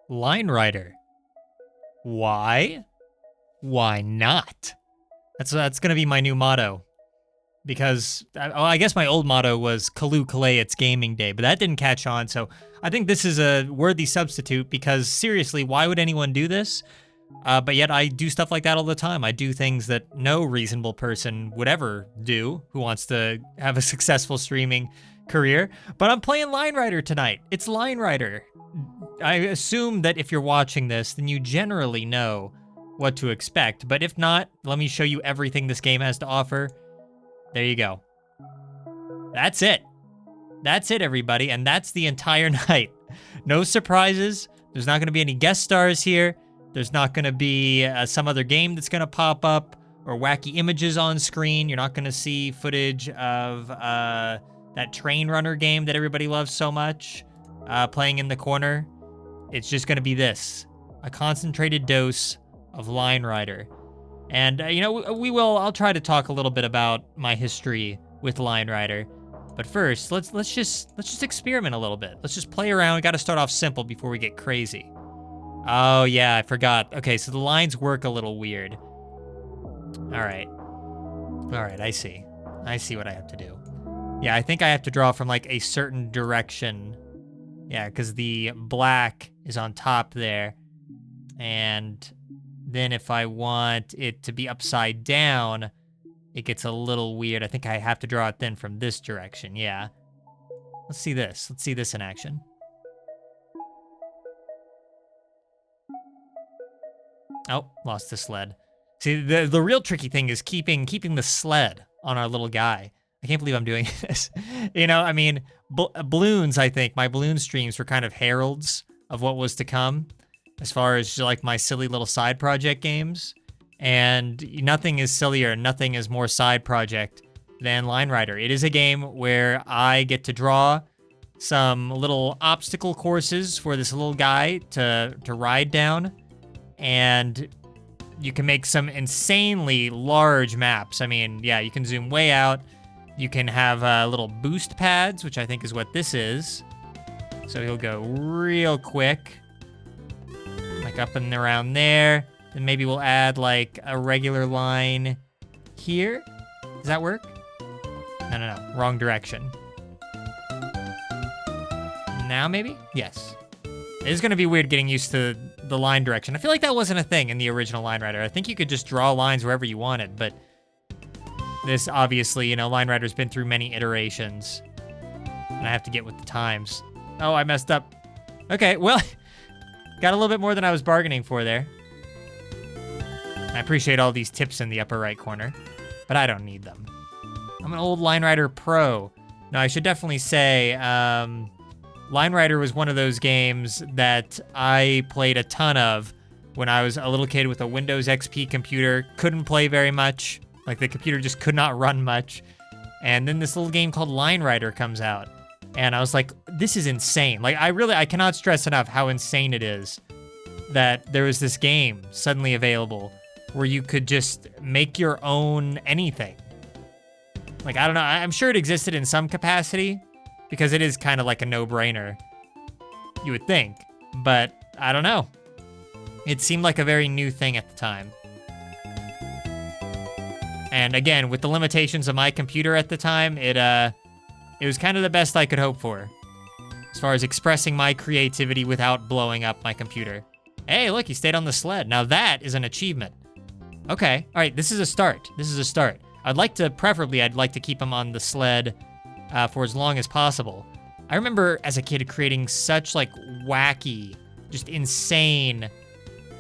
Line Rider. Why? Why not? That's gonna be my new motto. Because, I guess my old motto was Kalu Kalay, it's gaming day, but that didn't catch on, so I think this is a worthy substitute because, seriously, why would anyone do this? But yet I do stuff like that all the time. I do things that no reasonable person would ever do who wants to have a successful streaming career. But I'm playing Line Rider tonight. It's Line Rider. I assume that if you're watching this, then you generally know what to expect. But if not, let me show you everything this game has to offer. There you go. That's it. That's it, everybody. And that's the entire night. No surprises. There's not going to be any guest stars here. There's not going to be some other game that's going to pop up or wacky images on screen. You're not going to see footage of that train runner game that everybody loves so much playing in the corner. It's just going to be this. A concentrated dose of Line Rider. And, I'll try to talk a little bit about my history with Line Rider. But first, let's just experiment a little bit. Let's just play around. We got to start off simple before we get crazy. Oh, yeah, I forgot. Okay, so the lines work a little weird. All right, I see. I see what I have to do. Yeah, I think I have to draw from, like, a certain direction. Yeah, because the black is on top there. And then if I want it to be upside down, it gets a little weird. I think I have to draw it then from this direction, yeah. Let's see this. Let's see this in action. Oh, lost the sled. See, the real tricky thing is keeping the sled on our little guy. I can't believe I'm doing this. Balloons, I think, my balloon streams were kind of heralds of what was to come as far as like my silly little side project games. And nothing is sillier, nothing is more side project than Line Rider. It is a game where I get to draw some little obstacle courses for this little guy to ride down. And you can make some insanely large maps. I mean, yeah, you can zoom way out. You can have little boost pads, which I think is what this is. So he'll go real quick, like up and around there. Then maybe we'll add like a regular line here. Does that work? No, wrong direction. Now maybe? Yes. It is gonna be weird getting used to the line direction. I feel like that wasn't a thing in the original Line Rider. I think you could just draw lines wherever you wanted, but this obviously, Line Rider's been through many iterations, and I have to get with the times. Oh, I messed up. Okay, well, got a little bit more than I was bargaining for there. I appreciate all these tips in the upper right corner, but I don't need them. I'm an old Line Rider pro. No, I should definitely say, Line Rider was one of those games that I played a ton of when I was a little kid with a Windows XP computer. Couldn't play very much. Like, the computer just could not run much. And then this little game called Line Rider comes out. And I was like, this is insane. Like, I cannot stress enough how insane it is that there was this game suddenly available where you could just make your own anything. Like, I don't know. I'm sure it existed in some capacity, because it is kind of like a no-brainer, you would think. But I don't know. It seemed like a very new thing at the time. And again, with the limitations of my computer at the time, it was kind of the best I could hope for, as far as expressing my creativity without blowing up my computer. Hey, look, he stayed on the sled. Now that is an achievement. Okay, all right, this is a start. This is a start. I'd like to keep him on the sled for as long as possible. I remember as a kid creating such like wacky, just insane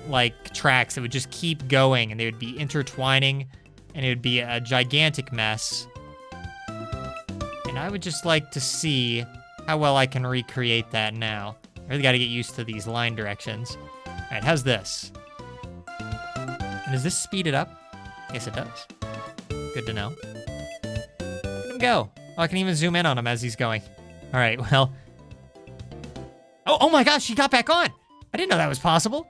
like tracks that would just keep going, and they would be intertwining, and it would be a gigantic mess. And I would just like to see how well I can recreate that now. I really gotta get used to these line directions. All right, how's this? And does this speed it up? Yes, it does. Good to know. Look at him go. Oh, I can even zoom in on him as he's going. All right, well. Oh my gosh, he got back on. I didn't know that was possible.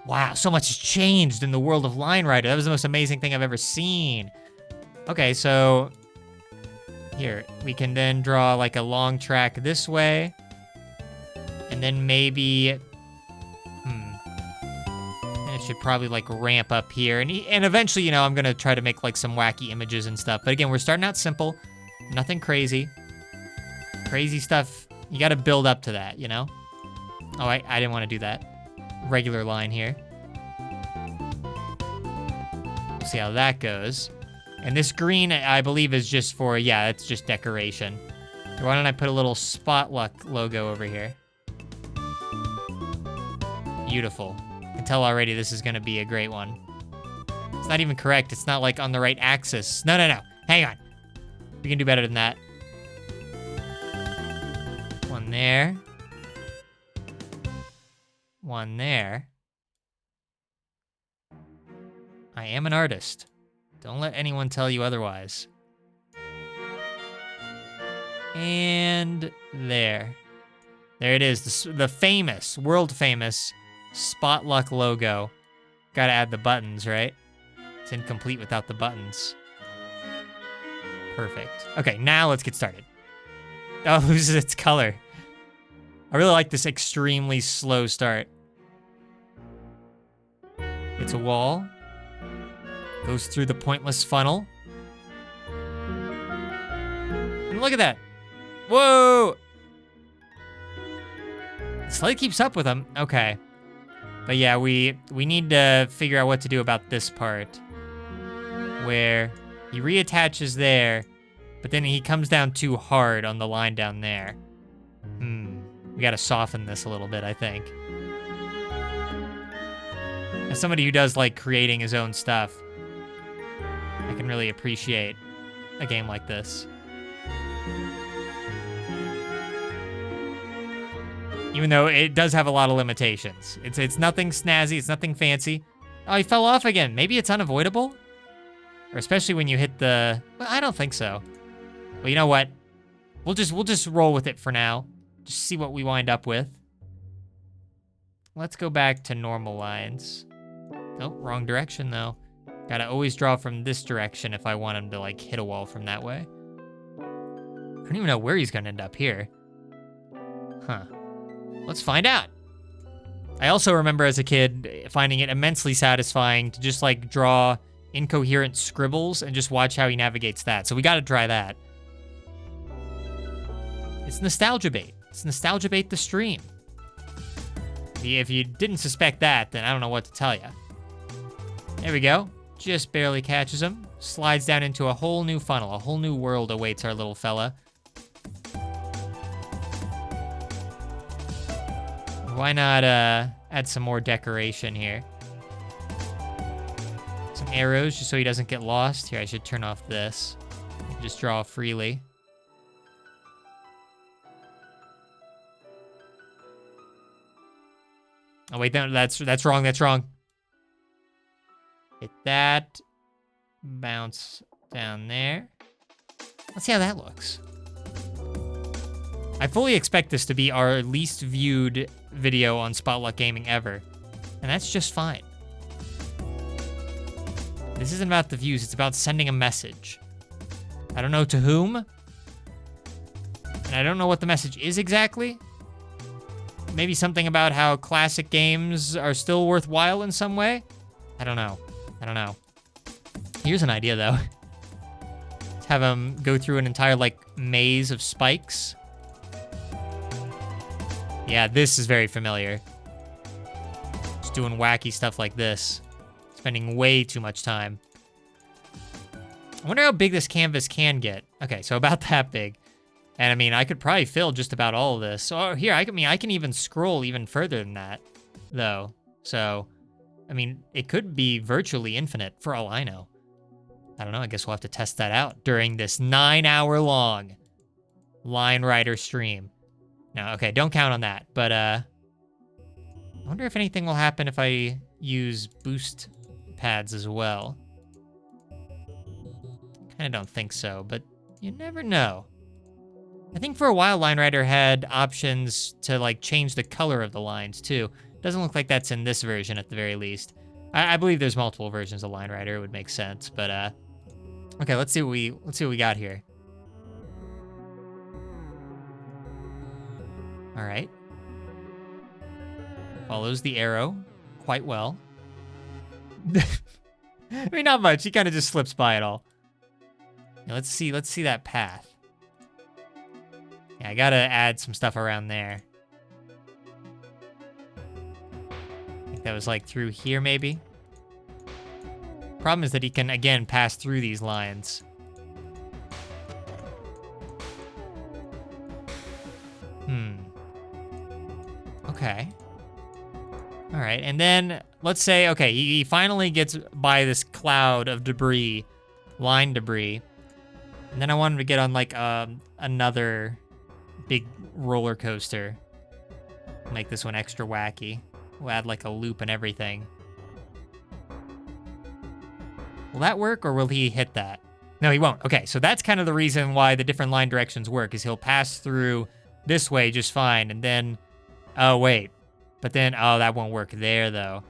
Wow, so much has changed in the world of Line Rider. That was the most amazing thing I've ever seen. Okay, so here, we can then draw like a long track this way. And then maybe It should probably like ramp up here. And eventually, you know, I'm gonna try to make like some wacky images and stuff. But again, we're starting out simple. Nothing crazy. Crazy stuff, you gotta build up to that, you know? Oh, I didn't want to do that. Regular line here. We'll see how that goes. And this green, I believe, is just for, yeah, it's just decoration. Why don't I put a little Spotluck logo over here? Beautiful. I can tell already this is gonna be a great one. It's not even correct. It's not like on the right axis. No. Hang on. We can do better than that. One there. One there. I am an artist. Don't let anyone tell you otherwise. And there. There it is, the famous, world famous Spotluck logo. Gotta add the buttons, right? It's incomplete without the buttons. Perfect. Okay, now let's get started. Oh, it loses its color. I really like this extremely slow start. It's a wall. Goes through the pointless funnel. And look at that. Whoa! Slate keeps up with him. Okay. But yeah, we need to figure out what to do about this part. Where he reattaches there, but then he comes down too hard on the line down there. We gotta soften this a little bit, I think. As somebody who does like creating his own stuff, I can really appreciate a game like this. Even though it does have a lot of limitations. It's nothing snazzy, it's nothing fancy. Oh, he fell off again. Maybe it's unavoidable? Or especially when you hit the... Well, I don't think so. Well, you know what? We'll just roll with it for now. Just see what we wind up with. Let's go back to normal lines. Oh, wrong direction though. Gotta always draw from this direction if I want him to like hit a wall from that way. I don't even know where he's gonna end up here. Huh. Let's find out. I also remember as a kid finding it immensely satisfying to just like draw incoherent scribbles and just watch how he navigates that. So we gotta try that. It's nostalgia bait. It's nostalgia bait the stream. If you didn't suspect that, then I don't know what to tell you. There we go. Just barely catches him. Slides down into a whole new funnel. A whole new world awaits our little fella. Why not add some more decoration here? Some arrows just so he doesn't get lost. Here, I should turn off this. Just draw freely. Oh wait, that's wrong, that's wrong. Hit that. Bounce down there. Let's see how that looks. I fully expect this to be our least viewed video on Spotluck Gaming ever. And that's just fine. This isn't about the views, it's about sending a message. I don't know to whom. And I don't know what the message is exactly. Maybe something about how classic games are still worthwhile in some way? I don't know. Here's an idea, though. Let's have him go through an entire, like, maze of spikes. Yeah, this is very familiar. Just doing wacky stuff like this. Spending way too much time. I wonder how big this canvas can get. Okay, so about that big. And I mean, I could probably fill just about all of this. So here, I can even scroll even further than that, though. So, I mean, it could be virtually infinite for all I know. I don't know, I guess we'll have to test that out during this 9-hour-long Line Rider stream. No, okay, don't count on that. But, I wonder if anything will happen if I use boost pads as well. Kinda don't think so, but you never know. I think for a while, Line Rider had options to, like, change the color of the lines, too. Doesn't look like that's in this version, at the very least. I believe there's multiple versions of Line Rider. It would make sense, but, okay, let's see what we got here. All right. Follows the arrow quite well. I mean, not much. He kind of just slips by it all. Now, let's see that path. Yeah, I gotta add some stuff around there. I think that was like through here, maybe. Problem is that he can, again, pass through these lines. Okay. All right, and then let's say, okay, he finally gets by this cloud of debris, line debris. And then I want him to get on like another big roller coaster. Make this one extra wacky. We'll add like a loop and everything. Will that work, or will he hit that? No, he won't. Okay, so that's kind of the reason why the different line directions work, is he'll pass through this way just fine, and then, oh, wait. But then, oh, that won't work there, though.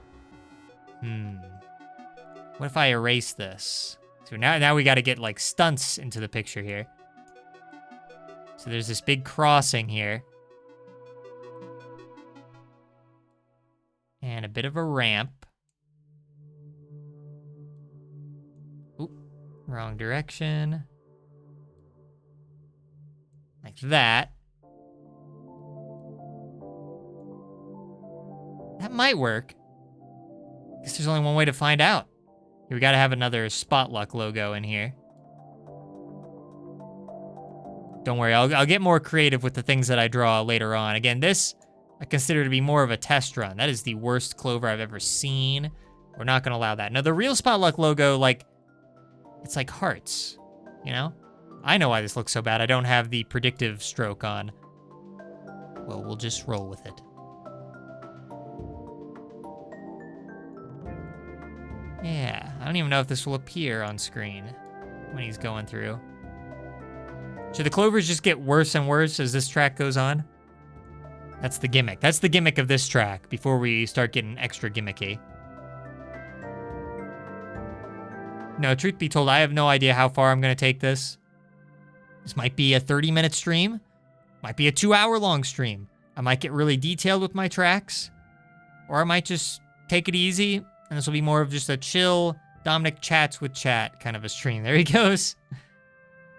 What if I erase this? So now we got to get, like, stunts into the picture here. So there's this big crossing here. And a bit of a ramp. Oop, wrong direction. Like that. That might work. Guess there's only one way to find out. We gotta have another Spotluck logo in here. Don't worry, I'll get more creative with the things that I draw later on. Again, this I consider to be more of a test run. That is the worst clover I've ever seen. We're not gonna allow that. Now, the real Spotluck logo, like, it's like hearts, you know? I know why this looks so bad. I don't have the predictive stroke on. Well, we'll just roll with it. Yeah, I don't even know if this will appear on screen when he's going through. Should the clovers just get worse and worse as this track goes on? That's the gimmick. That's the gimmick of this track before we start getting extra gimmicky. No, truth be told, I have no idea how far I'm going to take this. This might be a 30-minute stream. Might be a 2-hour-long stream. I might get really detailed with my tracks. Or I might just take it easy. And this will be more of just a chill, Dominic chats with chat kind of a stream. There he goes.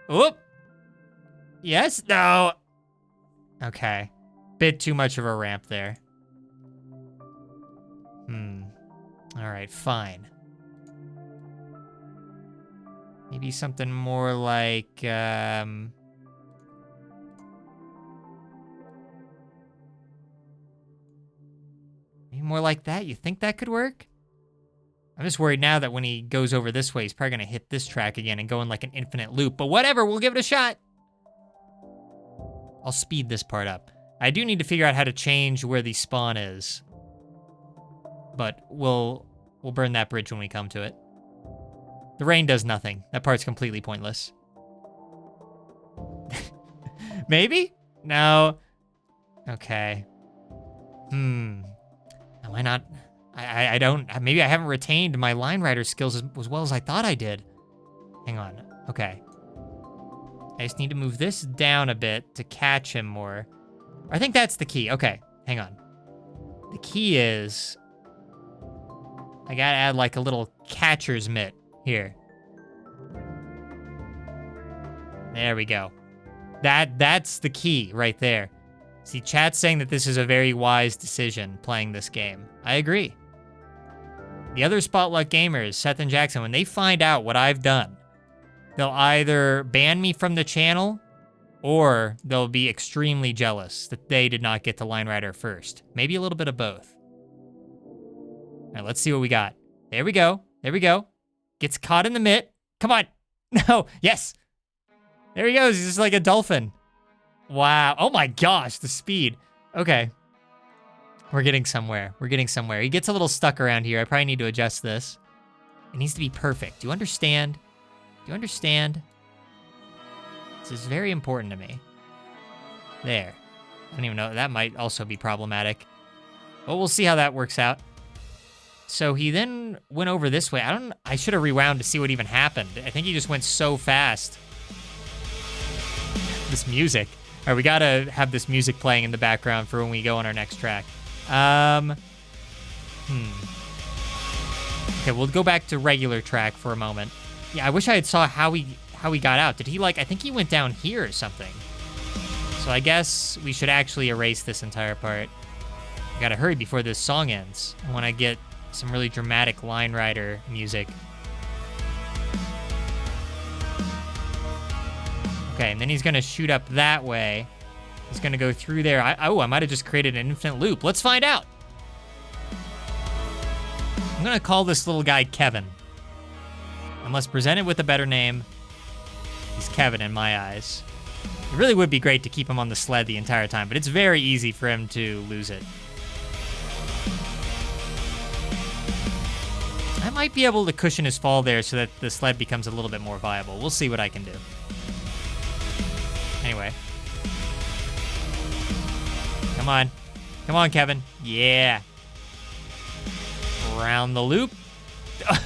Whoop. Yes? No. Okay. Bit too much of a ramp there. All right, fine. Maybe something more like, maybe more like that? You think that could work? I'm just worried now that when he goes over this way, he's probably gonna hit this track again and go in like an infinite loop. But whatever, we'll give it a shot. I'll speed this part up. I do need to figure out how to change where the spawn is. But we'll burn that bridge when we come to it. The rain does nothing. That part's completely pointless. Maybe? No. Okay. Am I not... I don't... Maybe I haven't retained my line writer skills as well as I thought I did. Hang on. Okay. I just need to move this down a bit to catch him more. I think that's the key. Okay, hang on. The key is... I gotta add like a little catcher's mitt here. There we go. That's the key right there. See, chat's saying that this is a very wise decision, playing this game. I agree. The other Spotluck gamers, Seth and Jackson, when they find out what I've done, they'll either ban me from the channel, or they'll be extremely jealous that they did not get to Line Rider first. Maybe a little bit of both. All right, let's see what we got. There we go. There we go. Gets caught in the mitt. Come on. No. Yes. There he goes. He's just like a dolphin. Wow. Oh my gosh, the speed. Okay. We're getting somewhere. We're getting somewhere. He gets a little stuck around here. I probably need to adjust this. It needs to be perfect. Do you understand? Do you understand? This is very important to me. There. I don't even know. That might also be problematic. But we'll see how that works out. So he then went over this way. I should have rewound to see what even happened. I think he just went so fast. This music. All right, we gotta have this music playing in the background for when we go on our next track. Okay, Okay, we'll go back to regular track for a moment. Yeah, I wish I had saw how he got out. Did he I think he went down here or something. So I guess we should actually erase this entire part. I gotta hurry before this song ends. I wanna get some really dramatic Line Rider music. Okay, and then he's gonna shoot up that way. He's gonna go through there. I might have just created an infinite loop. Let's find out. I'm gonna call this little guy Kevin. Unless presented with a better name, he's Kevin in my eyes. It really would be great to keep him on the sled the entire time, but it's very easy for him to lose it. I might be able to cushion his fall there so that the sled becomes a little bit more viable. We'll see what I can do. Anyway. Come on. Come on, Kevin. Yeah. Around the loop.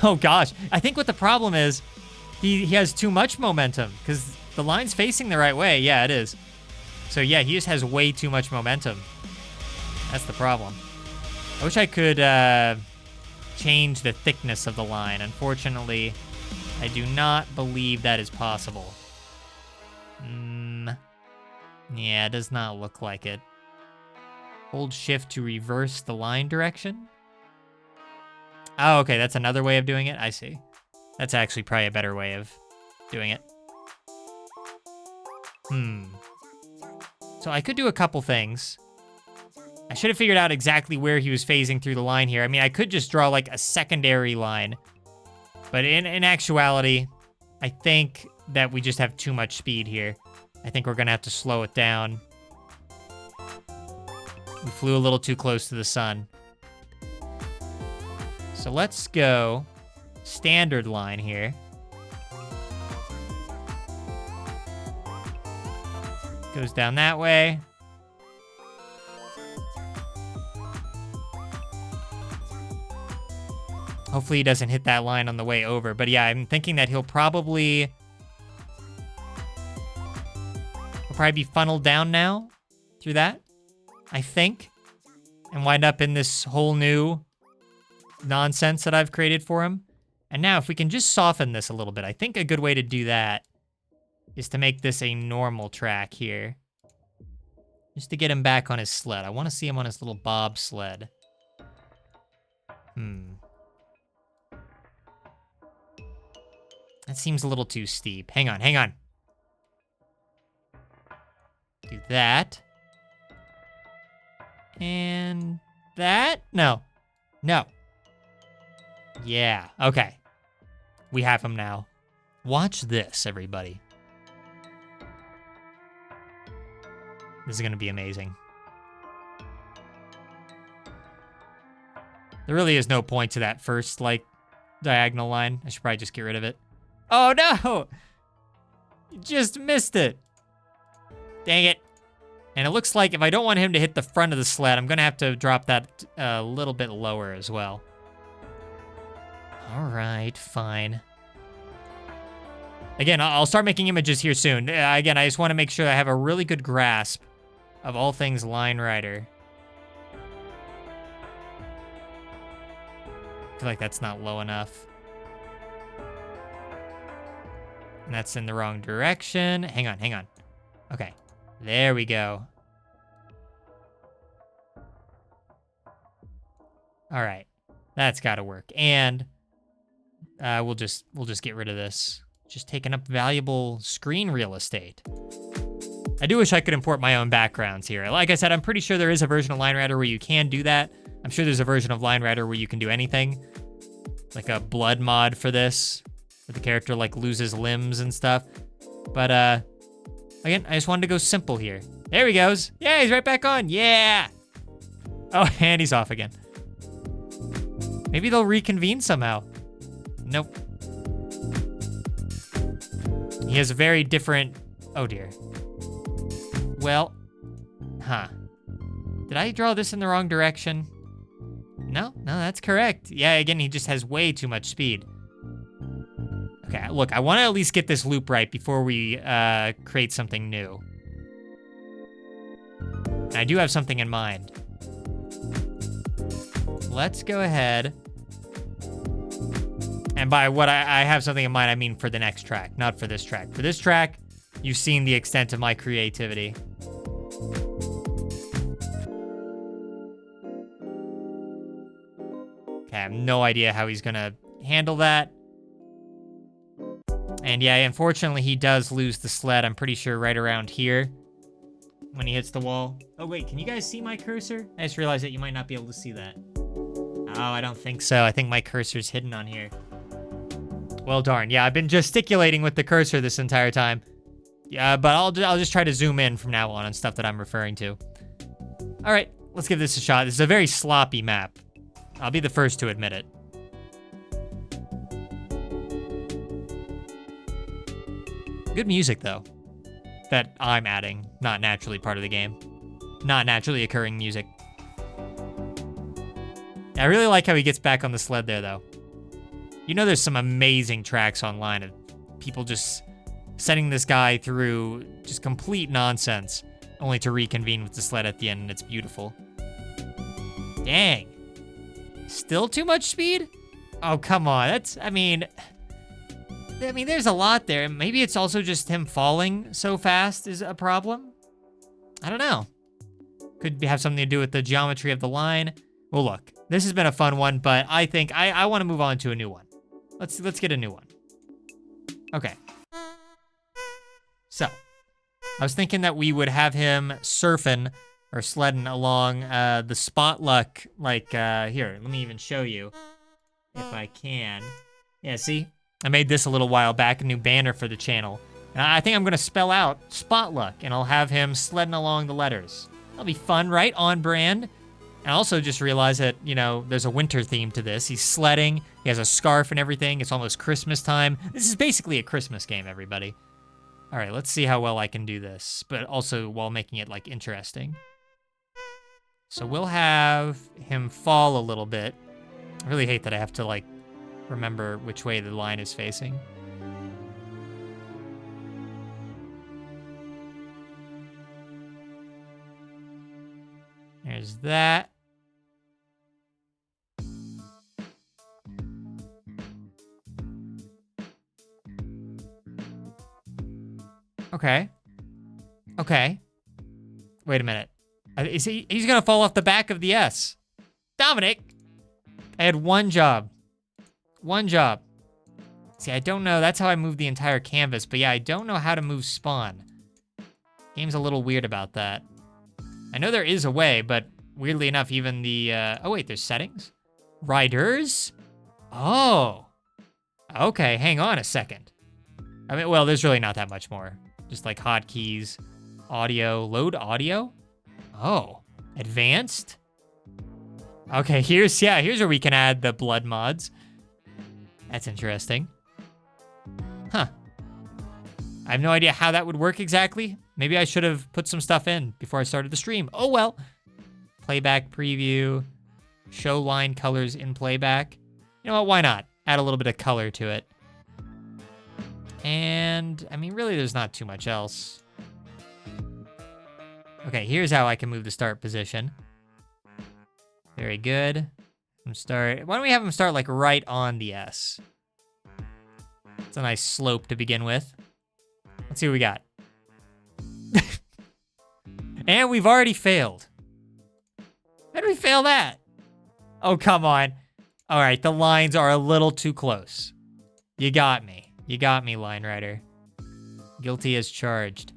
Oh, gosh. I think what the problem is, he has too much momentum because the line's facing the right way. Yeah, it is. So, yeah, he just has way too much momentum. That's the problem. I wish I could change the thickness of the line. Unfortunately, I do not believe that is possible. Yeah, it does not look like it. Hold shift to reverse the line direction. Oh, okay, that's another way of doing it. I see. That's actually probably a better way of doing it. So I could do a couple things. I should have figured out exactly where he was phasing through the line here. I mean, I could just draw like a secondary line. But in actuality, I think that we just have too much speed here. I think we're gonna have to slow it down. We flew a little too close to the sun. So let's go standard line here. Goes down that way. Hopefully he doesn't hit that line on the way over. But yeah, I'm thinking that he'll probably be funneled down now through that, I think, and wind up in this whole new nonsense that I've created for him. And now if we can just soften this a little bit, I think a good way to do that is to make this a normal track here. Just to get him back on his sled. I want to see him on his little bob sled. That seems a little too steep. Hang on, hang on. Do that. And that? No. No. Yeah, okay. We have him now. Watch this, everybody. This is gonna be amazing. There really is no point to that first, diagonal line. I should probably just get rid of it. Oh, no! You just missed it. Dang it. And it looks like if I don't want him to hit the front of the sled, I'm gonna have to drop that a little bit lower as well. All right, fine. Again, I'll start making images here soon. Again, I just want to make sure I have a really good grasp of all things Line Rider. I feel like that's not low enough. And that's in the wrong direction. Hang on, hang on. Okay, there we go. All right, that's got to work. And we'll just get rid of this. Just taking up valuable screen real estate. I do wish I could import my own backgrounds here. Like I said, I'm pretty sure there is a version of Line Rider where you can do that. I'm sure there's a version of Line Rider where you can do anything. Like a blood mod for this, where the character loses limbs and stuff. But again, I just wanted to go simple here. There he goes. Yeah, he's right back on. Yeah. Oh, and he's off again. Maybe they'll reconvene somehow. Nope. He has a very different... Oh, dear. Well, huh. Did I draw this in the wrong direction? No, that's correct. Yeah, again, he just has way too much speed. Okay, look, I want to at least get this loop right before we create something new. And I do have something in mind. Let's go ahead And by what I have something in mind, I mean for the next track, not for this track. For this track, you've seen the extent of my creativity. Okay, I have no idea how he's gonna handle that. And yeah, unfortunately, he does lose the sled, I'm pretty sure right around here when he hits the wall. Oh wait, can you guys see my cursor? I just realized that you might not be able to see that. Oh, I don't think so. I think my cursor's hidden on here. Well, darn. Yeah, I've been gesticulating with the cursor this entire time. Yeah, but I'll just try to zoom in from now on stuff that I'm referring to. All right, let's give this a shot. This is a very sloppy map. I'll be the first to admit it. Good music, though, that I'm adding. Not naturally part of the game. Not naturally occurring music. I really like how he gets back on the sled there, though. You know there's some amazing tracks online of people just sending this guy through just complete nonsense, only to reconvene with the sled at the end, and it's beautiful. Dang. Still too much speed? Oh, come on. I mean, there's a lot there. Maybe it's also just him falling so fast is a problem? I don't know. Could have something to do with the geometry of the line. Well, look, this has been a fun one, but I think I want to move on to a new one. Let's get a new one. Okay. So, I was thinking that we would have him surfing or sledding along the Spotluck, like, here, let me even show you if I can. Yeah, see? I made this a little while back, a new banner for the channel. And I think I'm gonna spell out Spotluck, and I'll have him sledding along the letters. That'll be fun, right? On brand. And I also just realized that, you know, there's a winter theme to this. He's sledding, he has a scarf and everything. It's almost Christmas time. This is basically a Christmas game, everybody. All right, let's see how well I can do this, but also while making it, like, interesting. So we'll have him fall a little bit. I really hate that I have to, like, remember which way the line is facing. There's that. Okay. Okay. Wait a minute. He's gonna fall off the back of the S. Dominic! I had one job. One job. See, I don't know. That's how I moved the entire canvas, but yeah, I don't know how to move spawn. Game's a little weird about that. I know there is a way, but weirdly enough, even the, oh wait, there's settings? Riders? Oh. Okay, hang on a second. I mean, well, there's really not that much more. Just like hotkeys, audio, load audio? Oh, advanced? Okay, here's where we can add the blood mods. That's interesting. Huh. I have no idea how that would work exactly. Maybe I should have put some stuff in before I started the stream. Oh well. Playback preview. Show line colors in playback. You know what, why not? Add a little bit of color to it. And, I mean, really there's not too much else. Okay, here's how I can move the start position. Very good. Why don't we have him start like right on the S? It's a nice slope to begin with. Let's see what we got. And we've already failed. How did we fail that? Oh, come on. All right, the lines are a little too close. You got me. You got me, line writer. Guilty as charged.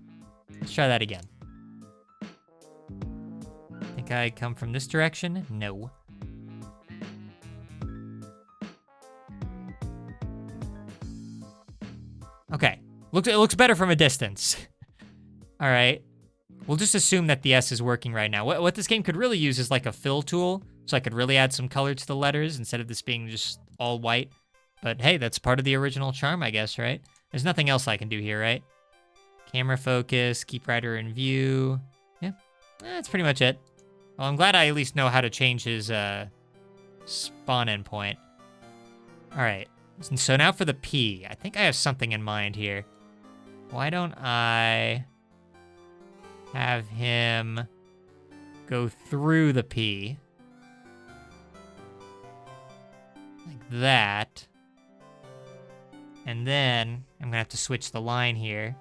Let's try that again. Think I come from this direction? No. Okay. It looks better from a distance. All right. We'll just assume that the S is working right now. What this game could really use is like a fill tool, so I could really add some color to the letters instead of this being just all white. But hey, that's part of the original charm, I guess, right? There's nothing else I can do here, right? Camera focus, keep writer in view. Yeah, that's pretty much it. Well, I'm glad I at least know how to change his spawn endpoint. All right, so now for the P. I think I have something in mind here. Why don't I have him go through the P? Like that. And then I'm gonna have to switch the line here.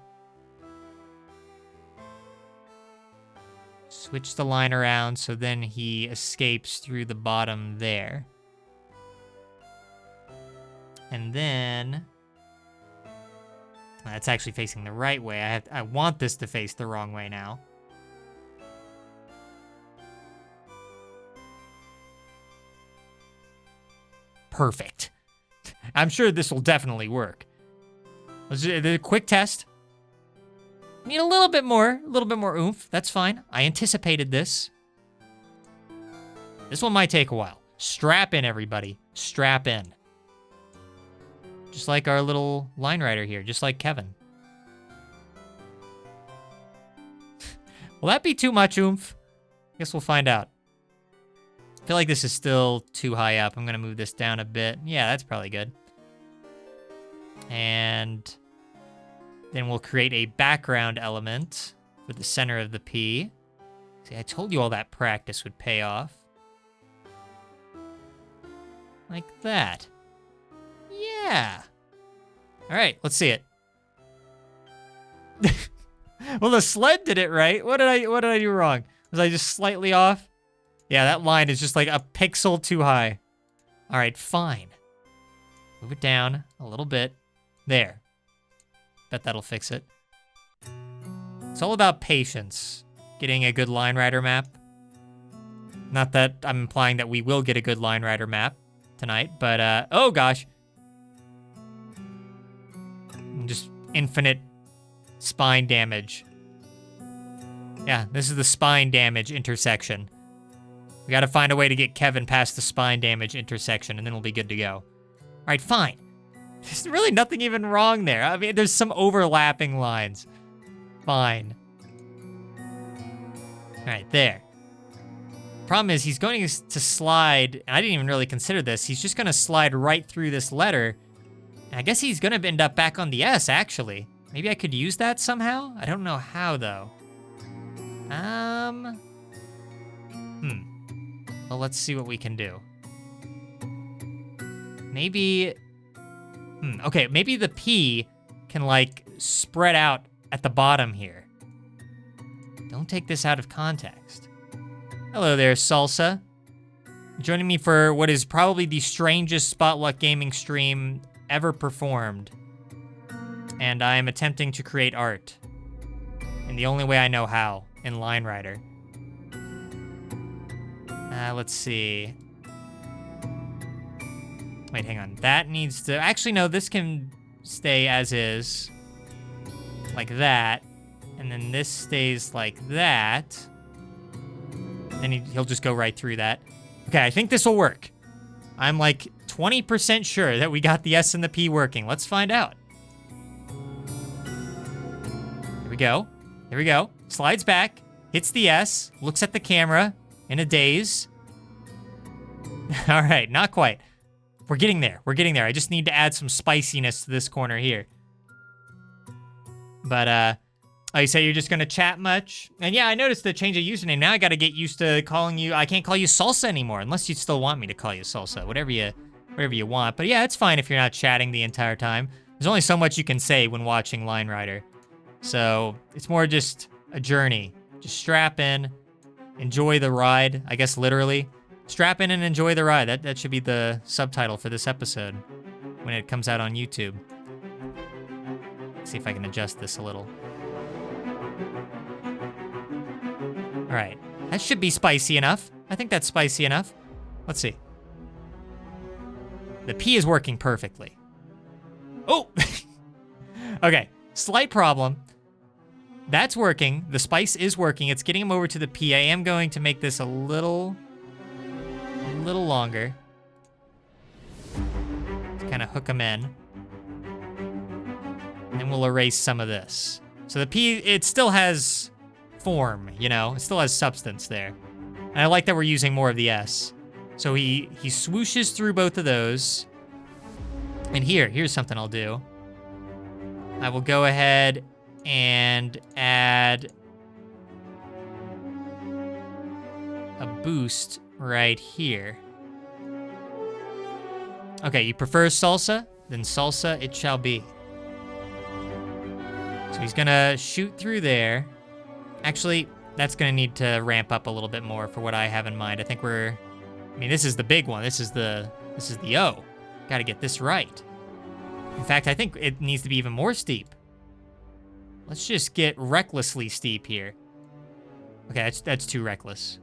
Switch the line around so then he escapes through the bottom there. And then that's actually facing the right way. I want this to face the wrong way now. Perfect. I'm sure this will definitely work. Let's do a quick test. Need a little bit more oomph. That's fine. I anticipated this. This one might take a while. Strap in, everybody. Strap in. Just like our little line rider here, just like Kevin. Will that be too much oomph? Guess we'll find out. I feel like this is still too high up. I'm gonna move this down a bit. Yeah, that's probably good. And then we'll create a background element for the center of the P. See, I told you all that practice would pay off. Like that. Yeah. All right, let's see it. Well, the sled did it right. What did I do wrong? Was I just slightly off? Yeah, that line is just like a pixel too high. All right, fine. Move it down a little bit. There. Bet that'll fix it. It's all about patience. Getting a good line rider map. Not that I'm implying that we will get a good line rider map tonight, but oh gosh. Just infinite spine damage. Yeah, this is the spine damage intersection. We gotta find a way to get Kevin past the spine damage intersection, and then we'll be good to go. All right, fine. There's really nothing even wrong there. I mean, there's some overlapping lines. Fine. All right, there. Problem is, he's going to slide, and I didn't even really consider this, he's just gonna slide right through this letter, and I guess he's gonna end up back on the S, actually. Maybe I could use that somehow? I don't know how, though. Well, let's see what we can do. Maybe, okay, maybe the P can, like, spread out at the bottom here. Don't take this out of context. Hello there, Salsa. Joining me for what is probably the strangest Spotluck gaming stream ever performed. And I am attempting to create art. In the only way I know how, in Line Rider. Let's see. Wait, hang on. That needs to... Actually, no, this can stay as is. Like that. And then this stays like that. Then he'll just go right through that. Okay, I think this will work. I'm like 20% sure that we got the S and the P working. Let's find out. Here we go. Here we go. Slides back. Hits the S. Looks at the camera. In a daze. All right, not quite. We're getting there. We're getting there. I just need to add some spiciness to this corner here. But, oh, you say you're just gonna chat much? And yeah, I noticed the change of username. Now I gotta get used to calling you, I can't call you Salsa anymore, unless you still want me to call you Salsa, whatever you want. But yeah, it's fine if you're not chatting the entire time. There's only so much you can say when watching Line Rider. So, it's more just a journey. Just strap in, enjoy the ride, I guess literally. Strap in and enjoy the ride. That should be the subtitle for this episode when it comes out on YouTube. Let's see if I can adjust this a little. All right, that should be spicy enough. I think that's spicy enough. Let's see. The P is working perfectly. Oh! Okay, slight problem. That's working. The spice is working. It's getting him over to the P. I am going to make this a little longer. To kind of hook him in. And then we'll erase some of this. So the P, it still has form, you know? It still has substance there. And I like that we're using more of the S. So he swooshes through both of those. And here's something I'll do. I will go ahead and add a boost right here. Okay, you prefer salsa? then salsa it shall be. So he's gonna shoot through there. Actually, that's gonna need to ramp up a little bit more for what I have in mind. I think I mean, this is the big one. This is the O. Gotta get this right. In fact, I think it needs to be even more steep. Let's just get recklessly steep here. Okay, that's too reckless.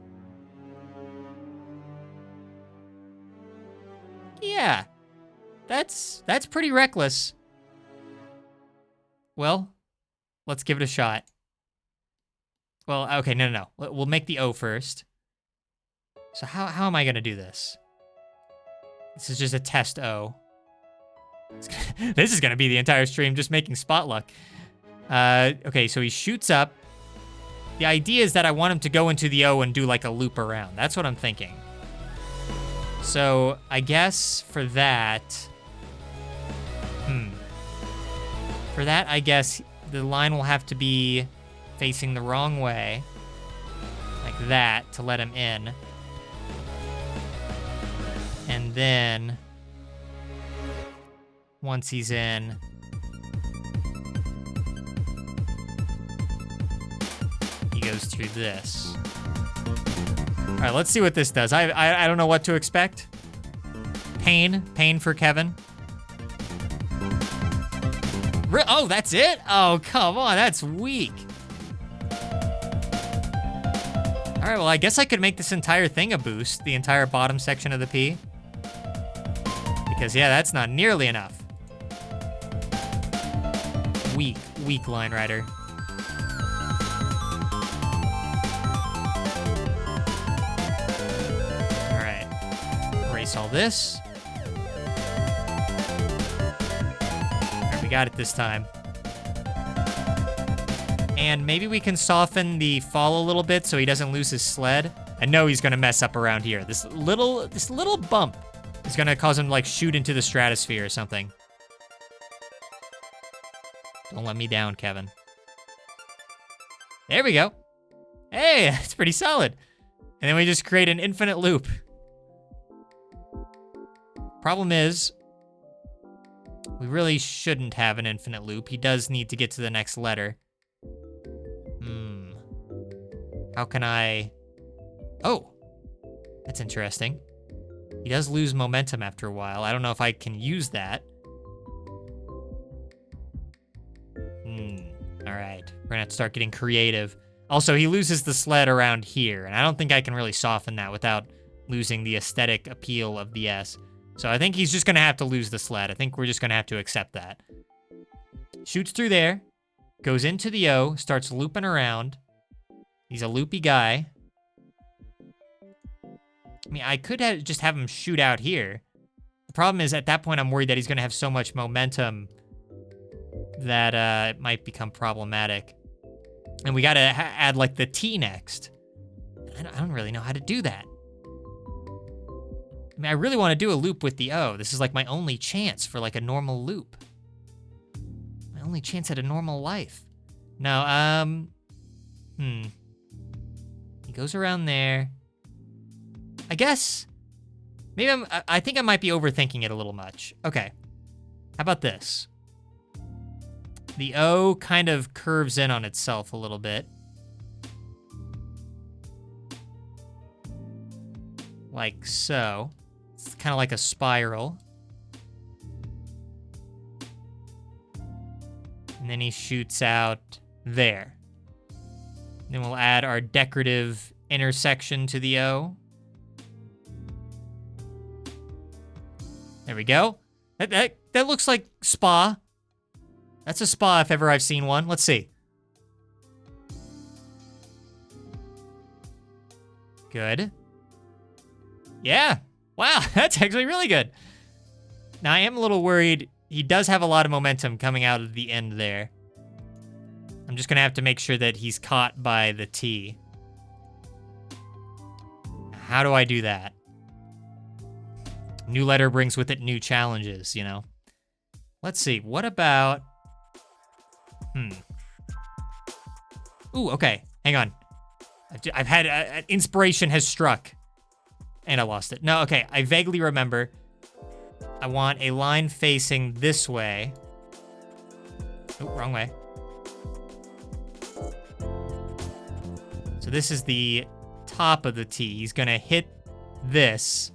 Yeah, that's pretty reckless. Well, let's give it a shot. Well, okay, no. We'll make the O first. So how am I gonna do this? This is just a test O. This is gonna be the entire stream just making Spotluck. Okay, so he shoots up. The idea is that I want him to go into the O and do like a loop around. That's what I'm thinking. So I guess for that, for that, I guess the line will have to be facing the wrong way, like that, to let him in. And then, once he's in, he goes through this. All right, let's see what this does. I don't know what to expect. Pain for Kevin. Oh, that's it? Oh, come on, that's weak. All right, well, I guess I could make this entire thing a boost, the entire bottom section of the P. Because, yeah, that's not nearly enough. Weak line rider. All right, erase all this. All right, we got it this time. And maybe we can soften the fall a little bit so he doesn't lose his sled. I know he's gonna mess up around here. This little bump is gonna cause him to like shoot into the stratosphere or something. Don't let me down, Kevin. There we go. Hey, that's pretty solid. And then we just create an infinite loop. Problem is, we really shouldn't have an infinite loop. He does need to get to the next letter. How can I... Oh, that's interesting. He does lose momentum after a while. I don't know if I can use that. All right, we're gonna have to start getting creative. Also, he loses the sled around here, and I don't think I can really soften that without losing the aesthetic appeal of the S. So I think he's just gonna have to lose the sled. I think we're just gonna have to accept that. Shoots through there, goes into the O, starts looping around. He's a loopy guy. I mean, I could just have him shoot out here. The problem is, at that point, I'm worried that he's going to have so much momentum that it might become problematic. And we got to add, like, the T next. I don't really know how to do that. I mean, I really want to do a loop with the O. This is, like, my only chance for, like, a normal loop. My only chance at a normal life. No, He goes around there. I guess, maybe I think I might be overthinking it a little much. Okay, how about this? The O kind of curves in on itself a little bit. Like so. It's kind of like a spiral. And then he shoots out there. Then we'll add our decorative intersection to the O. There we go. That looks like spa. That's a spa if ever I've seen one. Let's see. Good. Yeah. Wow, that's actually really good. Now, I am a little worried. He does have a lot of momentum coming out of the end there. I'm just gonna have to make sure that he's caught by the T. How do I do that? New letter brings with it new challenges, you know? Let's see, what about... Ooh, okay, hang on. I've had, inspiration has struck. And I lost it. No, okay, I vaguely remember. I want a line facing this way. Oh, wrong way. So this is the top of the T. He's gonna hit this,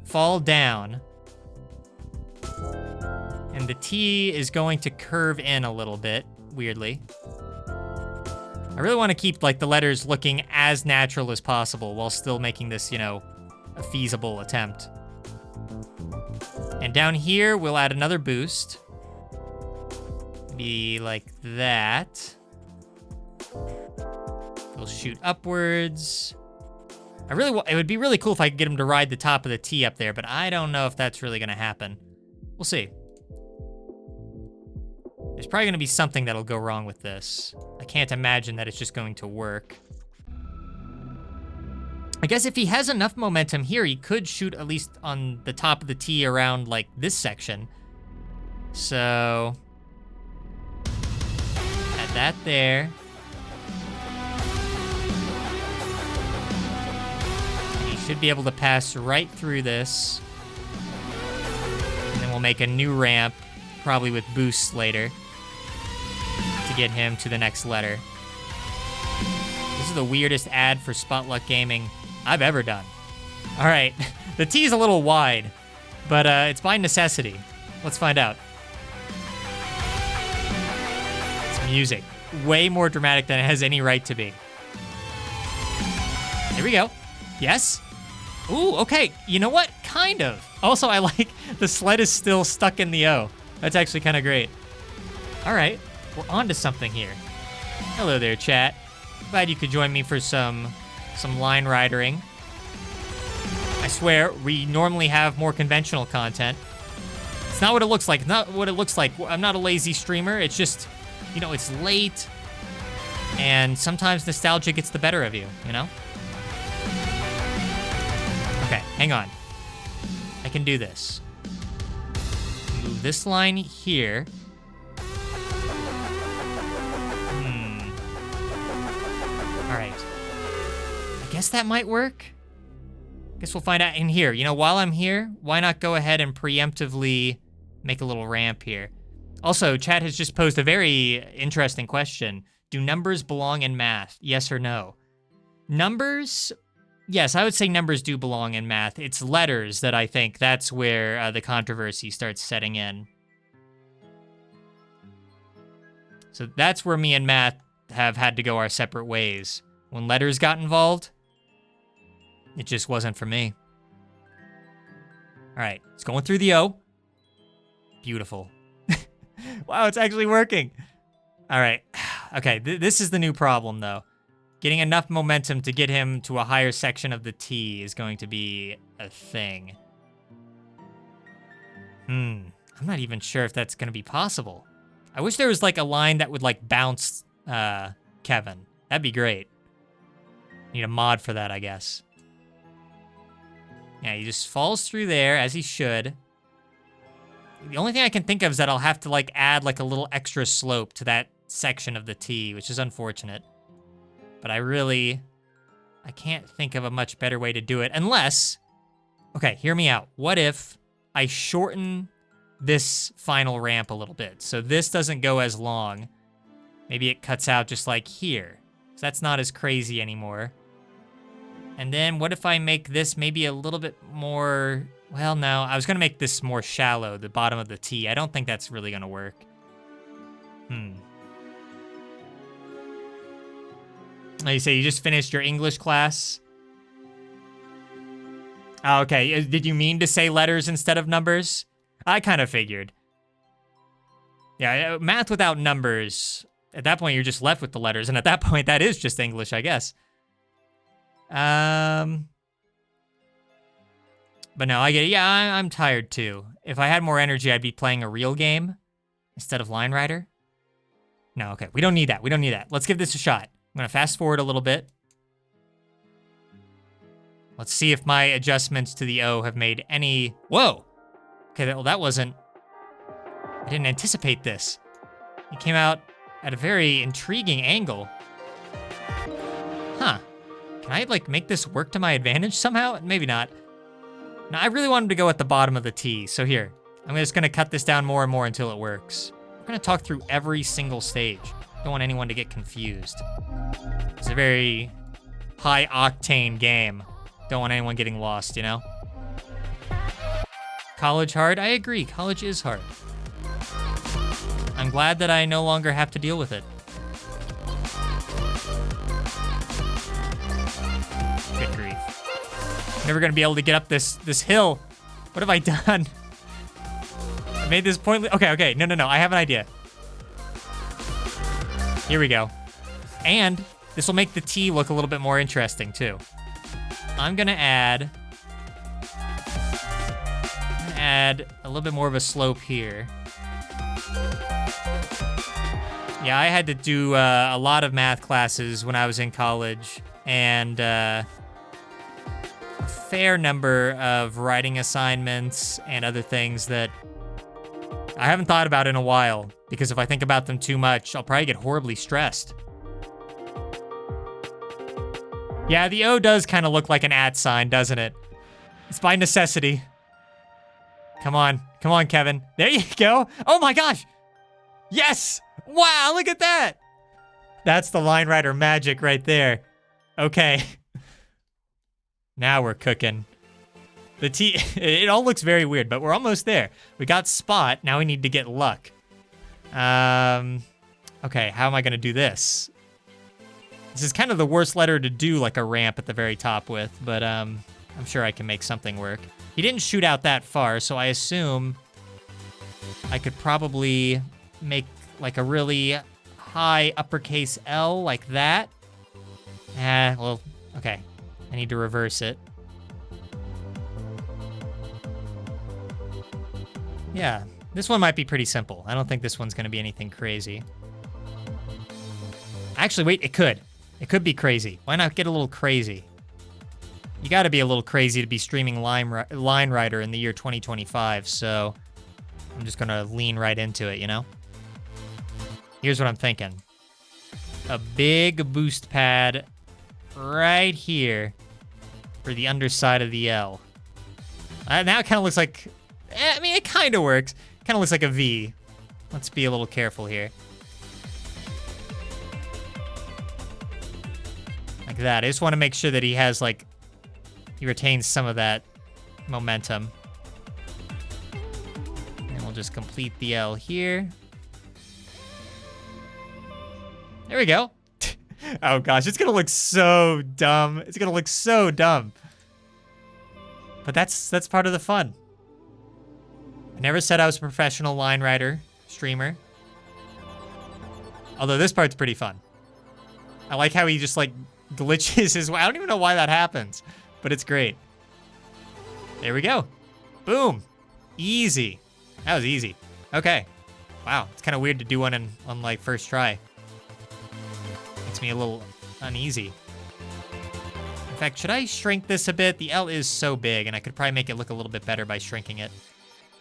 fall down, and the T is going to curve in a little bit, weirdly. I really want to keep like the letters looking as natural as possible while still making this, you know, a feasible attempt. And down here, we'll add another boost. Be like that. We'll shoot upwards. It would be really cool if I could get him to ride the top of the T up there, but I don't know if that's really gonna happen. We'll see. There's probably gonna be something that'll go wrong with this. I can't imagine that it's just going to work. I guess if he has enough momentum here, he could shoot at least on the top of the T around like this section. So, add that there. And he should be able to pass right through this. And then we'll make a new ramp, probably with boosts later, to get him to the next letter. This is the weirdest ad for Spotluck Gaming I've ever done. All right, the T is a little wide, but it's by necessity. Let's find out. It's music. Way more dramatic than it has any right to be. Here we go. Yes? Ooh, okay. You know what? Kind of. Also, I like the sled is still stuck in the O. That's actually kind of great. All right, we're on to something here. Hello there, chat. Glad you could join me for some line ridering. I swear, we normally have more conventional content. It's not what it looks like. It's not what it looks like. I'm not a lazy streamer. It's just, you know, it's late. And sometimes nostalgia gets the better of you, you know? Okay, hang on. I can do this. Move this line here. All right. I guess that might work. Guess we'll find out in here. You know, while I'm here, why not go ahead and preemptively make a little ramp here? Also, chat has just posed a very interesting question. Do numbers belong in math? Yes or no? Numbers, yes, I would say numbers do belong in math. It's letters that I think that's where the controversy starts setting in. So that's where me and math have had to go our separate ways. When letters got involved, it just wasn't for me. All right, it's going through the O. Beautiful. Wow, it's actually working. All right, okay, this is the new problem though. Getting enough momentum to get him to a higher section of the T is going to be a thing. I'm not even sure if that's gonna be possible. I wish there was like a line that would like bounce Kevin. That'd be great. Need a mod for that, I guess. Yeah, he just falls through there, as he should. The only thing I can think of is that I'll have to, like, add, like, a little extra slope to that section of the T, which is unfortunate. But I can't think of a much better way to do it, unless... Okay, hear me out. What if I shorten this final ramp a little bit, so this doesn't go as long? Maybe it cuts out just like here. So that's not as crazy anymore. And then what if I make this maybe a little bit more, well, no, I was gonna make this more shallow, the bottom of the T. I don't think that's really gonna work. You say you just finished your English class? Oh, okay, did you mean to say letters instead of numbers? I kind of figured. Yeah, math without numbers, at that point you're just left with the letters, and at that point that is just English, I guess. But no, I get it. Yeah, I'm tired too. If I had more energy, I'd be playing a real game instead of Line Rider. No, okay, we don't need that. We don't need that. Let's give this a shot. I'm gonna fast forward a little bit. Let's see if my adjustments to the O have made any... Whoa! Okay, well, that wasn't... I didn't anticipate this. It came out at a very intriguing angle. Huh. Can I, like, make this work to my advantage somehow? Maybe not. No, I really wanted to go at the bottom of the T, so here. I'm just gonna cut this down more and more until it works. I'm gonna talk through every single stage. Don't want anyone to get confused. It's a very high octane game. Don't want anyone getting lost, you know? College hard? I agree, college is hard. I'm glad that I no longer have to deal with it. Good grief. Never gonna be able to get up this hill. What have I done? I made this pointless. Okay, no. I have an idea. Here we go. And this will make the T look a little bit more interesting too. I'm gonna add a little bit more of a slope here. Yeah, I had to do a lot of math classes when I was in college, and a fair number of writing assignments and other things that I haven't thought about in a while, because if I think about them too much, I'll probably get horribly stressed. Yeah, the O does kind of look like an @ sign, doesn't it? It's by necessity. Come on, Kevin. There you go. Oh my gosh. Yes. Wow, look at that. That's the line writer magic right there. Okay. Now we're cooking. The T, it all looks very weird, but we're almost there. We got Spot, now we need to get Luck. Okay, how am I gonna do this? This is kind of the worst letter to do like a ramp at the very top with, but I'm sure I can make something work. He didn't shoot out that far, so I assume I could probably make like a really high uppercase L like that. Well, okay. I need to reverse it. Yeah, this one might be pretty simple. I don't think this one's gonna be anything crazy. Actually, wait, it could. It could be crazy. Why not get a little crazy? You gotta be a little crazy to be streaming Line Rider in the year 2025, so I'm just gonna lean right into it, you know? Here's what I'm thinking. A big boost pad right here for the underside of the L. Now it kind of looks like, I mean, it kind of works. Kind of looks like a V. Let's be a little careful here. Like that. I just want to make sure that he has, like, he retains some of that momentum. And we'll just complete the L here. There we go. Oh gosh, it's gonna look so dumb. It's gonna look so dumb. But that's part of the fun. I never said I was a professional line writer, streamer. Although this part's pretty fun. I like how he just like glitches his way. I don't even know why that happens, but it's great. There we go. Boom. Easy. That was easy. Okay. Wow, it's kind of weird to do one on like first try. Makes me a little uneasy. In fact, should I shrink this a bit? The L is so big, and I could probably make it look a little bit better by shrinking it.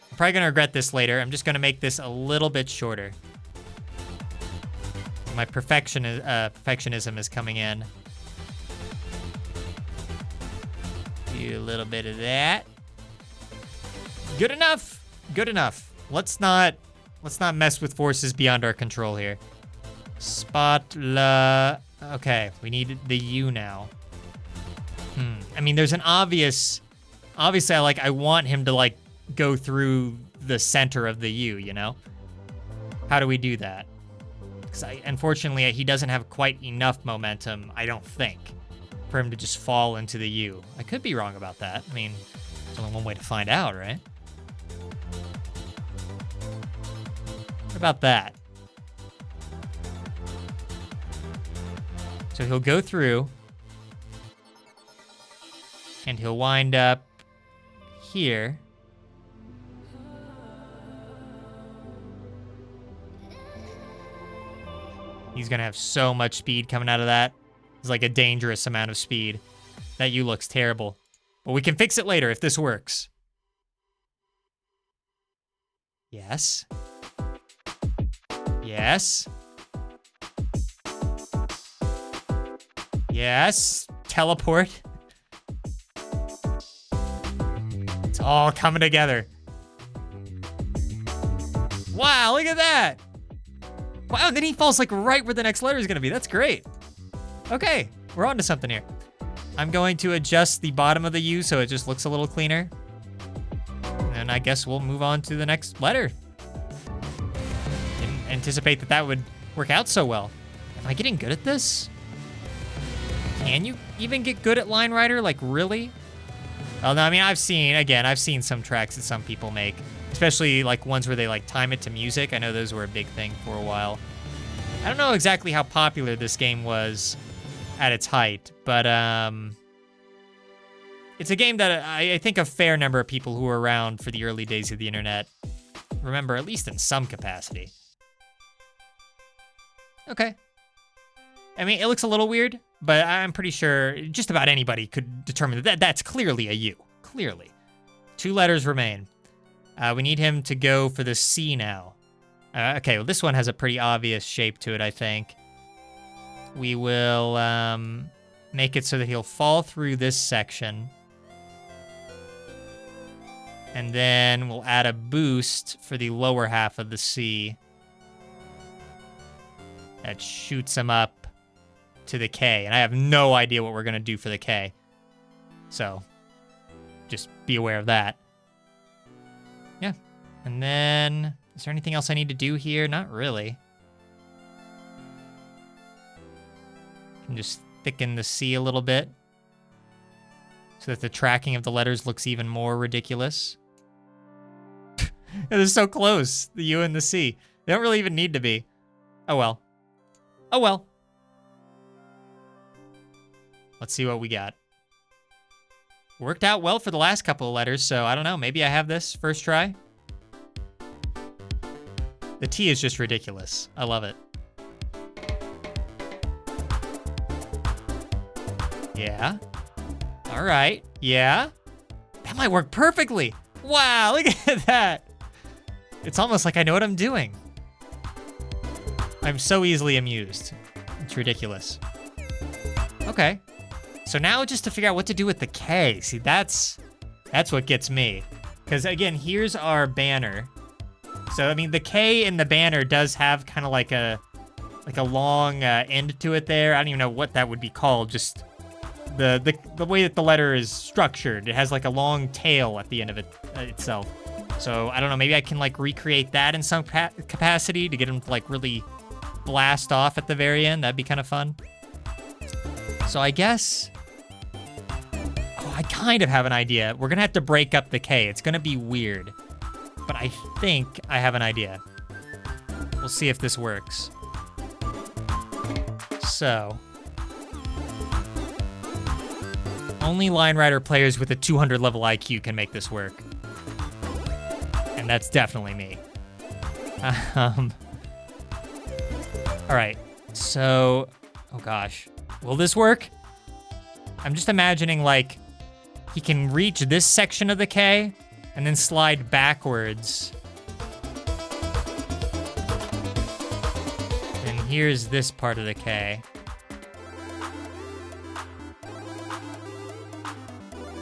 I'm probably gonna regret this later. I'm just gonna make this a little bit shorter. My perfectionism is coming in. Do a little bit of that. Good enough. Good enough. Let's not mess with forces beyond our control here. Spotluck. Okay, we need the U now. I mean, there's an obviously I want him to like go through the center of the U, you know? How do we do that? Because unfortunately, he doesn't have quite enough momentum, I don't think, for him to just fall into the U. I could be wrong about that. I mean, there's only one way to find out, right? What about that? So he'll go through, and he'll wind up here. He's gonna have so much speed coming out of that. It's like a dangerous amount of speed. That U looks terrible. But we can fix it later if this works. Yes. Yes. Yes. Teleport. It's all coming together. Wow, look at that. Wow, and then he falls like right where the next letter is gonna be. That's great. Okay, we're on to something here. I'm going to adjust the bottom of the U so it just looks a little cleaner. And I guess we'll move on to the next letter. Didn't anticipate that that would work out so well. Am I getting good at this? Can you even get good at Line Rider? Like, really? Well, no, I mean, I've seen some tracks that some people make, especially like ones where they like time it to music. I know those were a big thing for a while. I don't know exactly how popular this game was at its height, but it's a game that I think a fair number of people who were around for the early days of the internet remember, at least in some capacity. Okay. I mean, it looks a little weird, but I'm pretty sure just about anybody could determine that that's clearly a U. Clearly. 2 letters remain. We need him to go for the C now. Okay, well, this one has a pretty obvious shape to it, I think. We will make it so that he'll fall through this section. And then we'll add a boost for the lower half of the C. That shoots him up to the K. And I have no idea what we're going to do for the K. So, just be aware of that. Yeah. And then, is there anything else I need to do here? Not really. Can just thicken the C a little bit so that the tracking of the letters looks even more ridiculous. They're so close, the U and the C. They don't really even need to be. Oh well. Oh well. Let's see what we got. Worked out well for the last couple of letters, so I don't know. Maybe I have this first try. The T is just ridiculous. I love it. Yeah. All right. Yeah. That might work perfectly. Wow, look at that. It's almost like I know what I'm doing. I'm so easily amused. It's ridiculous. Okay. So now just to figure out what to do with the K. See, that's what gets me. Because again, here's our banner. So, I mean, the K in the banner does have kind of like a long end to it there. I don't even know what that would be called. Just the way that the letter is structured. It has like a long tail at the end of it itself. So, I don't know, maybe I can like recreate that in some capacity to get him to like really blast off at the very end. That'd be kind of fun. So I guess, I kind of have an idea. We're gonna have to break up the K. It's gonna be weird, but I think I have an idea. We'll see if this works. So, only Line Rider players with a 200 level IQ can make this work. And that's definitely me. All right, so, oh gosh. Will this work? I'm just imagining like he can reach this section of the K and then slide backwards. And here's this part of the K.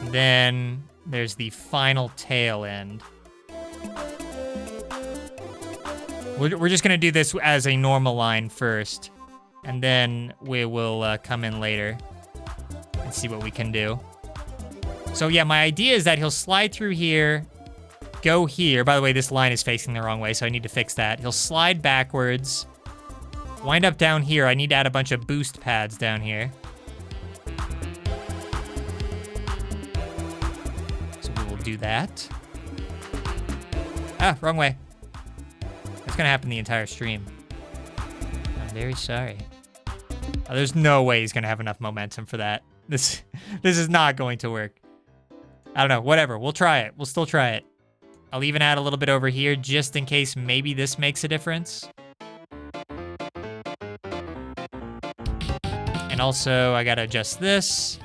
Then there's the final tail end. We're just gonna do this as a normal line first, and then we will come in later and see what we can do. So yeah, my idea is that he'll slide through here, go here. By the way, this line is facing the wrong way, so I need to fix that. He'll slide backwards, wind up down here. I need to add a bunch of boost pads down here. So we will do that. Ah, wrong way. That's gonna happen the entire stream. I'm very sorry. Oh, there's no way he's gonna have enough momentum for that. This is not going to work. I don't know, whatever, we'll try it. We'll still try it. I'll even add a little bit over here just in case maybe this makes a difference. And also, I gotta adjust this.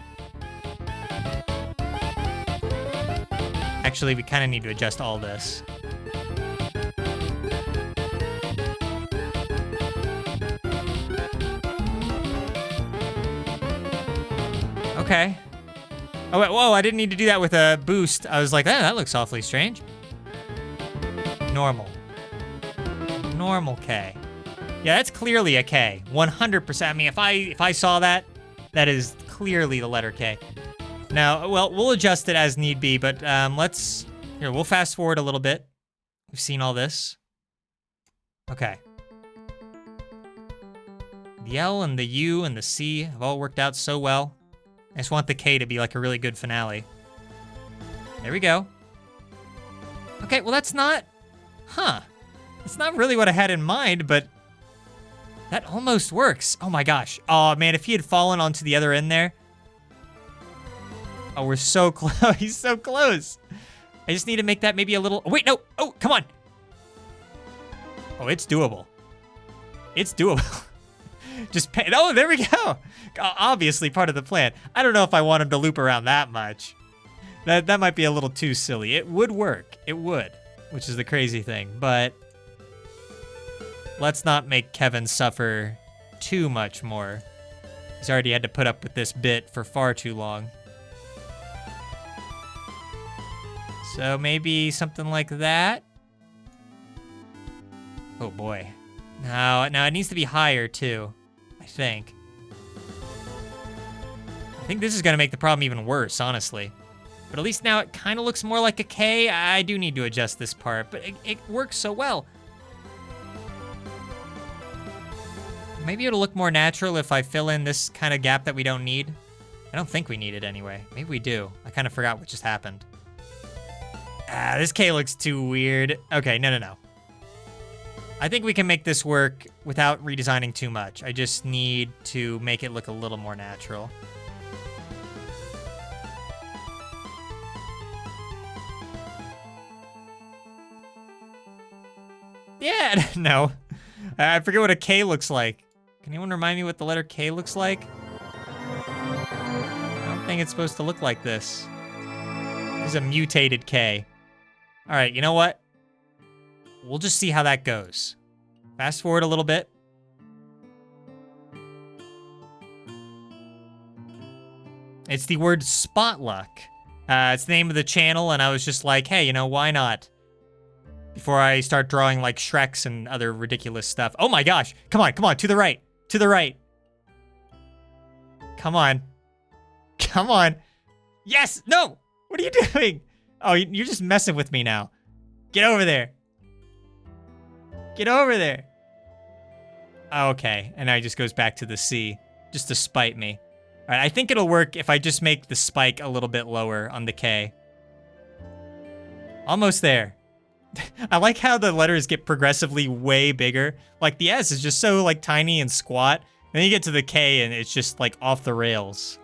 Actually, we kind of need to adjust all this. Okay. Oh, wait, whoa, I didn't need to do that with a boost. I was like, oh, that looks awfully strange. Normal. normal K. Yeah, that's clearly a K. 100%. I mean, if I saw that, that is clearly the letter K. Now, well, we'll adjust it as need be, but we'll fast forward a little bit. We've seen all this. Okay. The L and the U and the C have all worked out so well. I just want the K to be like a really good finale. There we go. Okay, well that's not... Huh. It's not really what I had in mind, but... that almost works. Oh my gosh. Oh man, if he had fallen onto the other end there... Oh, we're so close. He's so close. I just need to make that maybe a little... Oh, wait, no. Oh, come on. Oh, it's doable. It's doable. Just pay... Oh, there we go. Obviously part of the plan. I don't know if I want him to loop around that much. That might be a little too silly. It would work. It would. Which is the crazy thing. But let's not make Kevin suffer too much more. He's already had to put up with this bit for far too long. So maybe something like that. Oh boy. No, it needs to be higher too, I think. I think this is gonna make the problem even worse, honestly. But at least now it kind of looks more like a K. I do need to adjust this part, but it works so well. Maybe it'll look more natural if I fill in this kind of gap that we don't need. I don't think we need it anyway. Maybe we do. I kind of forgot what just happened. This K looks too weird. Okay, no. I think we can make this work without redesigning too much. I just need to make it look a little more natural. Yeah, no. I forget what a K looks like. Can anyone remind me what the letter K looks like? I don't think it's supposed to look like this. This is a mutated K. All right, you know what? We'll just see how that goes. Fast forward a little bit. It's the word Spotluck. It's the name of the channel, and I was just like, hey, you know, why not? Before I start drawing like Shreks and other ridiculous stuff. Oh my gosh, come on, to the right, to the right. Come on. Yes, no, what are you doing? Oh, you're just messing with me now. Get over there. Get over there. Okay, and now he just goes back to the C, just to spite me. All right, I think it'll work if I just make the spike a little bit lower on the K. Almost there. I like how the letters get progressively way bigger. Like the S is just so like tiny and squat. And then you get to the K and it's just like off the rails.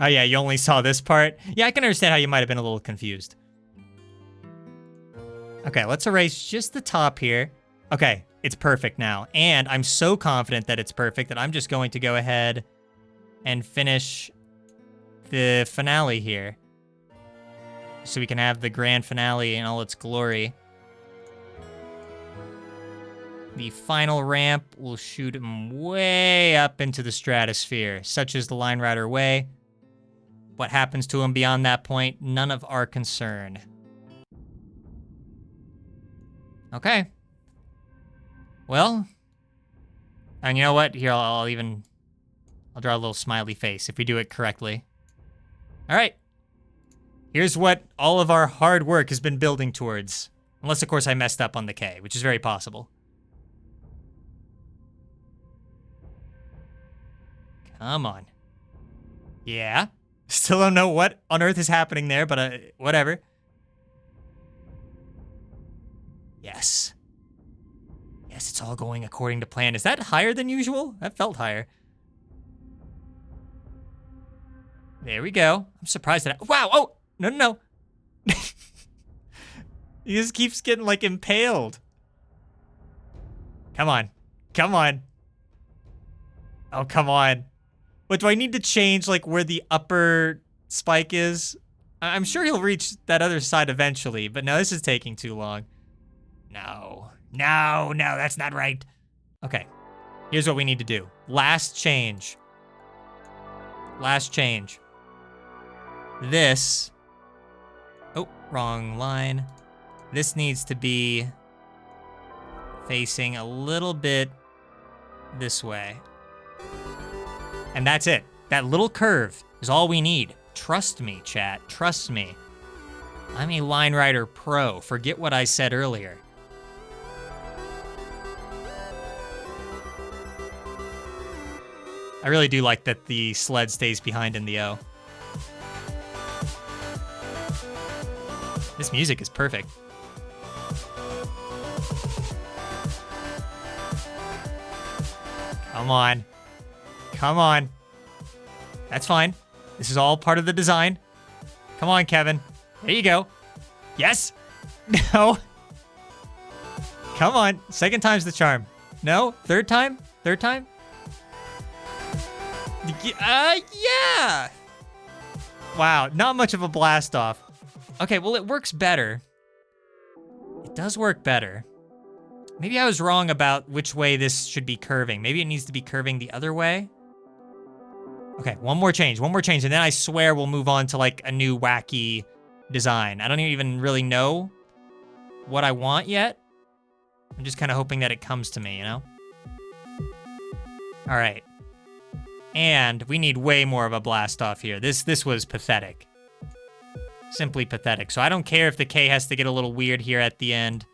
Oh yeah, you only saw this part? Yeah, I can understand how you might have been a little confused. Okay, let's erase just the top here. Okay, it's perfect now. And I'm so confident that it's perfect that I'm just going to go ahead and finish the finale here. So we can have the grand finale in all its glory. The final ramp will shoot him way up into the stratosphere, such is the Line Rider way. What happens to him beyond that point, none of our concern. Okay. Well, and you know what? Here, I'll draw a little smiley face if we do it correctly. All right. Here's what all of our hard work has been building towards. Unless, of course, I messed up on the K, which is very possible. Come on. Yeah. Still don't know what on earth is happening there, but whatever. Yes. Yes, it's all going according to plan. Is that higher than usual? That felt higher. There we go. I'm surprised that wow, oh! No. He just keeps getting, like, impaled. Come on. Oh, come on. What, do I need to change, like, where the upper spike is? I'm sure he'll reach that other side eventually, but no, this is taking too long. No, that's not right. Okay, here's what we need to do. Last change. This, oh, wrong line. This needs to be facing a little bit this way. And that's it. That little curve is all we need. Trust me, chat. Trust me. I'm a Line Rider pro. Forget what I said earlier. I really do like that the sled stays behind in the O. This music is perfect. Come on. Come on. That's fine. This is all part of the design. Come on, Kevin. There you go. Yes. No. Come on. Second time's the charm. No? Third time? Third time? Yeah. Wow, not much of a blast off. Okay, well, it works better. It does work better. Maybe I was wrong about which way this should be curving. Maybe it needs to be curving the other way. Okay, one more change, and then I swear we'll move on to like a new wacky design. I don't even really know what I want yet. I'm just kind of hoping that it comes to me, you know? All right. And we need way more of a blast off here. This was pathetic. Simply pathetic. So I don't care if the K has to get a little weird here at the end.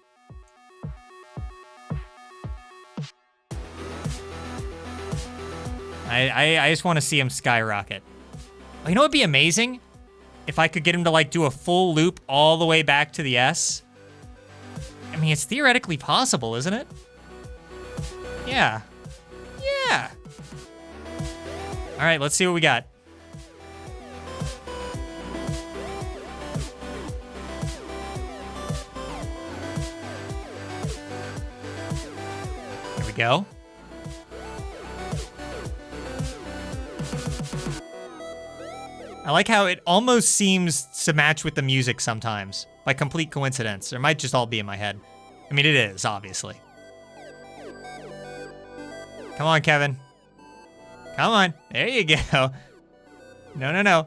I just want to see him skyrocket. Oh, you know what'd be amazing? If I could get him to like do a full loop all the way back to the S. I mean, it's theoretically possible, isn't it? Yeah. Yeah. All right, let's see what we got. There we go. I like how it almost seems to match with the music sometimes, by complete coincidence. Or it might just all be in my head. I mean, it is, obviously. Come on, Kevin. Come on. There you go. No, no, no.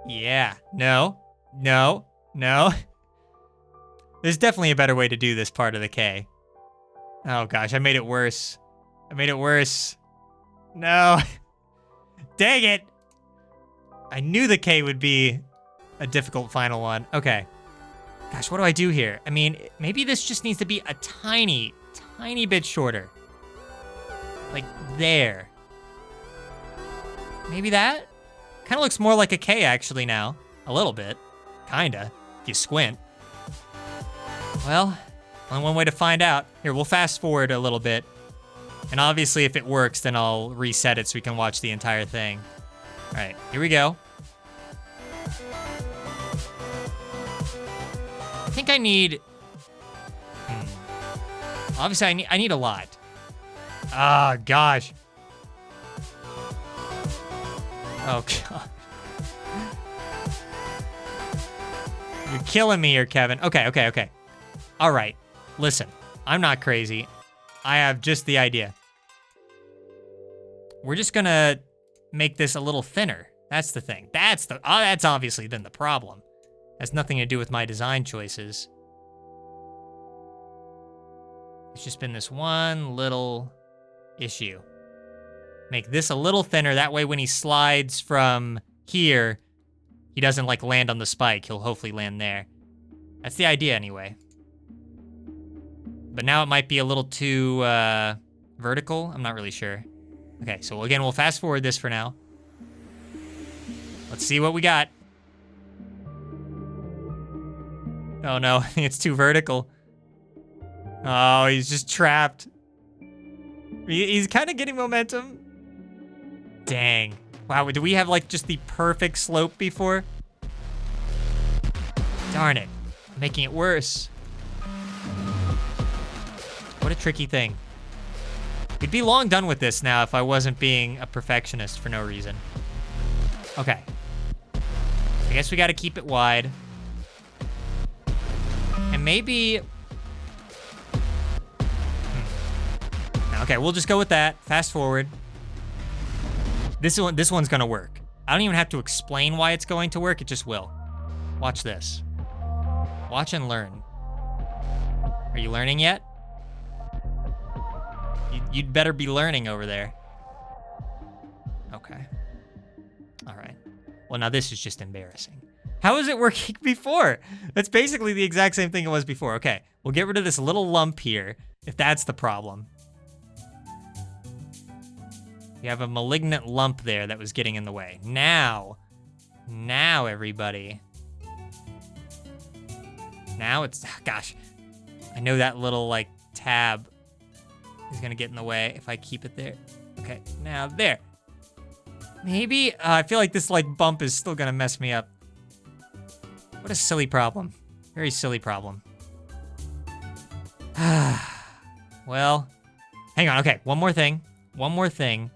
Yeah. No. No. No. There's definitely a better way to do this part of the K. Oh, gosh. I made it worse. I made it worse. No. Dang it. I knew the K would be a difficult final one. Okay. Gosh, what do I do here? I mean, maybe this just needs to be a tiny, tiny bit shorter. Like there. Maybe that? Kind of looks more like a K actually now. A little bit. Kinda, if you squint. Well, only one way to find out. Here, we'll fast forward a little bit. And obviously if it works, then I'll reset it so we can watch the entire thing. All right, here we go. I think I need... Obviously, I need a lot. Ah, gosh. Oh, God. You're killing me here, Kevin. Okay. All right, listen. I'm not crazy. I have just the idea. We're just gonna make this a little thinner. That's the thing. That's obviously then the problem. Has nothing to do with my design choices. It's just been this one little issue. Make this a little thinner. That way when he slides from here, he doesn't like land on the spike. He'll hopefully land there. That's the idea anyway. But now it might be a little too vertical. I'm not really sure. Okay, so again, we'll fast forward this for now. Let's see what we got. Oh no, I think it's too vertical. Oh, he's just trapped. He's kind of getting momentum. Dang. Wow, do we have like just the perfect slope before? Darn it. I'm making it worse. What a tricky thing. We'd be long done with this now if I wasn't being a perfectionist for no reason. Okay. I guess we gotta keep it wide. And maybe... Okay, we'll just go with that. Fast forward. This one's gonna work. I don't even have to explain why it's going to work, it just will. Watch this. Watch and learn. Are Are you learning yet? You'd better be learning over there. Okay. All right. Well, now this is just embarrassing. How is it working before? That's basically the exact same thing it was before. Okay, we'll get rid of this little lump here, if that's the problem. You have a malignant lump there that was getting in the way. Now, everybody. Now it's, gosh, I know that little, like, tab is gonna get in the way if I keep it there. Okay, now there. Maybe, I feel like this, like, bump is still gonna mess me up. What a silly problem. Very silly problem. Well, hang on, okay, one more thing. One more thing.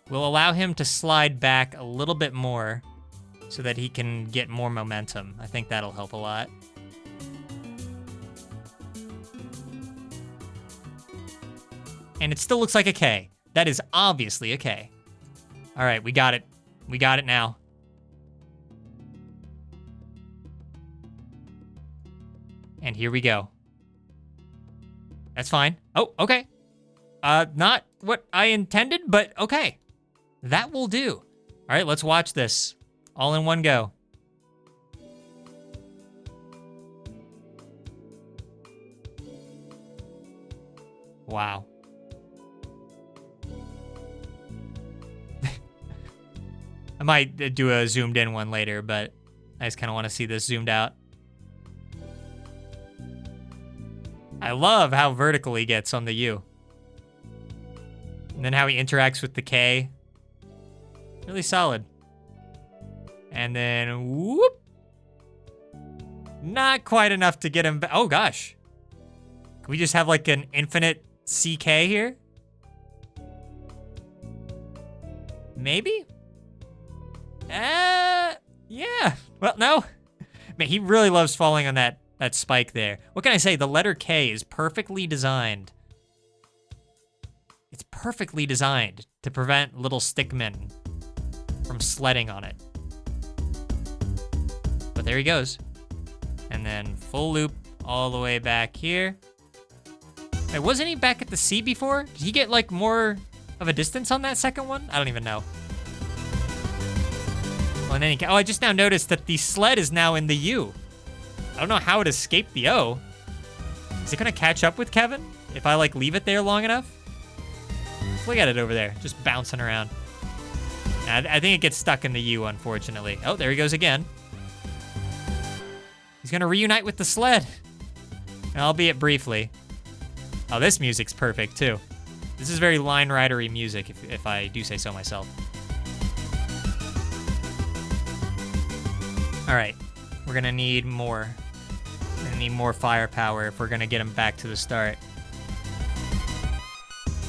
We'll allow him to slide back a little bit more so that he can get more momentum. I think that'll help a lot. And it still looks like a K. That is obviously a K. All right, we got it. We got it now. And here we go. That's fine. Oh, okay. Not what I intended, but okay. That will do. All right, let's watch this. All in one go. Wow. I might do a zoomed in one later, but I just kind of want to see this zoomed out. I love how vertical he gets on the U. And then how he interacts with the K. Really solid. And then, whoop. Not quite enough to get him back. Oh, gosh. Can we just have like an infinite CK here? Maybe? Yeah. Well, no. Man, he really loves falling on that spike there. What can I say? The letter K is perfectly designed. It's perfectly designed to prevent little stickmen from sledding on it. But there he goes. And then full loop all the way back here. Wait, wasn't he back at the C before? Did he get like more of a distance on that second one? I don't even know. Well, in any case, oh, I just now noticed that the sled is now in the U. I don't know how it escaped the O. Is it gonna catch up with Kevin if I like leave it there long enough? Look at it over there, just bouncing around. I think it gets stuck in the U, unfortunately. Oh, there he goes again. He's gonna reunite with the sled, albeit briefly. Oh, this music's perfect too. This is very Line Rider-y music, if I do say so myself. All right, we're gonna need more. We're gonna need more firepower if we're gonna get him back to the start.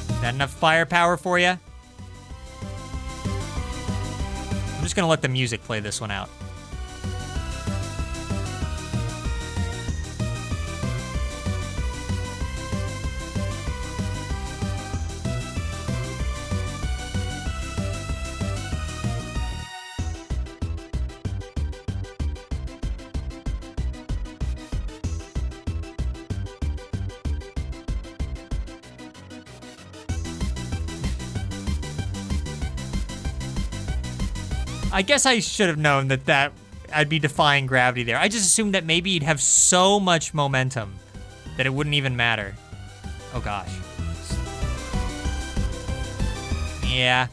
Is that enough firepower for you? I'm just gonna let the music play this one out. I guess I should have known that I'd be defying gravity there. I just assumed that maybe he'd have so much momentum that it wouldn't even matter. Oh gosh. Yeah,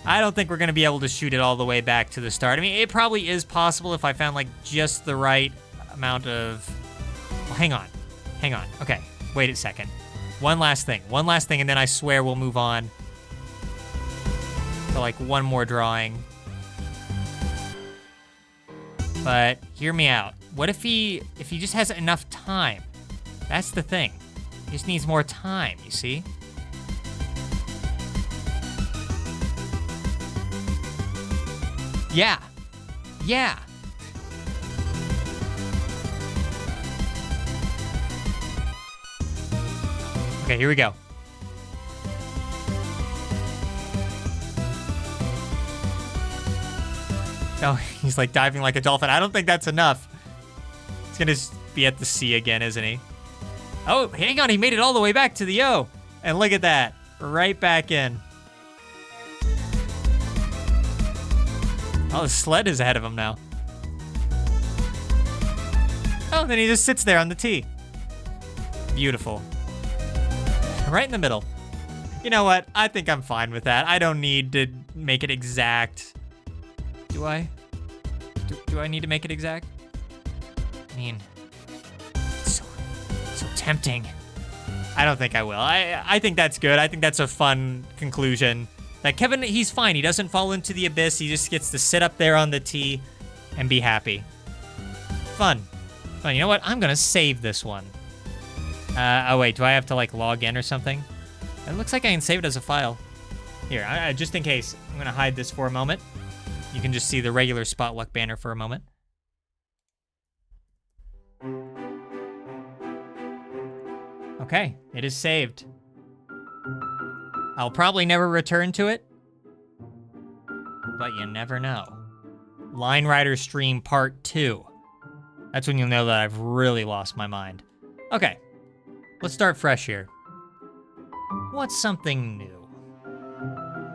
I don't think we're gonna be able to shoot it all the way back to the start. I mean, it probably is possible if I found like just the right amount of, well, hang on. Okay, wait a second. One last thing, and then I swear we'll move on to like one more drawing. But hear me out. What if he just has enough time? That's the thing. He just needs more time, you see? Yeah. Okay, here we go. Oh, he's like diving like a dolphin. I don't think that's enough. He's gonna be at the C again, isn't he? Oh, hang on, he made it all the way back to the O. And look at that, right back in. Oh, the sled is ahead of him now. Oh, then he just sits there on the T. Beautiful. Right in the middle. You know what? I think I'm fine with that. I don't need to make it exact. Do I? Do I need to make it exact? I mean, it's so tempting. I don't think I will. I think that's good. I think that's a fun conclusion. That Kevin, he's fine. He doesn't fall into the abyss. He just gets to sit up there on the T and be happy. Fun. Fun. You know what? I'm going to save this one. Oh, wait. Do I have to, like, log in or something? It looks like I can save it as a file. Here, just in case, I'm going to hide this for a moment. You can just see the regular Spotluck banner for a moment. Okay, it is saved. I'll probably never return to it, but you never know. Line Rider Stream Part 2. That's when you'll know that I've really lost my mind. Okay, let's start fresh here. What's something new?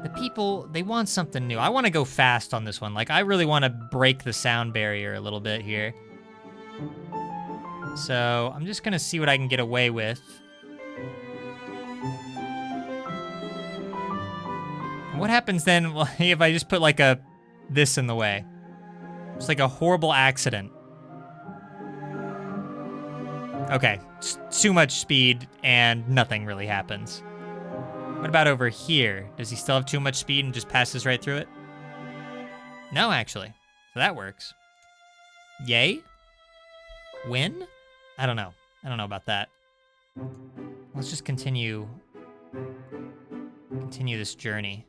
The people, they want something new. I want to go fast on this one. Like, I really want to break the sound barrier a little bit here. So, I'm just going to see what I can get away with. What happens then if I just put like this in the way? It's like a horrible accident. Okay, too much speed and nothing really happens. What about over here? Does he still have too much speed and just passes right through it? No, actually. So that works. Yay? Win? I don't know. I don't know about that. Let's just continue this journey.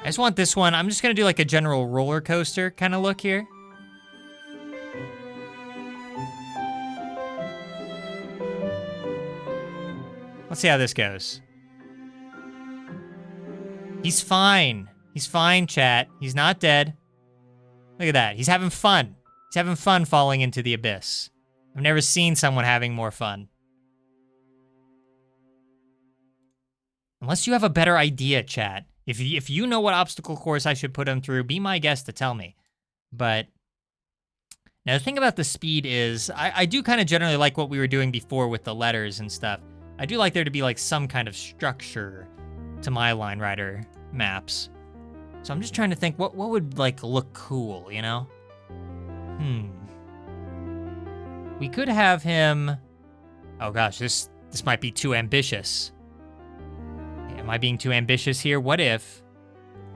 I just want this one. I'm just going to do like a general roller coaster kind of look here. Let's see how this goes. He's fine. He's fine, chat. He's not dead. Look at that. He's having fun. He's having fun falling into the abyss. I've never seen someone having more fun. Unless you have a better idea, chat. If you know what obstacle course I should put him through, be my guest to tell me. But now the thing about the speed is, I do kind of generally like what we were doing before with the letters and stuff. I do like there to be like some kind of structure to my Line Rider maps. So I'm just trying to think what would like look cool, you know? We could have him. Oh gosh, this might be too ambitious. Am I being too ambitious here? What if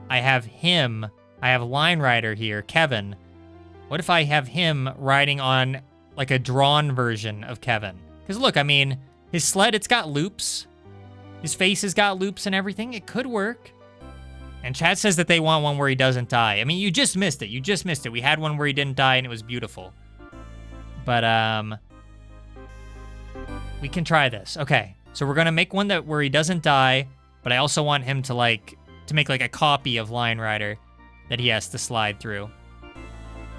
I have him, I have Line Rider here, Kevin. What if I have him riding on like a drawn version of Kevin? Because look, I mean, his sled, it's got loops. His face has got loops and everything. It could work. And chat says that they want one where he doesn't die. I mean, you just missed it. You just missed it. We had one where he didn't die and it was beautiful. But, we can try this. Okay, so we're gonna make one where he doesn't die, but I also want him to make like a copy of Line Rider that he has to slide through.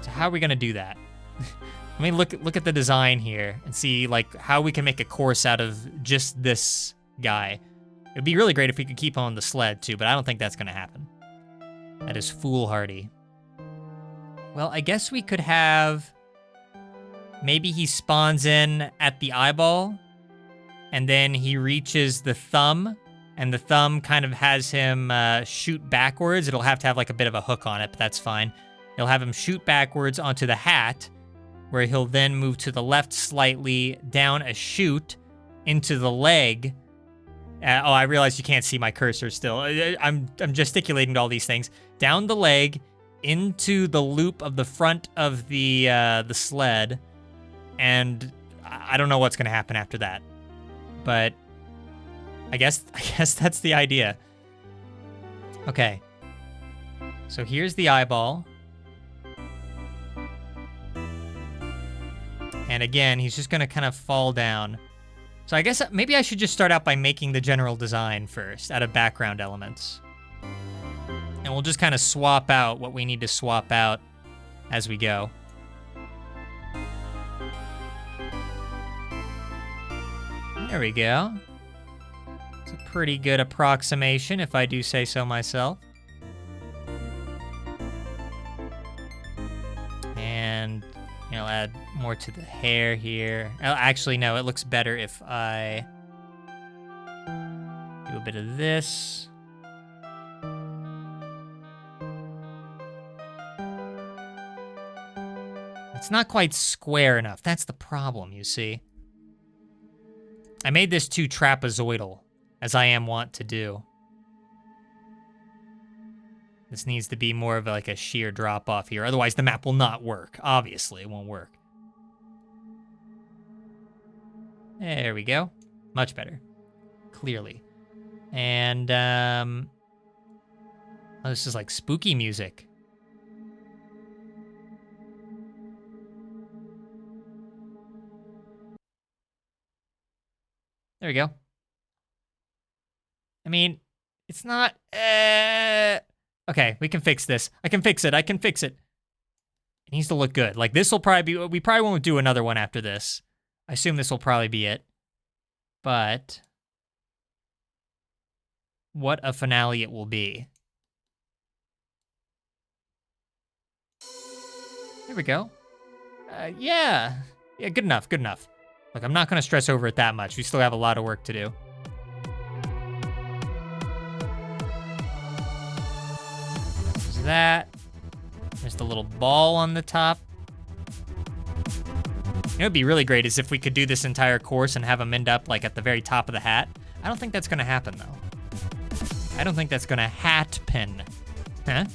So how are we gonna do that? Let me look at the design here and see like how we can make a course out of just this guy. It'd be really great if we could keep on the sled too, but I don't think that's gonna happen. That is foolhardy. Well, I guess we could have, maybe he spawns in at the eyeball and then he reaches the thumb and the thumb kind of has him shoot backwards. It'll have to have like a bit of a hook on it, but that's fine. It'll have him shoot backwards onto the hat, where he'll then move to the left slightly, down a chute, into the leg. Oh, I realize you can't see my cursor still. I'm gesticulating to all these things. Down the leg, into the loop of the front of the sled, and I don't know what's gonna happen after that. But I guess that's the idea. Okay. So here's the eyeball. And again, he's just gonna kind of fall down. So I guess maybe I should just start out by making the general design first, out of background elements. And And we'll just kind of swap out what we need to swap out as we go. There we go. It's a pretty good approximation, if I do say so myself. And, you know, add more to the hair here. Actually, no, it looks better if I do a bit of this. It's not quite square enough. That's the problem, you see. I made this too trapezoidal, as I am wont to do. This needs to be more of like a sheer drop-off here. Otherwise, the map will not work. Obviously, it won't work. There we go. Much better. Clearly. And, oh, this is like spooky music. There we go. I mean, it's not... Okay, we can fix this. I can fix it. I can fix it. It needs to look good. Like, this will probably be... We probably won't do another one after this. I assume this will probably be it. But... what a finale it will be. There we go. Yeah. Yeah, good enough, good enough. Look, I'm not going to stress over it that much. We still have a lot of work to do. There's that. There's the little ball on the top. You know, it'd be really great is if we could do this entire course and have them end up like at the very top of the hat. I don't think that's going to happen, though. I don't think that's going to hat-pin. Huh?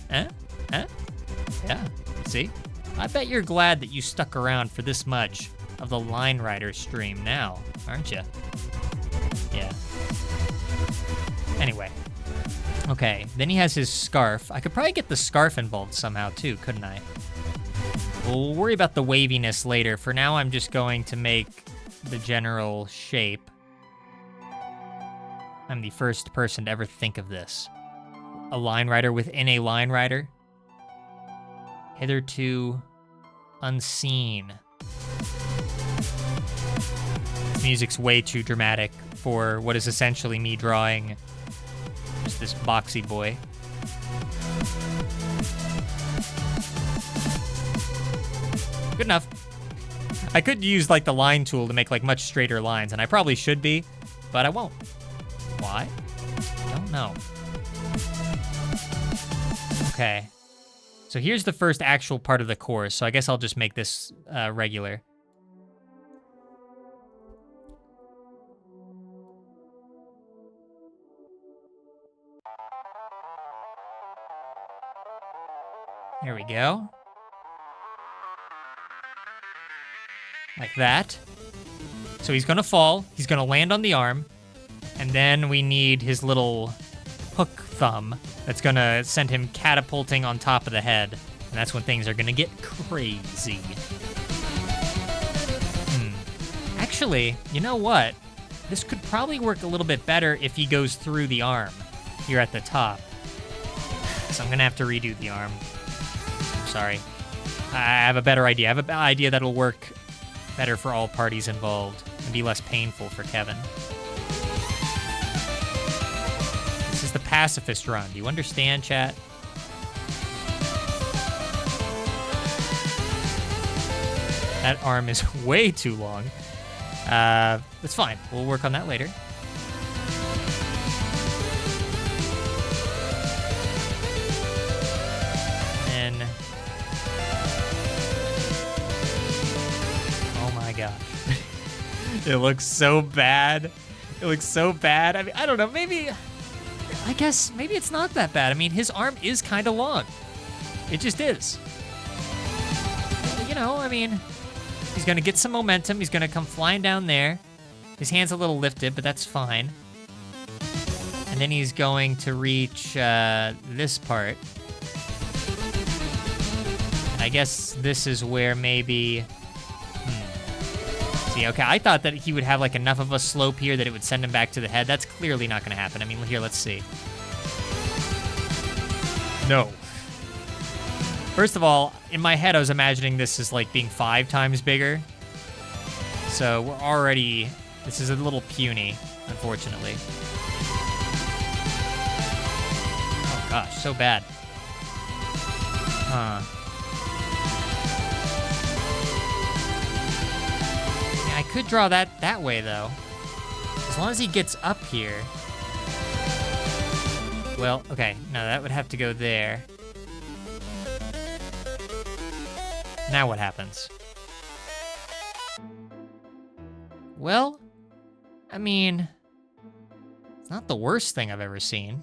Yeah, see? I bet you're glad that you stuck around for this much of the Line Rider stream now, aren't you? Yeah. Anyway. Okay, then he has his scarf. I could probably get the scarf involved somehow too, couldn't I? We'll worry about the waviness later. For now, I'm just going to make the general shape. I'm the first person to ever think of this. A Line Rider within a Line Rider. Hitherto unseen. Music's way too dramatic for what is essentially me drawing just this boxy boy. Good enough. I could use like the line tool to make like much straighter lines, and I probably should be, but I won't. Why? I don't know. Okay. So here's the first actual part of the course, so I guess I'll just make this regular. There we go. Like that. So he's gonna fall, he's gonna land on the arm, and then we need his little hook thumb that's gonna send him catapulting on top of the head. And that's when things are gonna get crazy. Actually, you know what? This could probably work a little bit better if he goes through the arm here at the top. So I'm gonna have to redo the arm. Sorry. I have a better idea. I have an idea that'll work better for all parties involved and be less painful for Kevin. This is the pacifist run. Do you understand, chat? That arm is way too long. That's fine. We'll work on that later. And oh my gosh. It looks so bad. It looks so bad. I mean, I don't know. Maybe, I guess, maybe it's not that bad. I mean, his arm is kind of long. It just is. You know, I mean, he's going to get some momentum. He's going to come flying down there. His hand's a little lifted, but that's fine. And then he's going to reach this part. And I guess this is where maybe... See, okay, I thought that he would have like enough of a slope here that it would send him back to the head. That's clearly not going to happen. I mean, here, let's see. No. First of all, in my head, I was imagining this as like being 5 times bigger. So we're already, this is a little puny, unfortunately. Oh gosh, so bad. Huh. Yeah, I could draw that way though. As long as he gets up here. Well, okay, no, that would have to go there. Now what happens? Well, I mean, it's not the worst thing I've ever seen.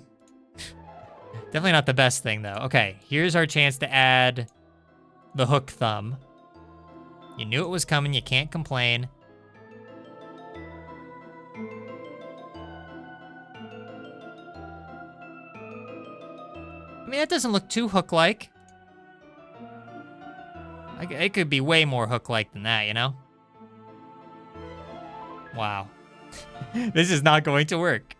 Definitely not the best thing, though. Okay, here's our chance to add the hook thumb. You knew it was coming, you can't complain. I mean, that doesn't look too hook-like. It could be way more hook-like than that, you know? Wow. This is not going to work.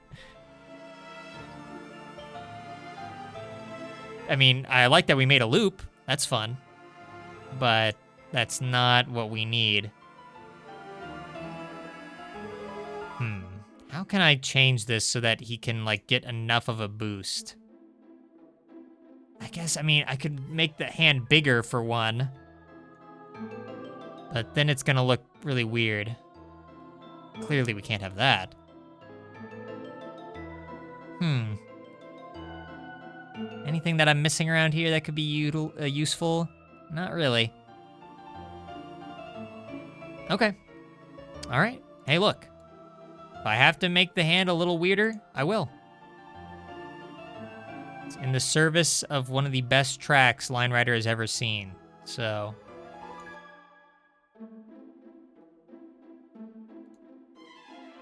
I mean, I like that we made a loop. That's fun. But that's not what we need. How can I change this so that he can, like, get enough of a boost? I guess, I mean, I could make the hand bigger for one. But then it's gonna look really weird. Clearly we can't have that. Anything that I'm missing around here that could be useful? Not really. Okay. All right. Hey, look. If I have to make the hand a little weirder, I will. It's in the service of one of the best tracks Line Rider has ever seen. So...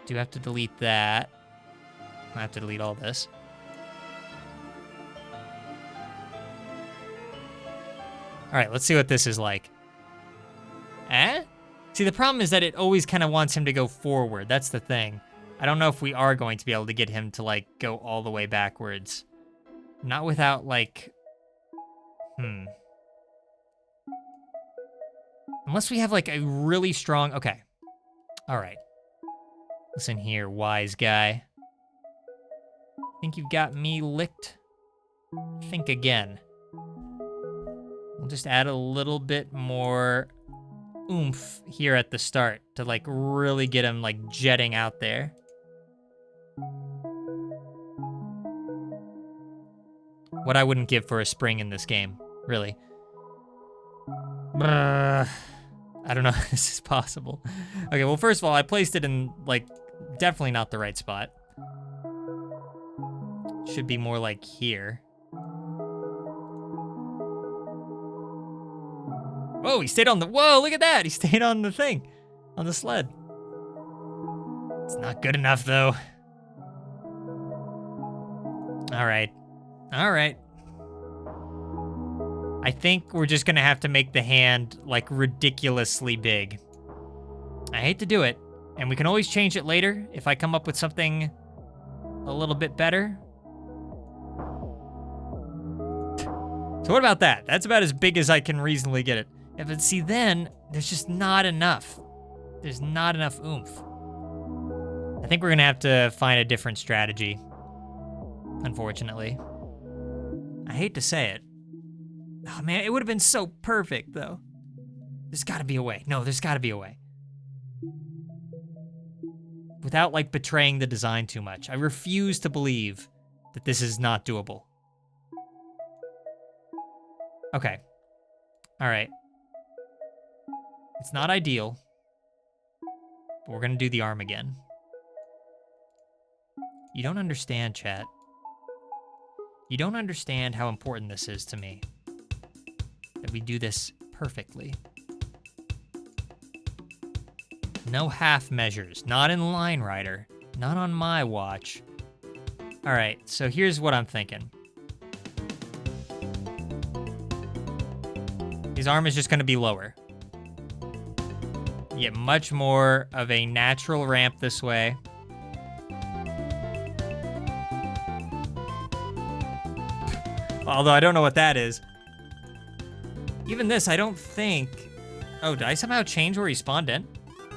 do have to delete that. I have to delete all this. All right, let's see what this is like. Eh? See, the problem is that it always kind of wants him to go forward. That's the thing. I don't know if we are going to be able to get him to, like, go all the way backwards. Not without, like... Unless we have, like, a really strong... Okay. All right. Listen here, wise guy. Think you've got me licked? Think again. We'll just add a little bit more oomph here at the start to, like, really get him, like, jetting out there. What I wouldn't give for a spring in this game, really. I don't know if this is possible. Okay, well, first of all, I placed it in, like, definitely not the right spot. Should be more like here. Oh, he stayed on the, whoa, look at that. He stayed on the thing, on the sled. It's not good enough, though. All right. All right. I think we're just gonna have to make the hand, like, ridiculously big. I hate to do it, and we can always change it later if I come up with something a little bit better. So what about that? That's about as big as I can reasonably get it. Yeah, but see, then, there's just not enough. There's not enough oomph. I think we're gonna have to find a different strategy, unfortunately. I hate to say it. Oh man, it would have been so perfect, though. There's gotta be a way. No, there's gotta be a way. Without, like, betraying the design too much. I refuse to believe that this is not doable. Okay. All right. It's not ideal, but we're gonna do the arm again. You don't understand, chat. You don't understand how important this is to me. That we do this perfectly. No half measures, not in Line Rider, not on my watch. All right, so here's what I'm thinking. His arm is just gonna be lower. You get much more of a natural ramp this way. Although I don't know what that is. Even this, I don't think... Oh, did I somehow change where he spawned in?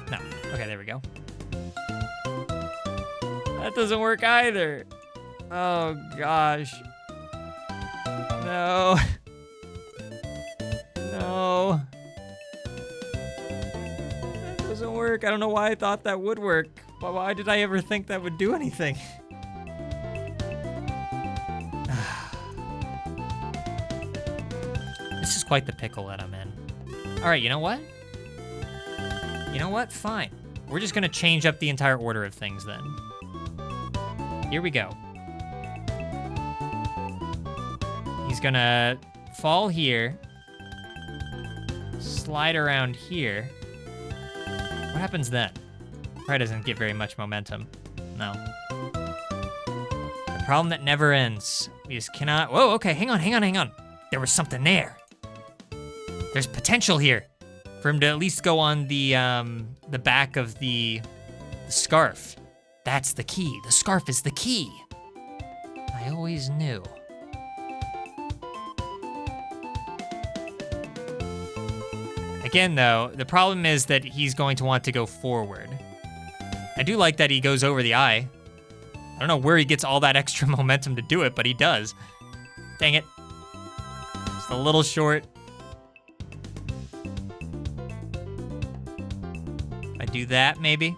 No. Okay, there we go. That doesn't work either. Oh, gosh. No. No. That doesn't work. I don't know why I thought that would work. But why did I ever think that would do anything? This is quite the pickle that I'm in. All right, you know what? You know what? Fine. We're just gonna change up the entire order of things then. Here we go. He's gonna fall here, slide around here. What happens then? Probably doesn't get very much momentum. No. The problem that never ends. We just cannot. Whoa, okay, hang on. There was something there. There's potential here for him to at least go on the back of the scarf. That's the key. The scarf is the key. I always knew. Again, though, the problem is that he's going to want to go forward. I do like that he goes over the eye. I don't know where he gets all that extra momentum to do it, but he does. Dang it. Just a little short. I do that, maybe.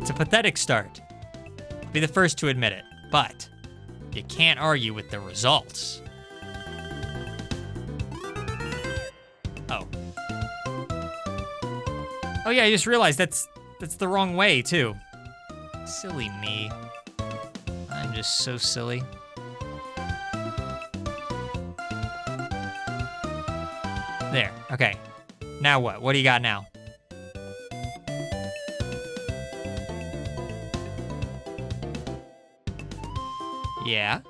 It's a pathetic start. I'll be the first to admit it, but you can't argue with the results. Oh. Oh yeah, I just realized that's the wrong way, too. Silly me. I'm just so silly. There, okay. Now what? What do you got now? Yeah.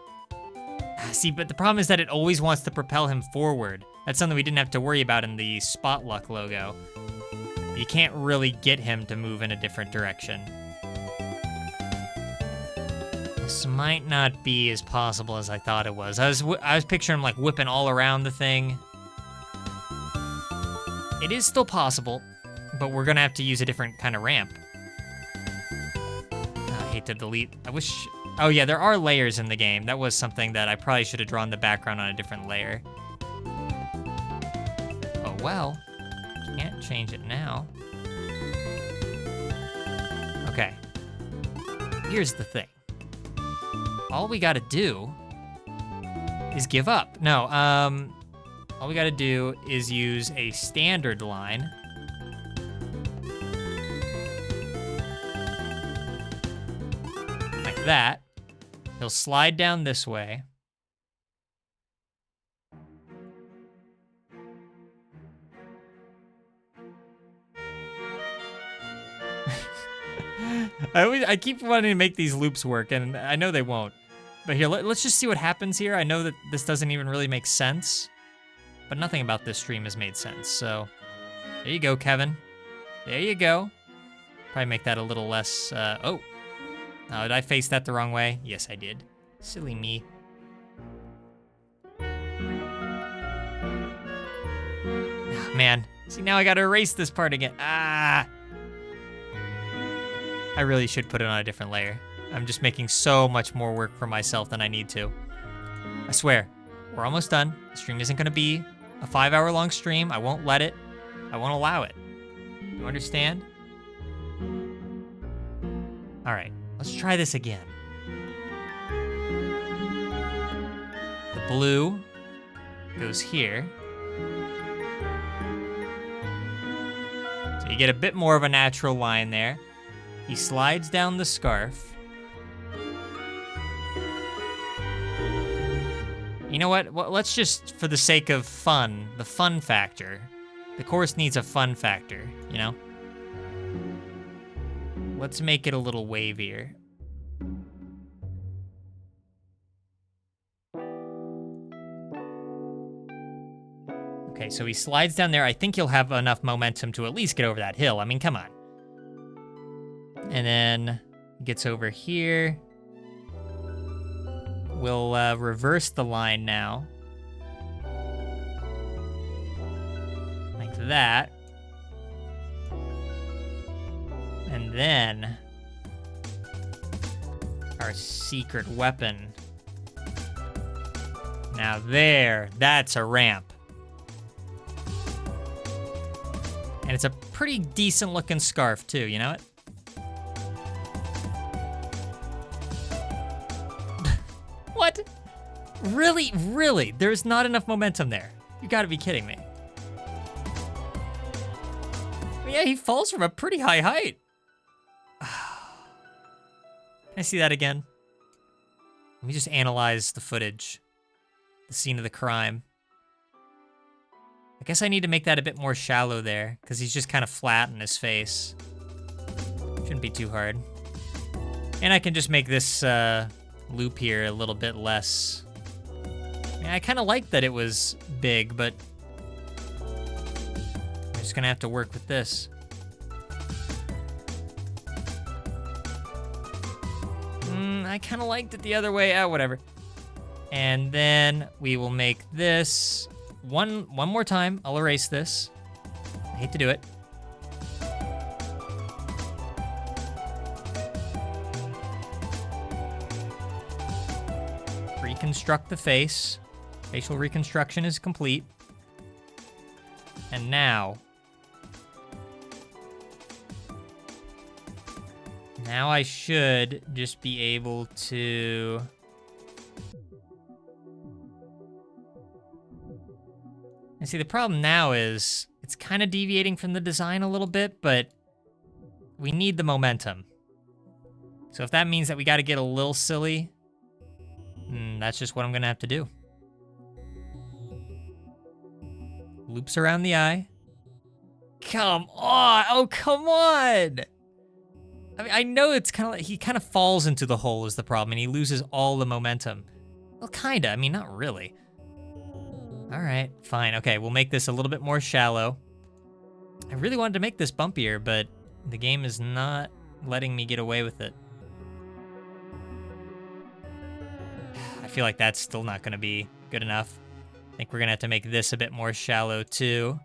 See, but the problem is that it always wants to propel him forward. That's something we didn't have to worry about in the Spotluck logo. You can't really get him to move in a different direction. This might not be as possible as I thought it was. I was picturing him like whipping all around the thing. It is still possible, but we're gonna have to use a different kind of ramp. I hate to delete. I wish. Oh yeah, there are layers in the game. That was something that I probably should have drawn the background on a different layer. Oh well, can't change it now. Okay, here's the thing. All we gotta do is give up. No, all we gotta do is use a standard line. Like that. He'll slide down this way. I keep wanting to make these loops work, and I know they won't. But here, let's just see what happens here. I know that this doesn't even really make sense, but nothing about this stream has made sense. So there you go, Kevin. There you go. Probably make that a little less, oh. Oh, did I face that the wrong way? Yes, I did. Silly me. Oh, man, see, now I gotta erase this part again. Ah! I really should put it on a different layer. I'm just making so much more work for myself than I need to. I swear, we're almost done. The stream isn't gonna be a 5-hour-long stream. I won't let it. I won't allow it. You understand? All right, let's try this again. The blue goes here. So you get a bit more of a natural line there. He slides down the scarf. You know what? Well, let's just, for the sake of fun, the fun factor. The course needs a fun factor, you know? Let's make it a little wavier. Okay, so he slides down there. I think he'll have enough momentum to at least get over that hill. I mean, come on. And then Gets over here. We'll reverse the line now. Like that. And then our secret weapon. Now there, that's a ramp. And it's a pretty decent looking scarf too, you know it? What? Really, really? There's not enough momentum there. You gotta be kidding me. Yeah, he falls from a pretty high height. Can I see that again? Let me just analyze the footage. The scene of the crime. I guess I need to make that a bit more shallow there, because he's just kind of flat in his face. Shouldn't be too hard. And I can just make this loop here a little bit less. I mean, I kind of like that it was big, but I'm just gonna have to work with this. I kind of liked it the other way. Oh, whatever. And then we will make this one more time. I'll erase this. I hate to do it. Reconstruct the face. Facial reconstruction is complete. And now I should just be able to... And see, the problem now is it's kind of deviating from the design a little bit, but we need the momentum. So if that means that we got to get a little silly, that's just what I'm going to have to do. Loops around the eye. Come on! Oh, come on! I mean, I know it's kind of like he kind of falls into the hole is the problem, and he loses all the momentum. Well, kinda. I mean, not really. All right, fine. Okay, we'll make this a little bit more shallow. I really wanted to make this bumpier, but the game is not letting me get away with it. I feel like that's still not going to be good enough. I think we're going to have to make this a bit more shallow, too.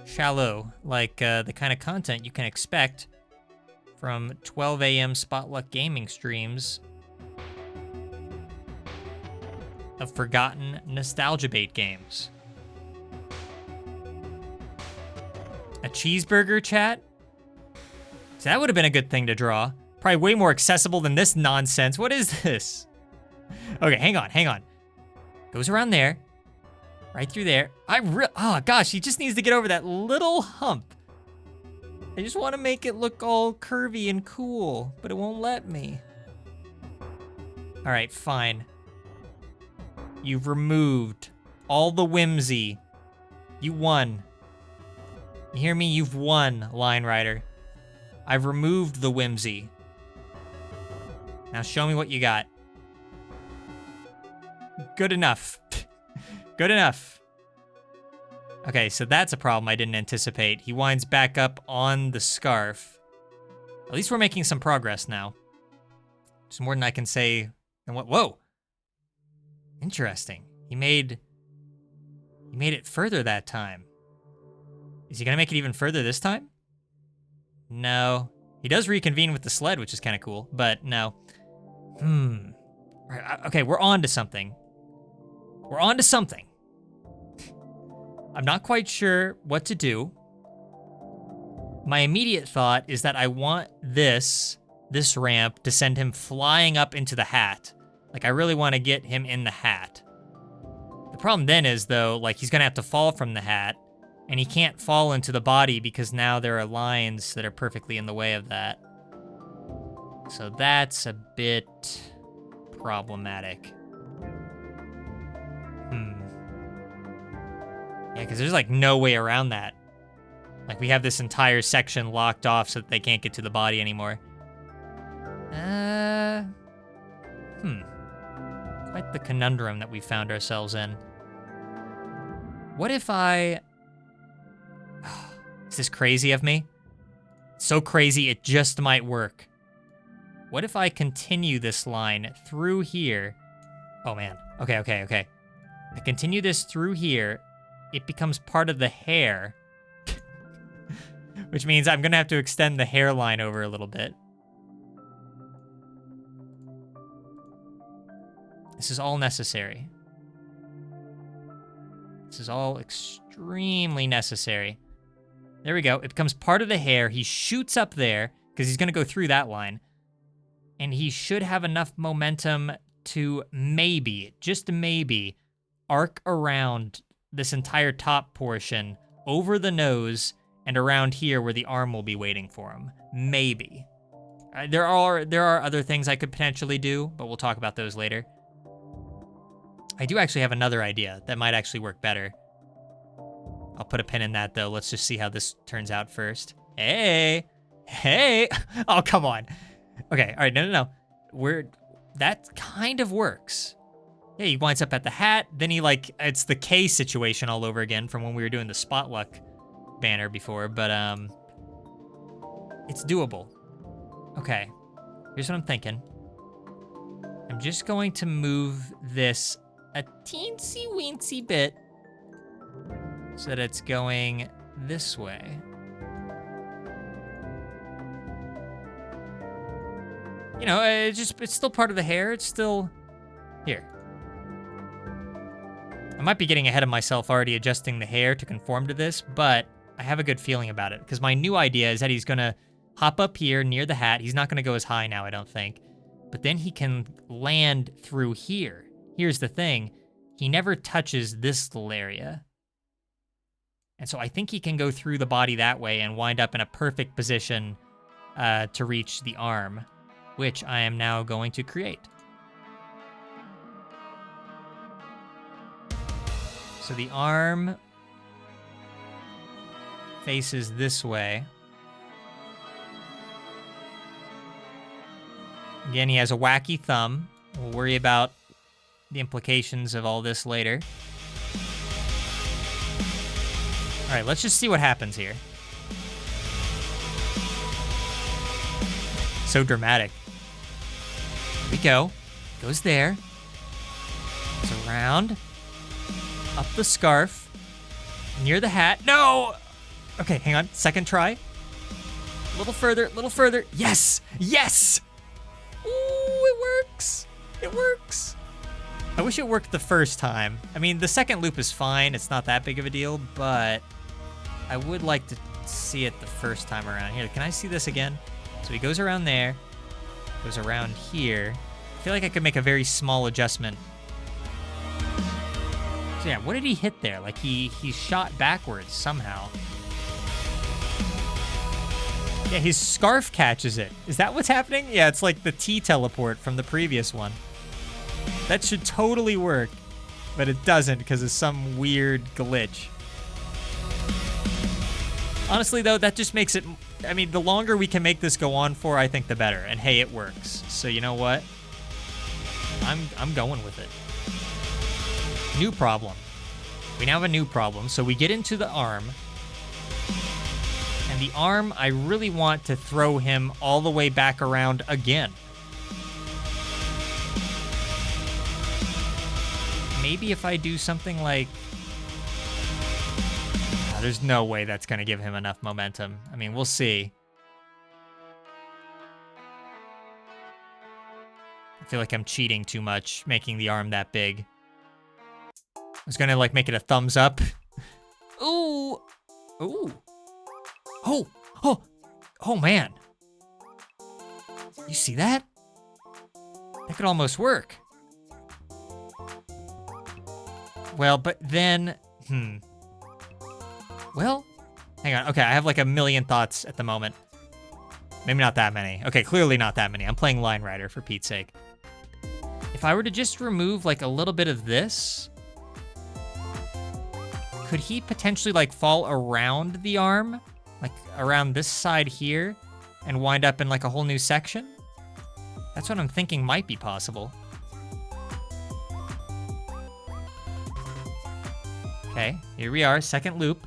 Shallow, like the kind of content you can expect from 12 a.m. Spotluck gaming streams of forgotten nostalgia bait games. A cheeseburger, chat? So that would have been a good thing to draw. Probably way more accessible than this nonsense. What is this? Okay, hang on. Goes around there. Right through there. Oh gosh, he just needs to get over that little hump. I just want to make it look all curvy and cool, but it won't let me. All right, fine. You've removed all the whimsy. You won. You hear me? You've won, Line Rider. I've removed the whimsy. Now show me what you got. Good enough. Good enough. Okay, so that's a problem I didn't anticipate. He winds back up on the scarf. At least we're making some progress now. There's more than I can say. And what? Whoa. Interesting. He made it further that time. Is he gonna make it even further this time? No. He does reconvene with the sled, which is kind of cool, but no. Right, okay, we're on to something. We're on to something. I'm not quite sure what to do. My immediate thought is that I want this ramp to send him flying up into the hat. Like, I really want to get him in the hat. The problem then is, though, like, he's going to have to fall from the hat, and he can't fall into the body because now there are lines that are perfectly in the way of that. So that's a bit problematic. Yeah, because there's, like, no way around that. Like, we have this entire section locked off so that they can't get to the body anymore. Quite the conundrum that we found ourselves in. What if I... Is this crazy of me? So crazy, it just might work. What if I continue this line through here? Oh man, okay. I continue this through here. It becomes part of the hair. Which means I'm gonna have to extend the hairline over a little bit. This is all necessary. This is all extremely necessary. There we go. It becomes part of the hair. He shoots up there because he's gonna go through that line. And he should have enough momentum to maybe, just maybe, arc around this entire top portion over the nose and around here where the arm will be waiting for him. Maybe. There are other things I could potentially do, but we'll talk about those later. I do actually have another idea that might actually work better. I'll put a pin in that though. Let's just see how this turns out first. Hey! Oh, come on. Okay, all right, no. That kind of works. Yeah, he winds up at the hat, then he it's the K situation all over again from when we were doing the Spotluck banner before, but it's doable. Okay, here's what I'm thinking. I'm just going to move this a teensy weensy bit so that it's going this way. You know, it's still part of the hair. It's still here. I might be getting ahead of myself already adjusting the hair to conform to this, but I have a good feeling about it because my new idea is that he's gonna hop up here near the hat. He's not gonna go as high now, I don't think, but then he can land through here. Here's the thing. He never touches this little area. And so I think he can go through the body that way and wind up in a perfect position to reach the arm, which I am now going to create. So the arm faces this way. Again, he has a wacky thumb. We'll worry about the implications of all this later. All right, let's just see what happens here. So dramatic. Here we go. Goes there. Goes around. Up the scarf. Near the hat. No! Okay, hang on. Second try. A little further. Yes! Yes! Ooh, it works. It works. I wish it worked the first time. I mean, the second loop is fine. It's not that big of a deal, but I would like to see it the first time around. Here, can I see this again? So he goes around there. Goes around here. I feel like I could make a very small adjustment. So yeah, what did he hit there? Like he shot backwards somehow. Yeah, his scarf catches it. Is that what's happening? Yeah, it's like the T teleport from the previous one. That should totally work, but it doesn't because of some weird glitch. Honestly though, that just makes it, I mean, the longer we can make this go on for, I think the better. And hey, it works. So you know what? I'm going with it. New problem. We now have a new problem. So we get into the arm. And the arm, I really want to throw him all the way back around again. Maybe if I do something like... there's no way that's going to give him enough momentum. I mean, we'll see. I feel like I'm cheating too much, making the arm that big. I was going to, like, make it a thumbs up. Ooh! Ooh! Oh, man. You see that? That could almost work. Well, but then... Well, hang on. Okay, I have like a million thoughts at the moment. Maybe not that many. Okay, clearly not that many. I'm playing Line Rider, for Pete's sake. If I were to just remove like a little bit of this, could he potentially like fall around the arm? Like around this side here and wind up in like a whole new section? That's what I'm thinking might be possible. Okay, here we are, second loop.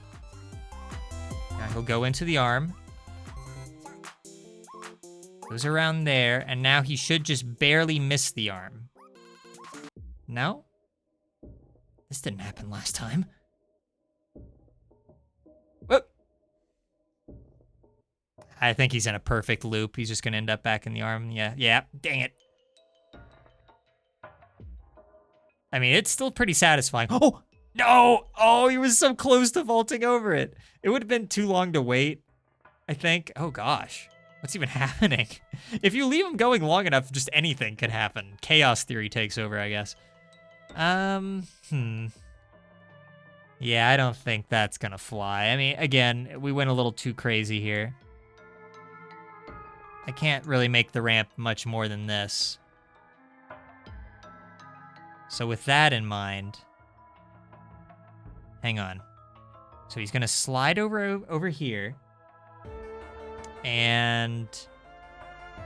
Now he'll go into the arm. Goes around there, and now he should just barely miss the arm. No? This didn't happen last time. Whoop! I think he's in a perfect loop. He's just gonna end up back in the arm. Yeah, dang it. I mean, it's still pretty satisfying. Oh, no! Oh, he was so close to vaulting over it. It would have been too long to wait, I think. Oh, gosh. What's even happening? If you leave him going long enough, just anything could happen. Chaos theory takes over, I guess. Yeah, I don't think that's gonna fly. I mean, again, we went a little too crazy here. I can't really make the ramp much more than this. So with that in mind, hang on. So he's gonna slide over here. And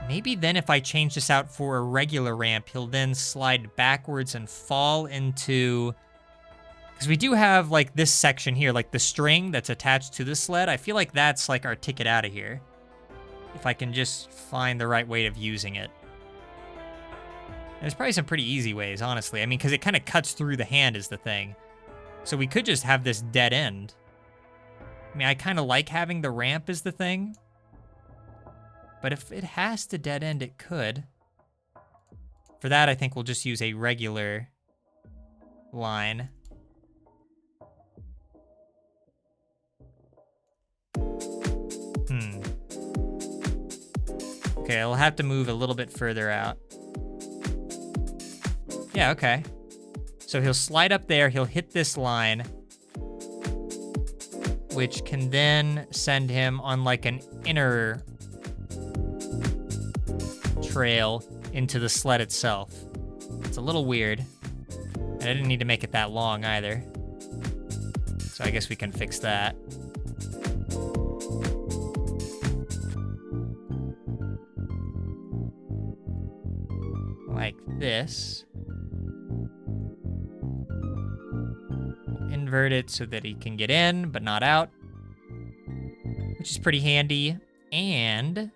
maybe then if I change this out for a regular ramp, he'll then slide backwards and fall into... Because we do have, like, this section here, like the string that's attached to the sled. I feel like that's, like, our ticket out of here. If I can just find the right way of using it. There's probably some pretty easy ways, honestly. I mean, because it kind of cuts through the hand is the thing. So we could just have this dead end. I mean, I kind of like having the ramp is the thing. But if it has to dead end, it could. For that, I think we'll just use a regular line. Okay, I'll have to move a little bit further out. Yeah, okay. So he'll slide up there, he'll hit this line, which can then send him on like an inner trail into the sled itself. It's a little weird. And I didn't need to make it that long either. So I guess we can fix that. Like this. Invert it so that he can get in, but not out. Which is pretty handy. And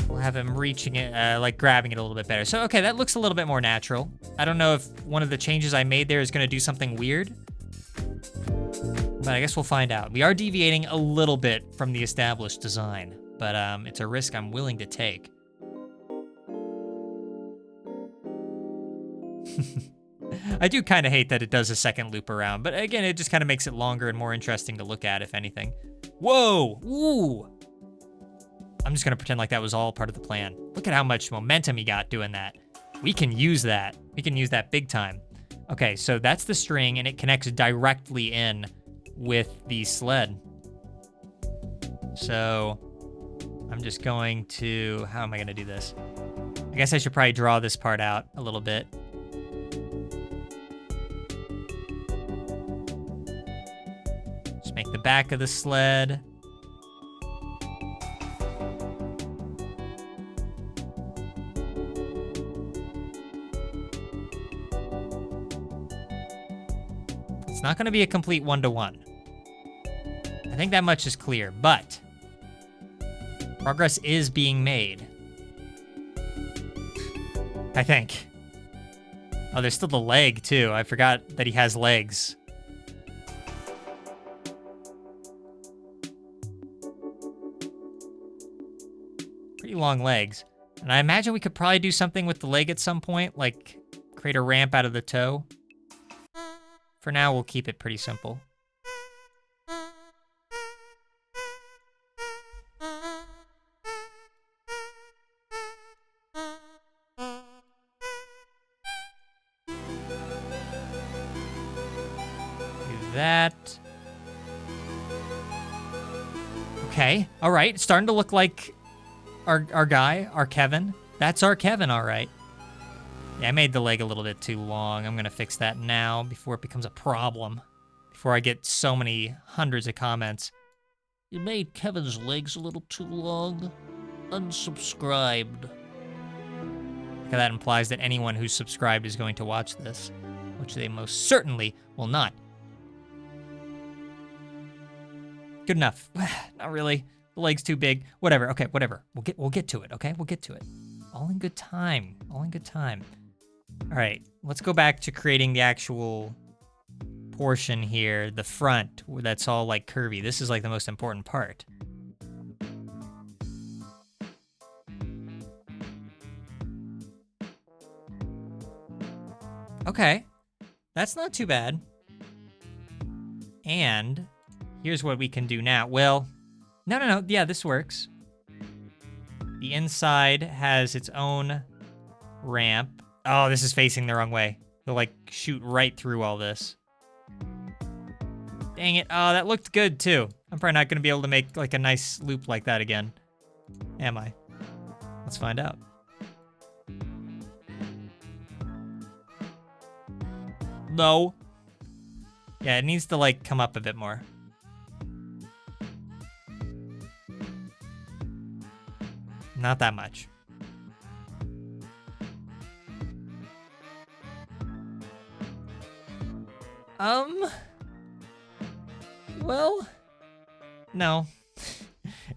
we'll have him reaching it, like grabbing it a little bit better. So, okay, that looks a little bit more natural. I don't know if one of the changes I made there is going to do something weird. But I guess we'll find out. We are deviating a little bit from the established design. But it's a risk I'm willing to take. I do kind of hate that it does a second loop around, but again, it just kind of makes it longer and more interesting to look at, if anything. Whoa! Ooh! I'm just going to pretend like that was all part of the plan. Look at how much momentum he got doing that. We can use that. We can use that big time. Okay, so that's the string, and it connects directly in with the sled. So I'm just going to... How am I going to do this? I guess I should probably draw this part out a little bit. Just make the back of the sled. It's not going to be a complete one-to-one. I think that much is clear, but progress is being made. I think. Oh, there's still the leg, too. I forgot that he has legs. Pretty long legs. And I imagine we could probably do something with the leg at some point, like create a ramp out of the toe. For now, we'll keep it pretty simple. That. Okay, all right. It's starting to look like our guy, our Kevin. That's our Kevin, all right. Yeah, I made the leg a little bit too long. I'm gonna fix that now before it becomes a problem. Before I get so many hundreds of comments. You made Kevin's legs a little too long. Unsubscribed. That implies that anyone who's subscribed is going to watch this, which they most certainly will not. Good enough. Not really. A The leg's too big. Whatever. Okay, whatever. We'll get to it, okay? We'll get to it. All in good time. All in good time. All right, let's go back to creating the actual portion here, the front, that's all like curvy. This is like the most important part. Okay, that's not too bad. And here's what we can do now. Well, no, yeah, this works. The inside has its own ramp. Oh, this is facing the wrong way. They'll like shoot right through all this. Dang it. Oh, that looked good too. I'm probably not gonna be able to make like a nice loop like that again. Am I? Let's find out. No. Yeah, it needs to like come up a bit more. Not that much. Well, no.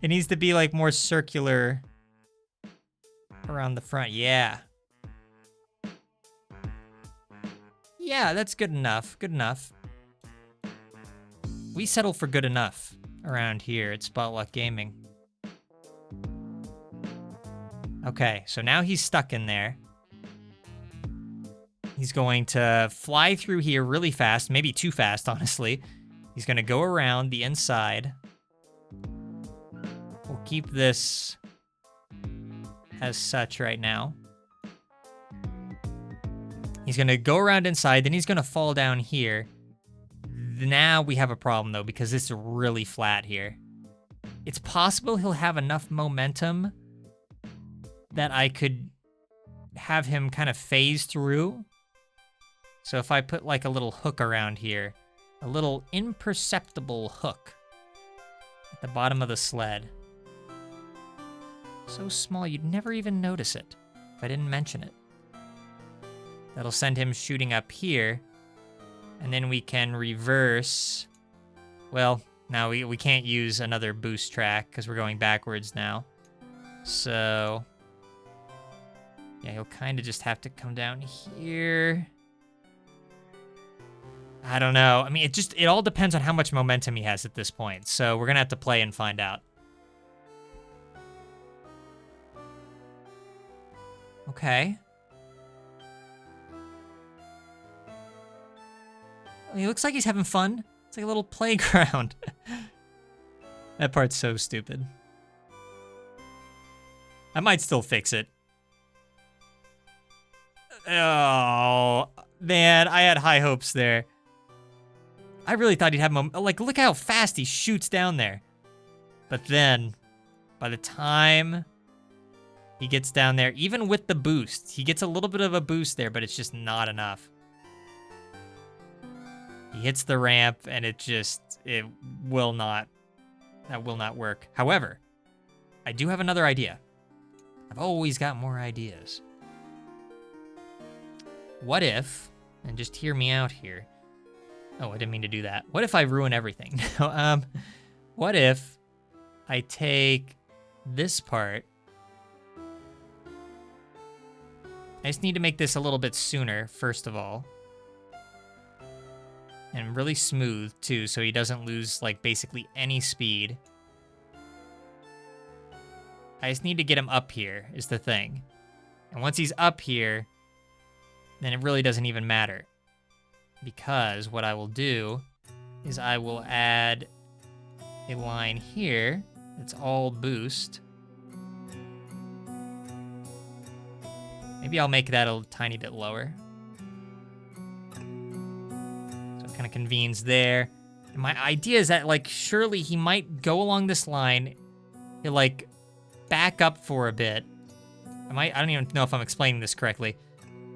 It needs to be like more circular around the front. Yeah. Yeah, that's good enough. Good enough. We settle for good enough around here at Spotluck Gaming. Okay, so now he's stuck in there. He's going to fly through here really fast, maybe too fast, honestly. He's going to go around the inside. We'll keep this as such right now. He's going to go around inside, then he's going to fall down here. Now we have a problem, though, because it's really flat here. It's possible he'll have enough momentum that I could have him kind of phase through. So if I put like a little hook around here, a little imperceptible hook at the bottom of the sled. So small you'd never even notice it if I didn't mention it. That'll send him shooting up here. And then we can reverse. Well, now we can't use another boost track because we're going backwards now. So yeah, he'll kind of just have to come down here. I don't know. I mean, it all depends on how much momentum he has at this point. So we're going to have to play and find out. Okay. He looks like he's having fun. It's like a little playground. That part's so stupid. I might still fix it. Oh, man, I had high hopes there. I really thought he'd have like, look how fast he shoots down there. But then, by the time he gets down there, even with the boost, he gets a little bit of a boost there, but it's just not enough. He hits the ramp, and that will not work. However, I do have another idea. I've always got more ideas. What if, and just hear me out here. Oh, I didn't mean to do that. What if I ruin everything? What if I take this part? I just need to make this a little bit sooner, first of all. And really smooth, too, so he doesn't lose, like, basically any speed. I just need to get him up here, is the thing. And once he's up here, then it really doesn't even matter. Because what I will do is I will add a line here that's all boost. Maybe I'll make that a tiny bit lower. So it kind of convenes there. And my idea is that, like, surely he might go along this line. He'll, like, back up for a bit. I don't even know if I'm explaining this correctly.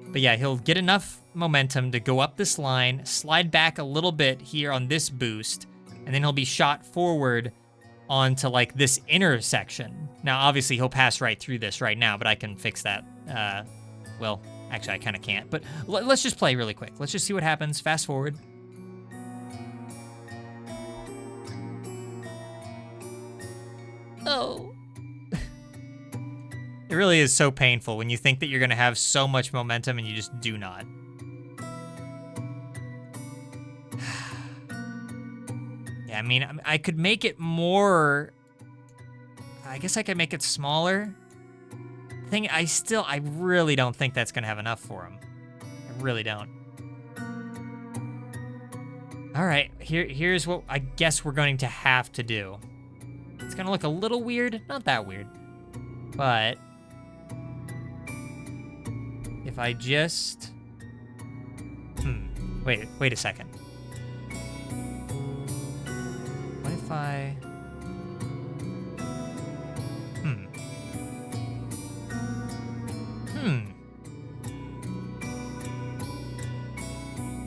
But yeah, he'll get enough momentum to go up this line, slide back a little bit here on this boost, and then he'll be shot forward onto, like, this intersection. Now, obviously, he'll pass right through this right now, but I can fix that. Well, actually, I kind of can't. But let's just play really quick. Let's just see what happens. Fast forward. Oh. It really is so painful when you think that you're going to have so much momentum and you just do not. Yeah, I mean, I could make it more... I guess I could make it smaller. I really don't think that's going to have enough for him. I really don't. All right, here's what I guess we're going to have to do. It's going to look a little weird. Not that weird. But... if I just... Wait a second. What if I...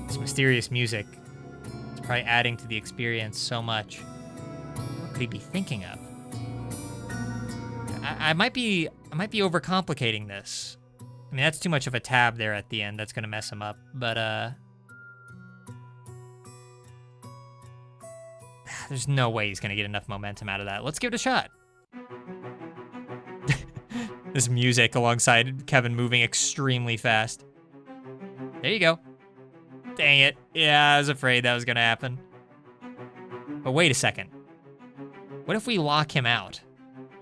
This mysterious music is probably adding to the experience so much. What could he be thinking of? I might be overcomplicating this. I mean, that's too much of a tab there at the end. That's gonna mess him up. But there's no way he's gonna get enough momentum out of that. Let's give it a shot. This music alongside Kevin moving extremely fast. There you go. Dang it. Yeah, I was afraid that was gonna happen. But wait a second. What if we lock him out?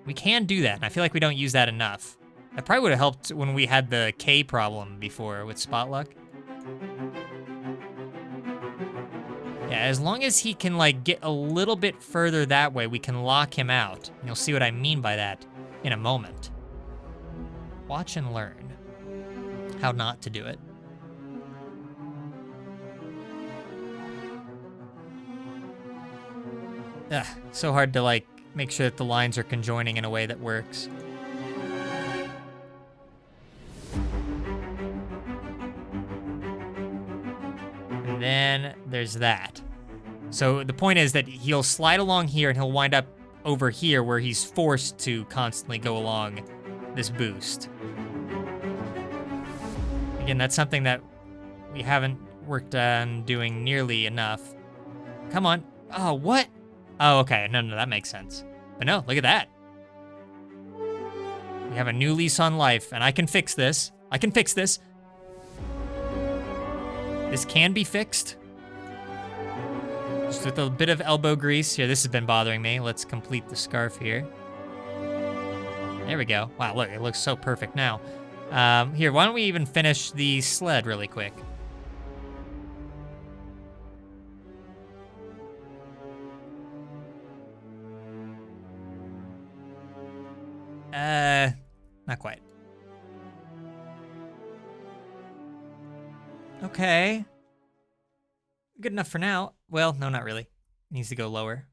We can do that, and I feel like we don't use that enough. That probably would have helped when we had the K problem before with Spotluck. Yeah, as long as he can, like, get a little bit further that way, we can lock him out. And you'll see what I mean by that in a moment. Watch and learn how not to do it. Ugh, so hard to, like, make sure that the lines are conjoining in a way that works. And then there's that. So the point is that he'll slide along here and he'll wind up over here where he's forced to constantly go along this boost. Again, that's something that we haven't worked on doing nearly enough. Come on. Oh, what? Oh, okay. No, that makes sense. But no, look at that. We have a new lease on life, and I can fix this. I can fix this. This can be fixed. Just with a bit of elbow grease. Here, this has been bothering me. Let's complete the scarf here. There we go. Wow, look, it looks so perfect now. Here, why don't we even finish the sled really quick? Not quite. Okay. Good enough for now. Well, no, not really. It needs to go lower.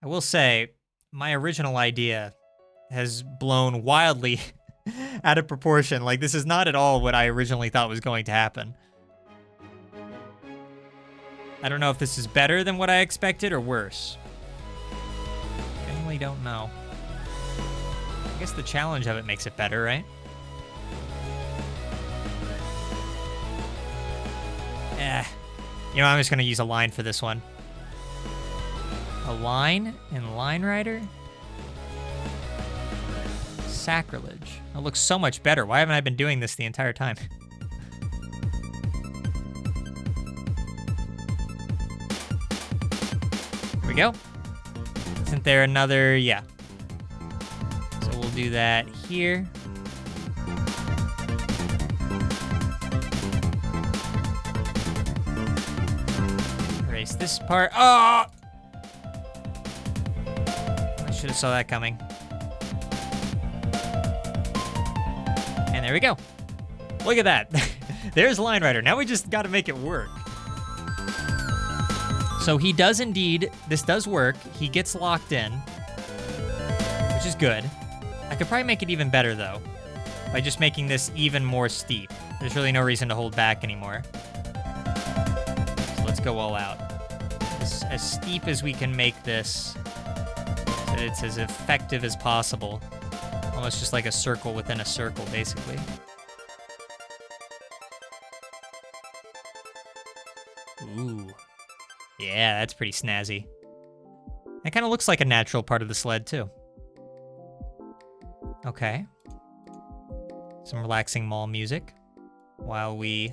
I will say, my original idea has blown wildly out of proportion. Like, this is not at all what I originally thought was going to happen. I don't know if this is better than what I expected or worse. I genuinely don't know. I guess the challenge of it makes it better, right? You know, I'm just gonna use a line for this one. A line in Line Rider? Sacrilege. It looks so much better. Why haven't I been doing this the entire time? Here we go. Isn't there another? Yeah. So we'll do that here. Erase this part. Oh! I should have saw that coming. And there we go. Look at that. There's Line Rider. Now we just got to make it work. So he does indeed, this does work. He gets locked in, which is good. I could probably make it even better though, by just making this even more steep. There's really no reason to hold back anymore. So let's go all out. As steep as we can make this, so that it's as effective as possible. Almost just like a circle within a circle, basically. Ooh. Yeah, that's pretty snazzy. It kind of looks like a natural part of the sled, too. Okay. Some relaxing mall music while we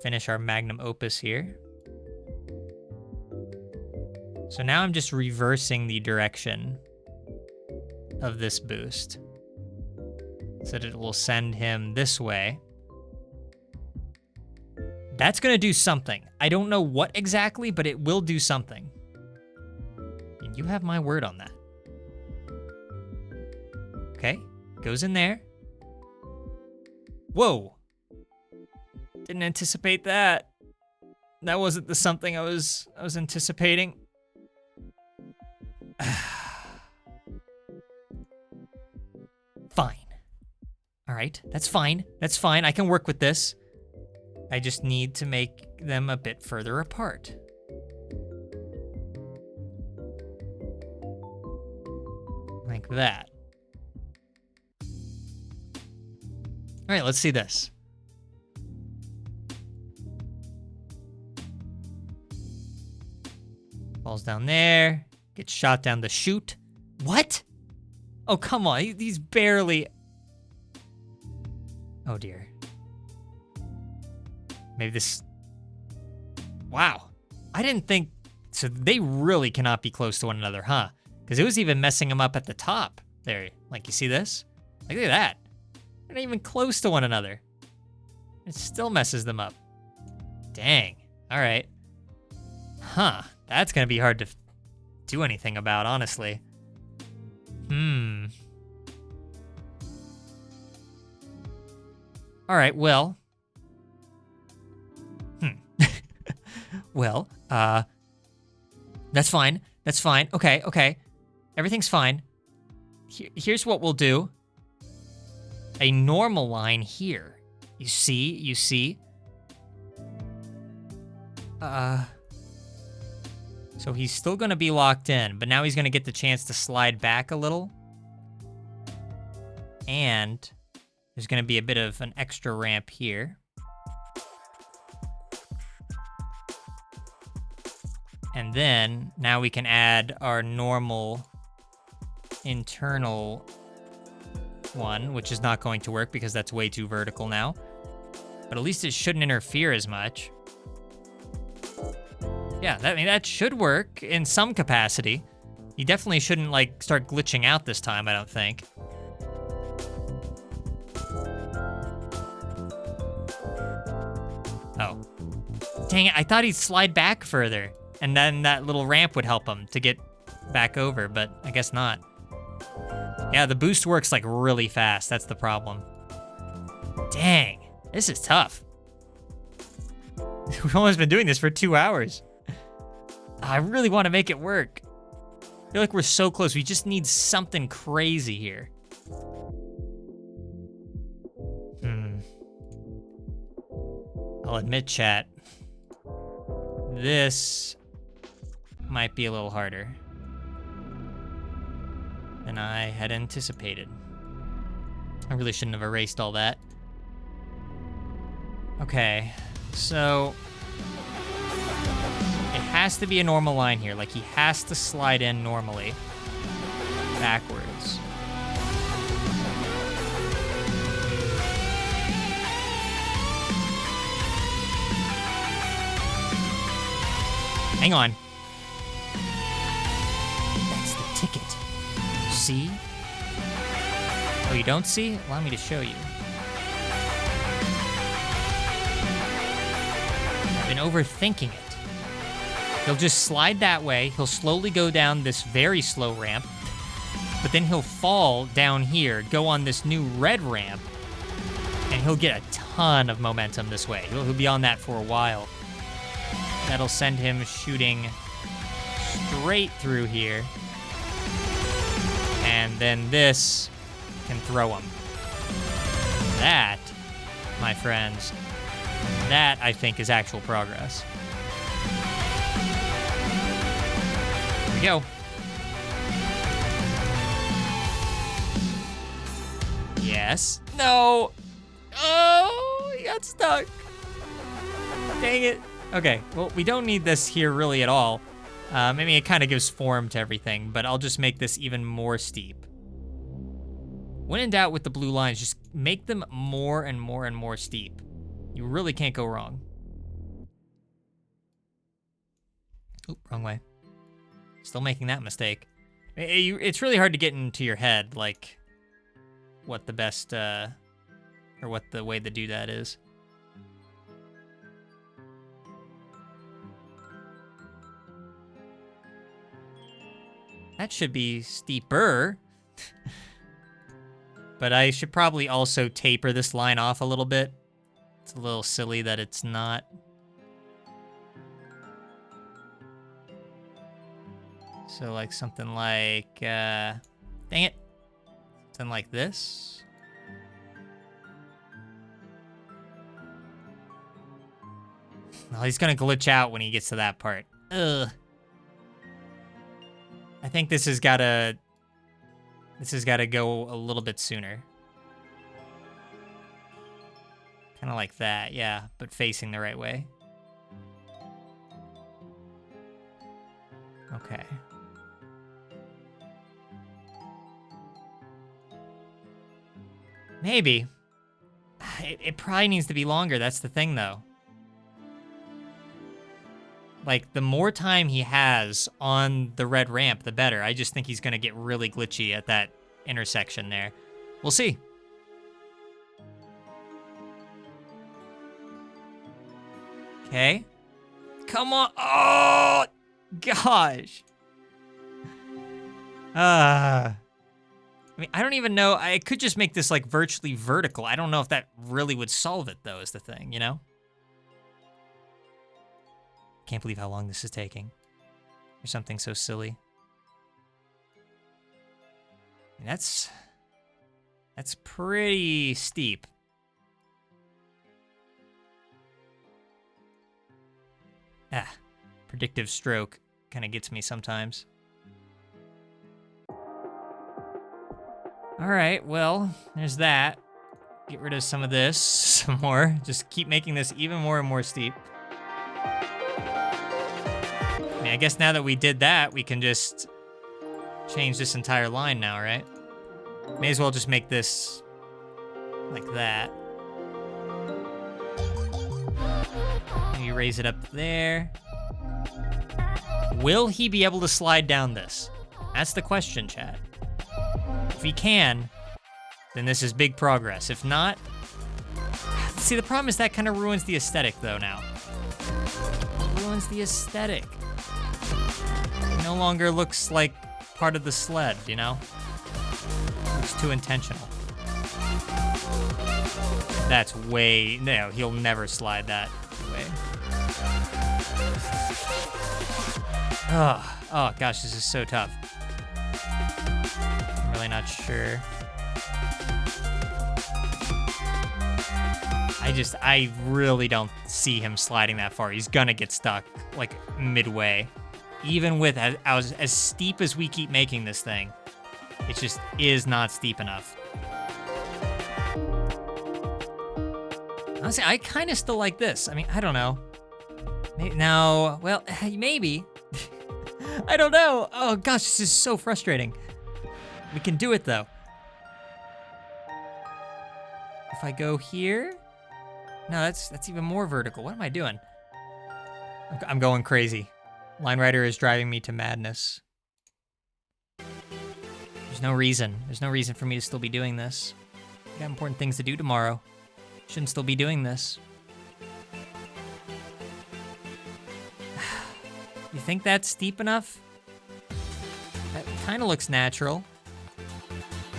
finish our magnum opus here. So now I'm just reversing the direction of this boost so that it will send him this way. That's gonna do something. I don't know what exactly, but it will do something. And you have my word on that. Okay, goes in there. Whoa. Didn't anticipate that. That wasn't the something I was anticipating. Fine. All right, that's fine. That's fine. I can work with this. I just need to make them a bit further apart. Like that. All right, let's see this. Falls down there, gets shot down the chute. What? Oh, come on, he's barely... Oh dear. Maybe this... Wow. I didn't think... So they really cannot be close to one another, huh? Because it was even messing them up at the top. There, like, you see this? Like, look at that. They're not even close to one another. It still messes them up. Dang. All right. Huh. That's gonna be hard to do anything about, honestly. All right, well. Well, that's fine. That's fine. Okay, okay. Everything's fine. Here's what we'll do. A normal line here. You see? So he's still gonna be locked in, but now he's gonna get the chance to slide back a little. And there's gonna be a bit of an extra ramp here. And then, now we can add our normal internal one, which is not going to work because that's way too vertical now. But at least it shouldn't interfere as much. Yeah, that should work in some capacity. You definitely shouldn't, like, start glitching out this time, I don't think. Oh. Dang it, I thought he'd slide back further, and then that little ramp would help him to get back over, but I guess not. Yeah, the boost works, like, really fast. That's the problem. Dang, this is tough. We've almost been doing this for 2 hours. I really want to make it work. I feel like we're so close. We just need something crazy here. I'll admit, chat, this might be a little harder than I had anticipated. I really shouldn't have erased all that. Okay, so it has to be a normal line here. Like, he has to slide in normally, backwards. Hang on. That's the ticket. See? Oh, you don't see? Allow me to show you. I've been overthinking it. He'll just slide that way. He'll slowly go down this very slow ramp. But then he'll fall down here, go on this new red ramp, and he'll get a ton of momentum this way. He'll be on that for a while. That'll send him shooting straight through here. And then this can throw him. That, my friends, that I think is actual progress. Here we go. Yes. No. Oh, he got stuck. Dang it. Okay, well, we don't need this here really at all. I mean, it kind of gives form to everything, but I'll just make this even more steep. When in doubt with the blue lines, just make them more and more and more steep. You really can't go wrong. Oop, wrong way. Still making that mistake. It's really hard to get into your head, like, what the best, or what the way to do that is. That should be steeper. But I should probably also taper this line off a little bit. It's a little silly that it's not. So like something like, dang it. Something like this. Oh, he's gonna glitch out when he gets to that part. Ugh. I think this has gotta go a little bit sooner. Kind of like that, yeah, but facing the right way. Okay. Maybe. It probably needs to be longer, that's the thing, though. Like, the more time he has on the red ramp, the better. I just think he's gonna get really glitchy at that intersection there. We'll see. Okay. Come on. Oh, gosh. I mean, I don't even know. I could just make this, like, virtually vertical. I don't know if that really would solve it, though, is the thing, you know? Can't believe how long this is taking. Or something so silly. I mean, that's pretty steep. Ah, predictive stroke kind of gets me sometimes. All right, well, there's that. Get rid of some of this, some more. Just keep making this even more and more steep. I mean, I guess now that we did that, we can just change this entire line now, right? May as well just make this like that. Maybe raise it up there. Will he be able to slide down this? That's the question, chat. If he can, then this is big progress. If not, see, the problem is that kind of ruins the aesthetic, though, now. It ruins the aesthetic. It no longer looks like part of the sled, you know? It's too intentional. That's way... No, he'll never slide that way. Oh, gosh, this is so tough. I'm really not sure. I really don't see him sliding that far. He's gonna get stuck, like, midway. Even with as steep as we keep making this thing, it just is not steep enough. Honestly, I kind of still like this. I mean, I don't know. Now, well, maybe. I don't know. Oh, gosh, this is so frustrating. We can do it, though. If I go here... No, that's even more vertical. What am I doing? I'm going crazy. Line Rider is driving me to madness. There's no reason. There's no reason for me to still be doing this. I got important things to do tomorrow. Shouldn't still be doing this. You think that's steep enough? That kind of looks natural.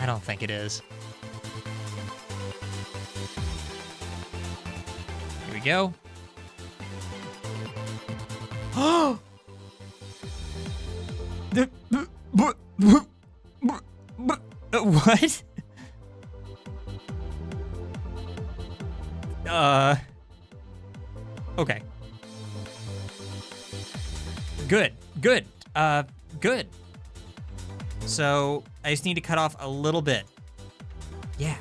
I don't think it is. Here we go. Oh! What? Okay. Good. Good. So, I just need to cut off a little bit. Yeah.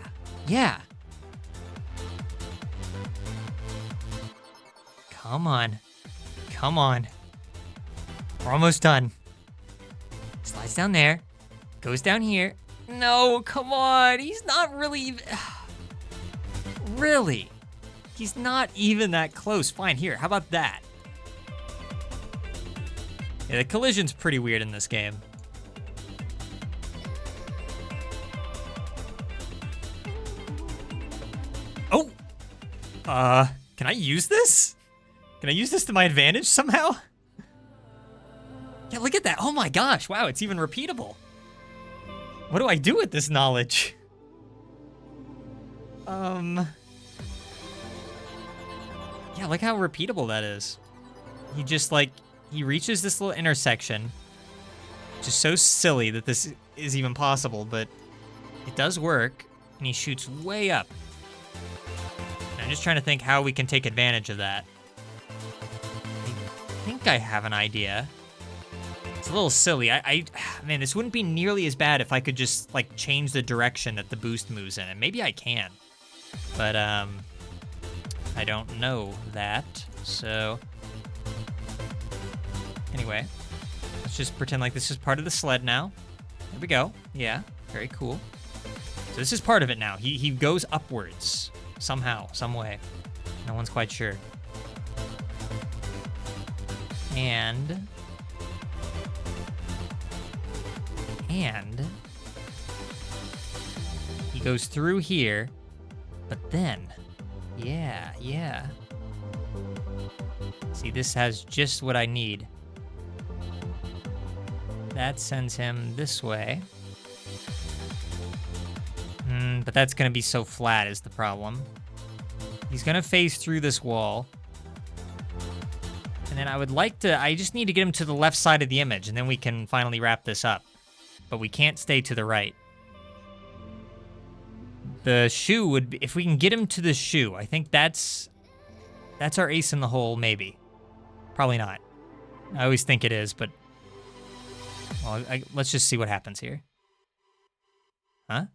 Come on. We're almost done. Slides down there. Goes down here. No, come on. He's not really even... Really? He's not even that close. Fine, here. How about that? Yeah, the collision's pretty weird in this game. Oh! Can I use this? Can I use this to my advantage somehow? Yeah, look at that. Oh my gosh. Wow, it's even repeatable. What do I do with this knowledge? Yeah, look how repeatable that is. He just like, he reaches this little intersection. Just so silly that this is even possible, but it does work. And he shoots way up. And I'm just trying to think how we can take advantage of that. I think I have an idea. It's a little silly. Man, this wouldn't be nearly as bad if I could just like change the direction that the boost moves in, and maybe I can. But I don't know that. So anyway, let's just pretend like this is part of the sled now. There we go. Yeah, very cool. So this is part of it now. He goes upwards somehow, some way. No one's quite sure. And he goes through here, but then, yeah. See, this has just what I need. That sends him this way. But that's gonna be so flat is the problem. He's gonna phase through this wall. And then I just need to get him to the left side of the image, and then we can finally wrap this up. But we can't stay to the right. The shoe would be, if we can get him to the shoe, I think that's our ace in the hole, maybe. Probably not. I always think it is, but well, let's just see what happens here. Huh?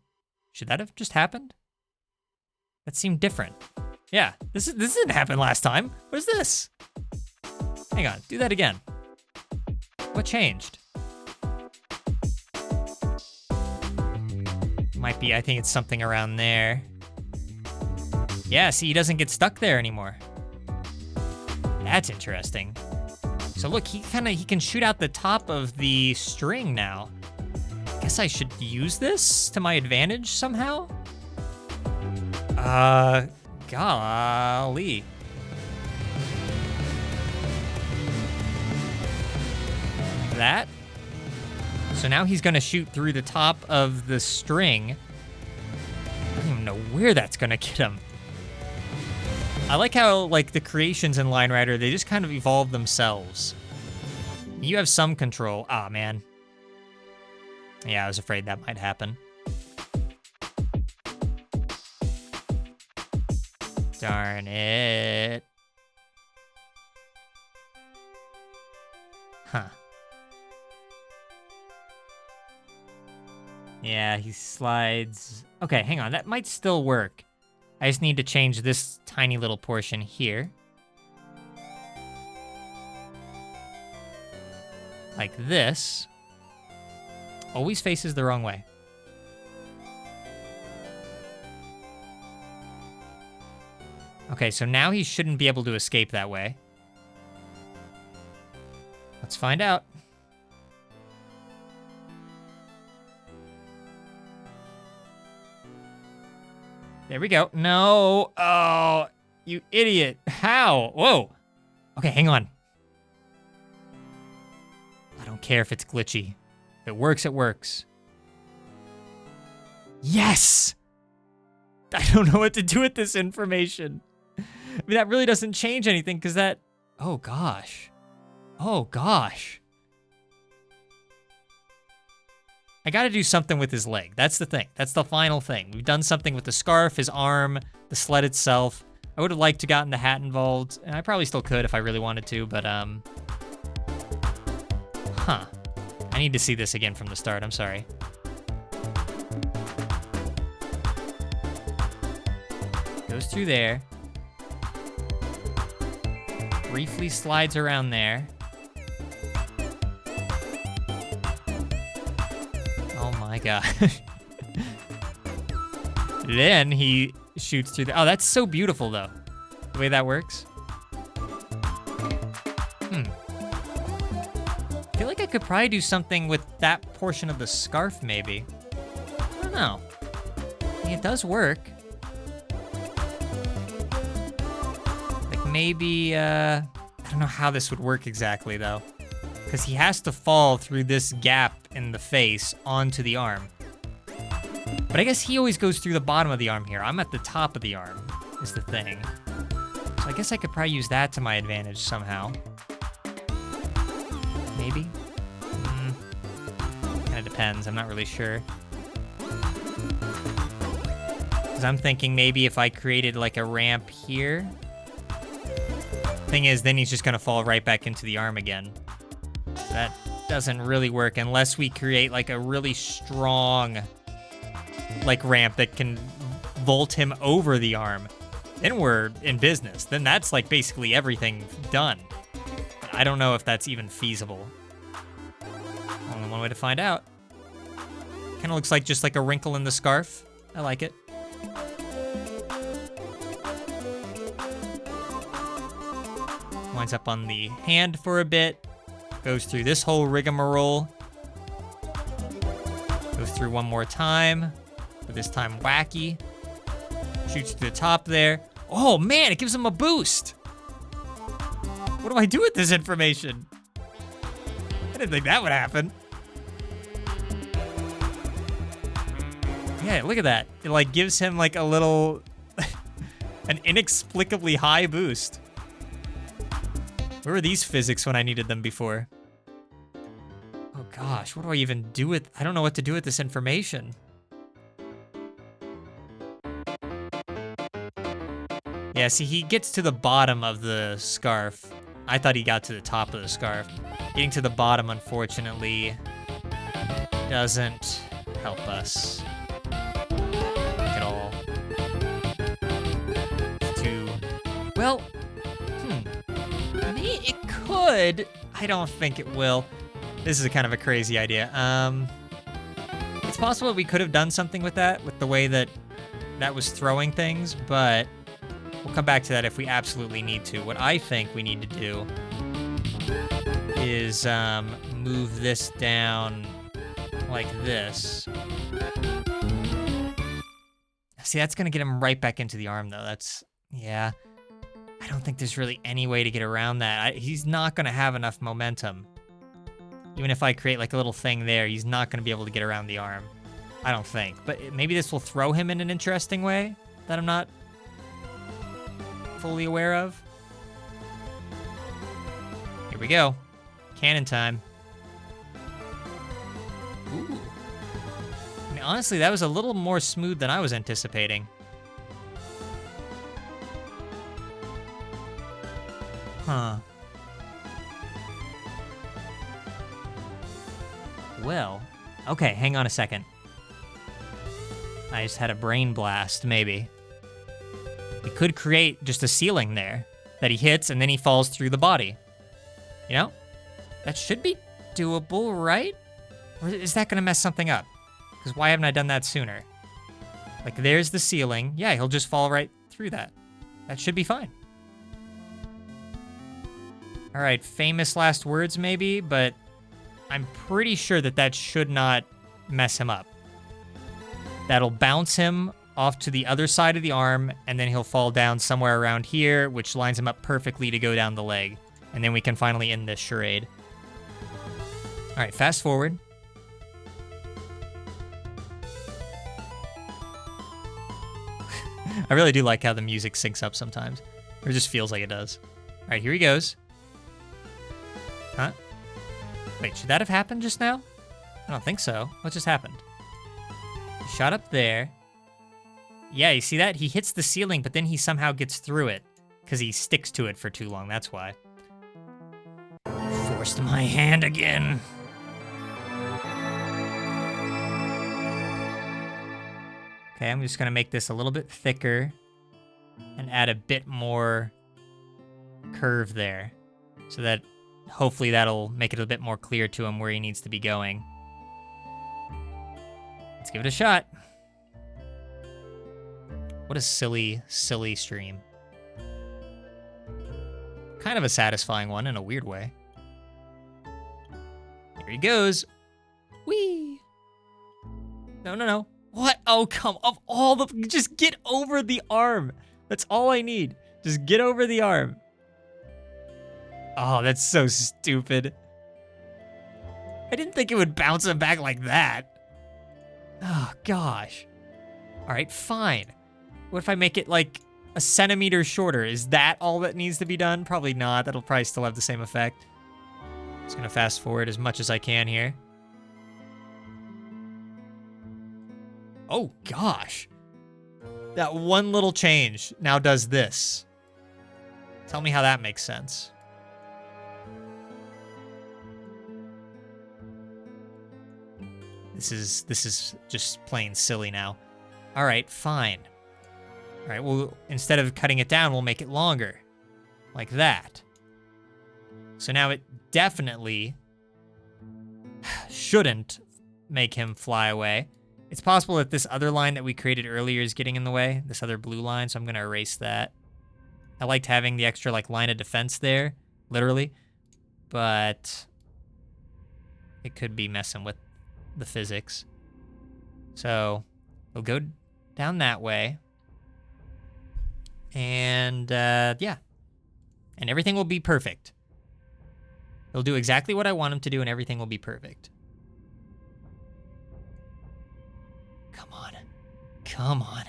Should that have just happened? That seemed different. Yeah, this didn't happen last time. What is this? Hang on, do that again. What changed? Might be, I think it's something around there. Yeah, see, he doesn't get stuck there anymore. That's interesting. So look, he can shoot out the top of the string now. Guess I should use this to my advantage somehow? Golly. That. So now he's gonna shoot through the top of the string. I don't even know where that's gonna get him. I like how, like, the creations in Line Rider, they just kind of evolve themselves. You have some control. Ah, man. Yeah, I was afraid that might happen. Darn it. Huh. Yeah, he slides. Okay, hang on. That might still work. I just need to change this tiny little portion here. Like this. Always faces the wrong way. Okay, so now he shouldn't be able to escape that way. Let's find out. There we go. No. Oh, you idiot. How? Whoa. Okay, hang on. I don't care if it's glitchy. If it works, it works. Yes! I don't know what to do with this information. I mean, that really doesn't change anything because that... Oh, gosh. Oh, gosh. I gotta do something with his leg. That's the thing. That's the final thing. We've done something with the scarf, his arm, the sled itself. I would have liked to gotten the hat involved, and I probably still could if I really wanted to, but, Huh. I need to see this again from the start. I'm sorry. Goes through there. Briefly slides around there. gosh. Then he shoots through the... Oh, that's so beautiful, though. The way that works. I feel like I could probably do something with that portion of the scarf, maybe. I don't know. I mean, it does work. Like, maybe, I don't know how this would work exactly, though. Because he has to fall through this gap in the face onto the arm. But I guess he always goes through the bottom of the arm here. I'm at the top of the arm, is the thing. So I guess I could probably use that to my advantage somehow. Maybe? Kind of depends. I'm not really sure. Because I'm thinking maybe if I created like a ramp here. Thing is, then he's just going to fall right back into the arm again. So that doesn't really work unless we create like a really strong like ramp that can vault him over the arm. Then we're in business. Then that's like basically everything done. But I don't know if that's even feasible. Only one way to find out. Kind of looks like just like a wrinkle in the scarf. I like it. Winds up on the hand for a bit. Goes through this whole rigmarole. Goes through one more time. But this time wacky. Shoots to the top there. Oh man, it gives him a boost. What do I do with this information? I didn't think that would happen. Yeah, look at that. It like gives him like a little, an inexplicably high boost. Where were these physics when I needed them before? Oh gosh, what do I even do with, I don't know what to do with this information. Yeah, see, he gets to the bottom of the scarf. I thought he got to the top of the scarf. Getting to the bottom, unfortunately, doesn't help us at all. Well, I mean, it could. I don't think it will. This is kind of a crazy idea. It's possible we could have done something with that, with the way that that was throwing things, but we'll come back to that if we absolutely need to. What I think we need to do is move this down like this. See, that's going to get him right back into the arm, though. That's, yeah. I don't think there's really any way to get around that. He's not going to have enough momentum. Even if I create like a little thing there, he's not going to be able to get around the arm. I don't think. But maybe this will throw him in an interesting way that I'm not fully aware of. Here we go. Cannon time. Ooh. I mean, honestly, that was a little more smooth than I was anticipating. Huh. Well, okay, hang on a second. I just had a brain blast, maybe. We could create just a ceiling there that he hits and then he falls through the body. You know? That should be doable, right? Or is that gonna mess something up? Because why haven't I done that sooner? Like, there's the ceiling. Yeah, he'll just fall right through that. That should be fine. All right, famous last words maybe, but I'm pretty sure that that should not mess him up. That'll bounce him off to the other side of the arm, and then he'll fall down somewhere around here, which lines him up perfectly to go down the leg. And then we can finally end this charade. All right, fast forward. I really do like how the music syncs up sometimes. Or it just feels like it does. All right, here he goes. Huh? Wait, should that have happened just now? I don't think so. What just happened? He shot up there. Yeah, you see that? He hits the ceiling, but then he somehow gets through it. Because he sticks to it for too long, that's why. Forced my hand again. Okay, I'm just gonna make this a little bit thicker and add a bit more curve there so that hopefully that'll make it a bit more clear to him where he needs to be going. Let's give it a shot. What a silly, silly stream. Kind of a satisfying one in a weird way. Here he goes. Whee! No, no, no. What? Oh, come of all the... Just get over the arm. That's all I need. Just get over the arm. Oh, that's so stupid. I didn't think it would bounce him back like that. Oh, gosh. All right, fine. What if I make it like a centimeter shorter? Is that all that needs to be done? Probably not. That'll probably still have the same effect. Just gonna fast forward as much as I can here. Oh, gosh. That one little change now does this. Tell me how that makes sense. This is just plain silly now. All right, fine. All right, well, instead of cutting it down, we'll make it longer. Like that. So now it definitely shouldn't make him fly away. It's possible that this other line that we created earlier is getting in the way, this other blue line, so I'm gonna erase that. I liked having the extra like line of defense there, literally, but it could be messing with the physics. So we'll go down that way. And yeah, and everything will be perfect. He'll do exactly what I want him to do and everything will be perfect. Come on. Come on.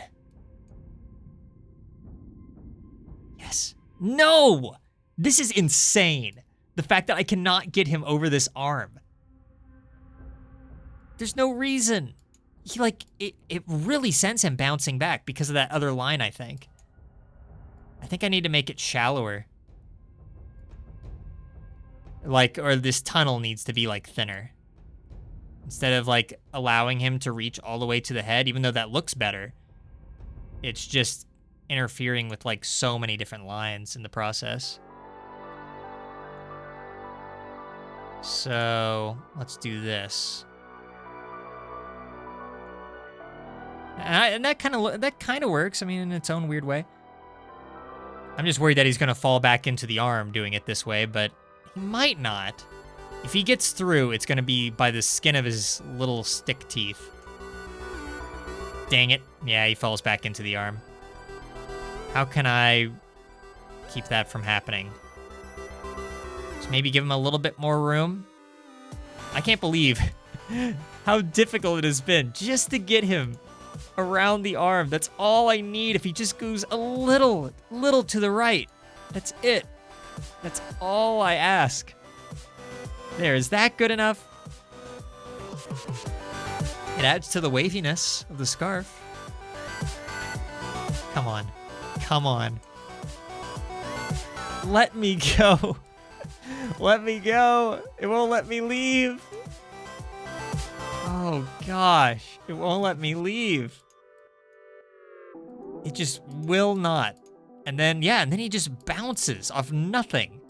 Yes. No! This is insane. The fact that I cannot get him over this arm. There's no reason. He like, it really sends him bouncing back because of that other line, I think. I think I need to make it shallower. Like, or this tunnel needs to be like thinner. Instead of like allowing him to reach all the way to the head, even though that looks better, it's just interfering with like so many different lines in the process. So let's do this. And that kind of works. I mean, in its own weird way. I'm just worried that he's gonna fall back into the arm doing it this way, but he might not. If he gets through, it's gonna be by the skin of his little stick teeth. Dang it. Yeah, he falls back into the arm. How can I keep that from happening? Just maybe give him a little bit more room. I can't believe how difficult it has been just to get him around the arm. That's all I need. If he just goes a little to the right, that's it. That's all I ask. There, is that good enough? It adds to the waviness of the scarf. Come on. Come on. Let me go. Let me go. It won't let me leave. Oh gosh, it won't let me leave. It just will not. And then, yeah, and then he just bounces off nothing.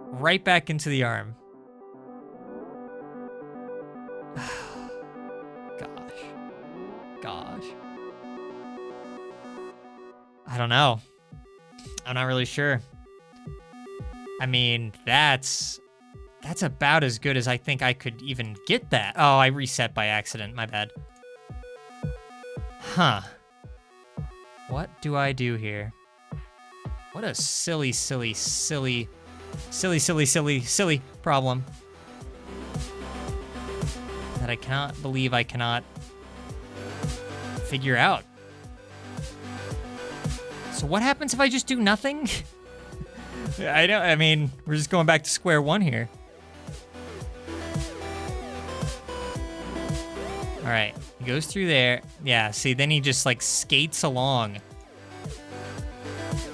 Right back into the arm. Gosh. I don't know. I'm not really sure. I mean, that's about as good as I think I could even get that. Oh, I reset by accident. My bad. Huh. What do I do here? What a silly problem. That I cannot believe I cannot figure out. So what happens if I just do nothing? I mean, we're just going back to square one here. All right, he goes through there. Yeah, see, then he just like skates along,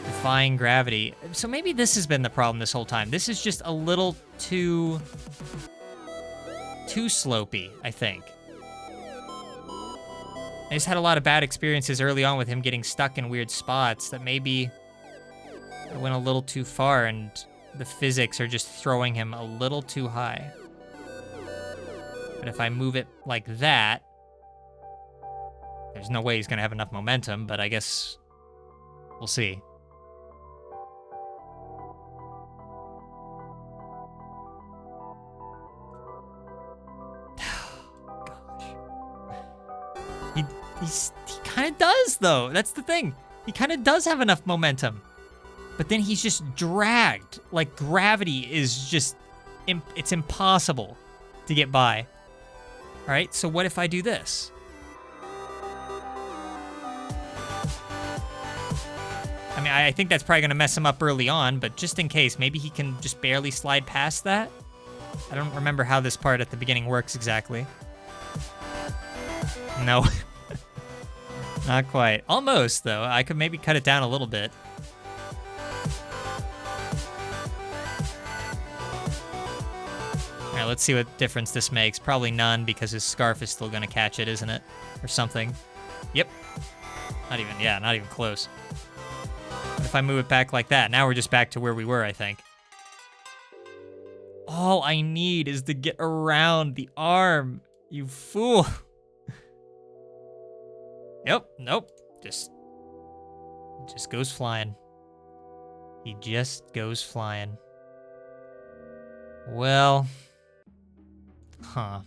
defying gravity. So maybe this has been the problem this whole time. This is just a little too slopey, I think. I just had a lot of bad experiences early on with him getting stuck in weird spots that maybe I went a little too far and the physics are just throwing him a little too high. But if I move it like that, There's no way he's gonna have enough momentum, but I guess we'll see. He kind of does, though. That's the thing. He kind of does have enough momentum. But then he's just dragged. Like, gravity is just... it's impossible to get by. All right, so what if I do this? I mean, I think that's probably going to mess him up early on, but just in case, maybe he can just barely slide past that? I don't remember how this part at the beginning works exactly. No. Not quite. Almost, though. I could maybe cut it down a little bit. All right, let's see what difference this makes. Probably none, because his scarf is still going to catch it, isn't it? Or something. Yep. Not even close. What if I move it back like that? Now we're just back to where we were, I think. All I need is to get around the arm, you fool. Yep, nope. Just goes flying. He just goes flying. Well, I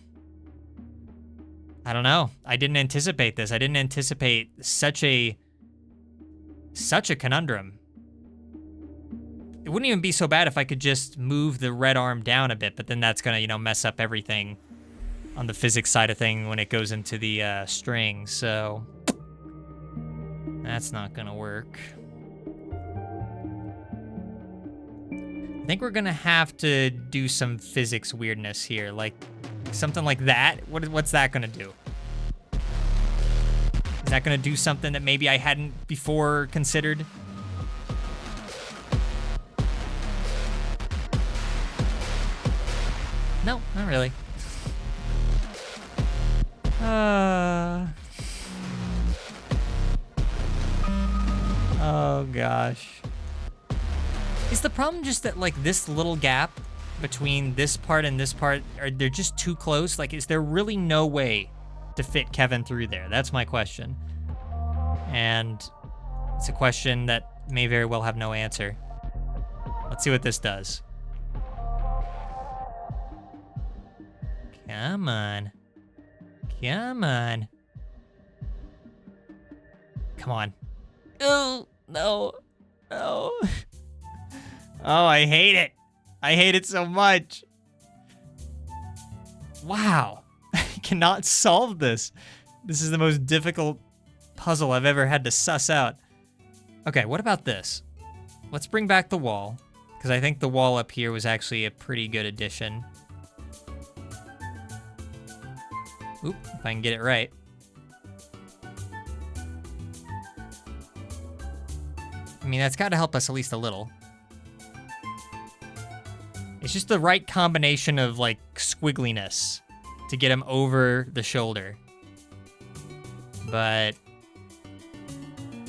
don't know. I didn't anticipate this. I didn't anticipate such a conundrum. It wouldn't even be so bad if I could just move the red arm down a bit, but then that's gonna, mess up everything on the physics side of thing when it goes into the string, so that's not gonna work. I think we're gonna have to do some physics weirdness here, like something like that. What's that gonna do? Is that gonna do something that maybe I hadn't before considered? No, not really. Oh gosh. Is the problem just that, like, this little gap between this part and this part, they're just too close? Like, is there really no way to fit Kevin through there? That's my question. And it's a question that may very well have no answer. Let's see what this does. Come on. Come on. Come on. Oh, no. No. Oh, I hate it. I hate it so much. Wow. I cannot solve this. This is the most difficult puzzle I've ever had to suss out. Okay, what about this? Let's bring back the wall, because I think the wall up here was actually a pretty good addition. Oop, if I can get it right. I mean, that's got to help us at least a little. It's just the right combination of, like, squiggliness to get him over the shoulder. But...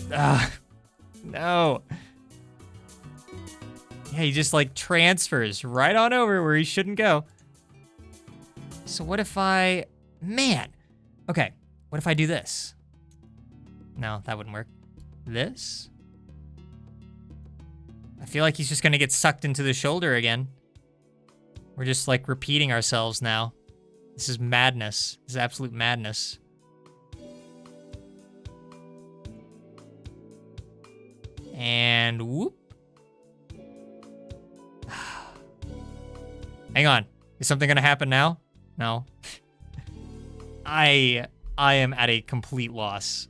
no. Yeah, he just, like, transfers right on over where he shouldn't go. So what if I... Man! Okay, what if I do this? No, that wouldn't work. This? I feel like he's just gonna get sucked into the shoulder again. We're just, like, repeating ourselves now. This is madness. This is absolute madness. And whoop. Hang on. Is something gonna happen now? No. I am at a complete loss.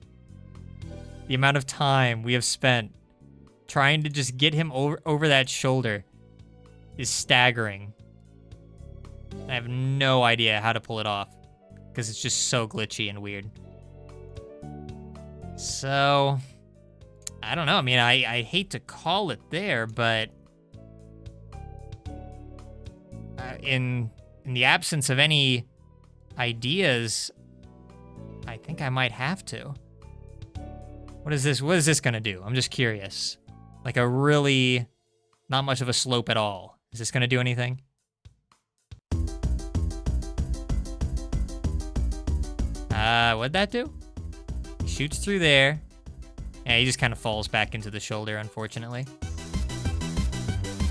The amount of time we have spent trying to just get him over that shoulder is staggering. I have no idea how to pull it off because it's just so glitchy and weird. So, I don't know. I mean, I hate to call it there, but in the absence of any ideas, I think I might have to. What is this? What is this gonna do? I'm just curious. Like a really not much of a slope at all. Is this gonna do anything? What'd that do? shoots through there. Yeah, he just kind of falls back into the shoulder, unfortunately.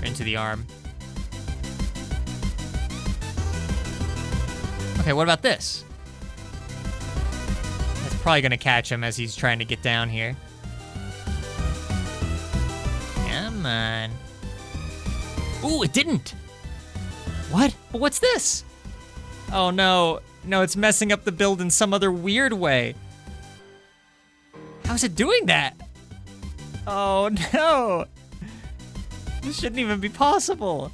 Or into the arm. Okay, what about this? That's probably gonna catch him as he's trying to get down here. Come on. Ooh, it didn't. What? But what's this? Oh no. No, it's messing up the build in some other weird way. How's it doing that? Oh no. This shouldn't even be possible.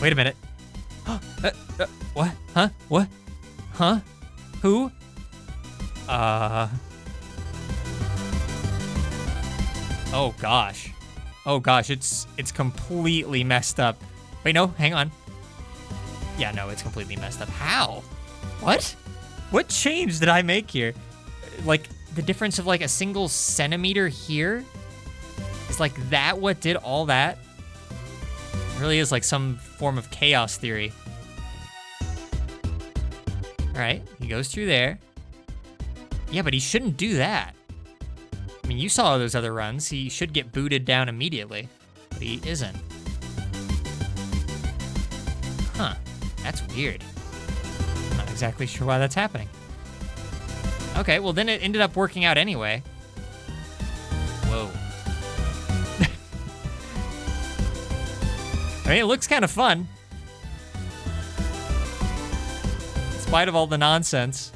Wait a minute. What? Huh? What? Huh? Who? Oh gosh. Oh gosh, it's completely messed up. Wait, no, hang on. Yeah, no, it's completely messed up. How? What? What change did I make here? Like, the difference of like a single centimeter here? Is like that what did all that? It really is like some form of chaos theory. All right, he goes through there. Yeah, but he shouldn't do that. I mean, you saw those other runs. He should get booted down immediately, but he isn't. Huh, that's weird. I'm not exactly sure why that's happening. Okay, well then it ended up working out anyway. Whoa. I mean, it looks kind of fun. In spite of all the nonsense.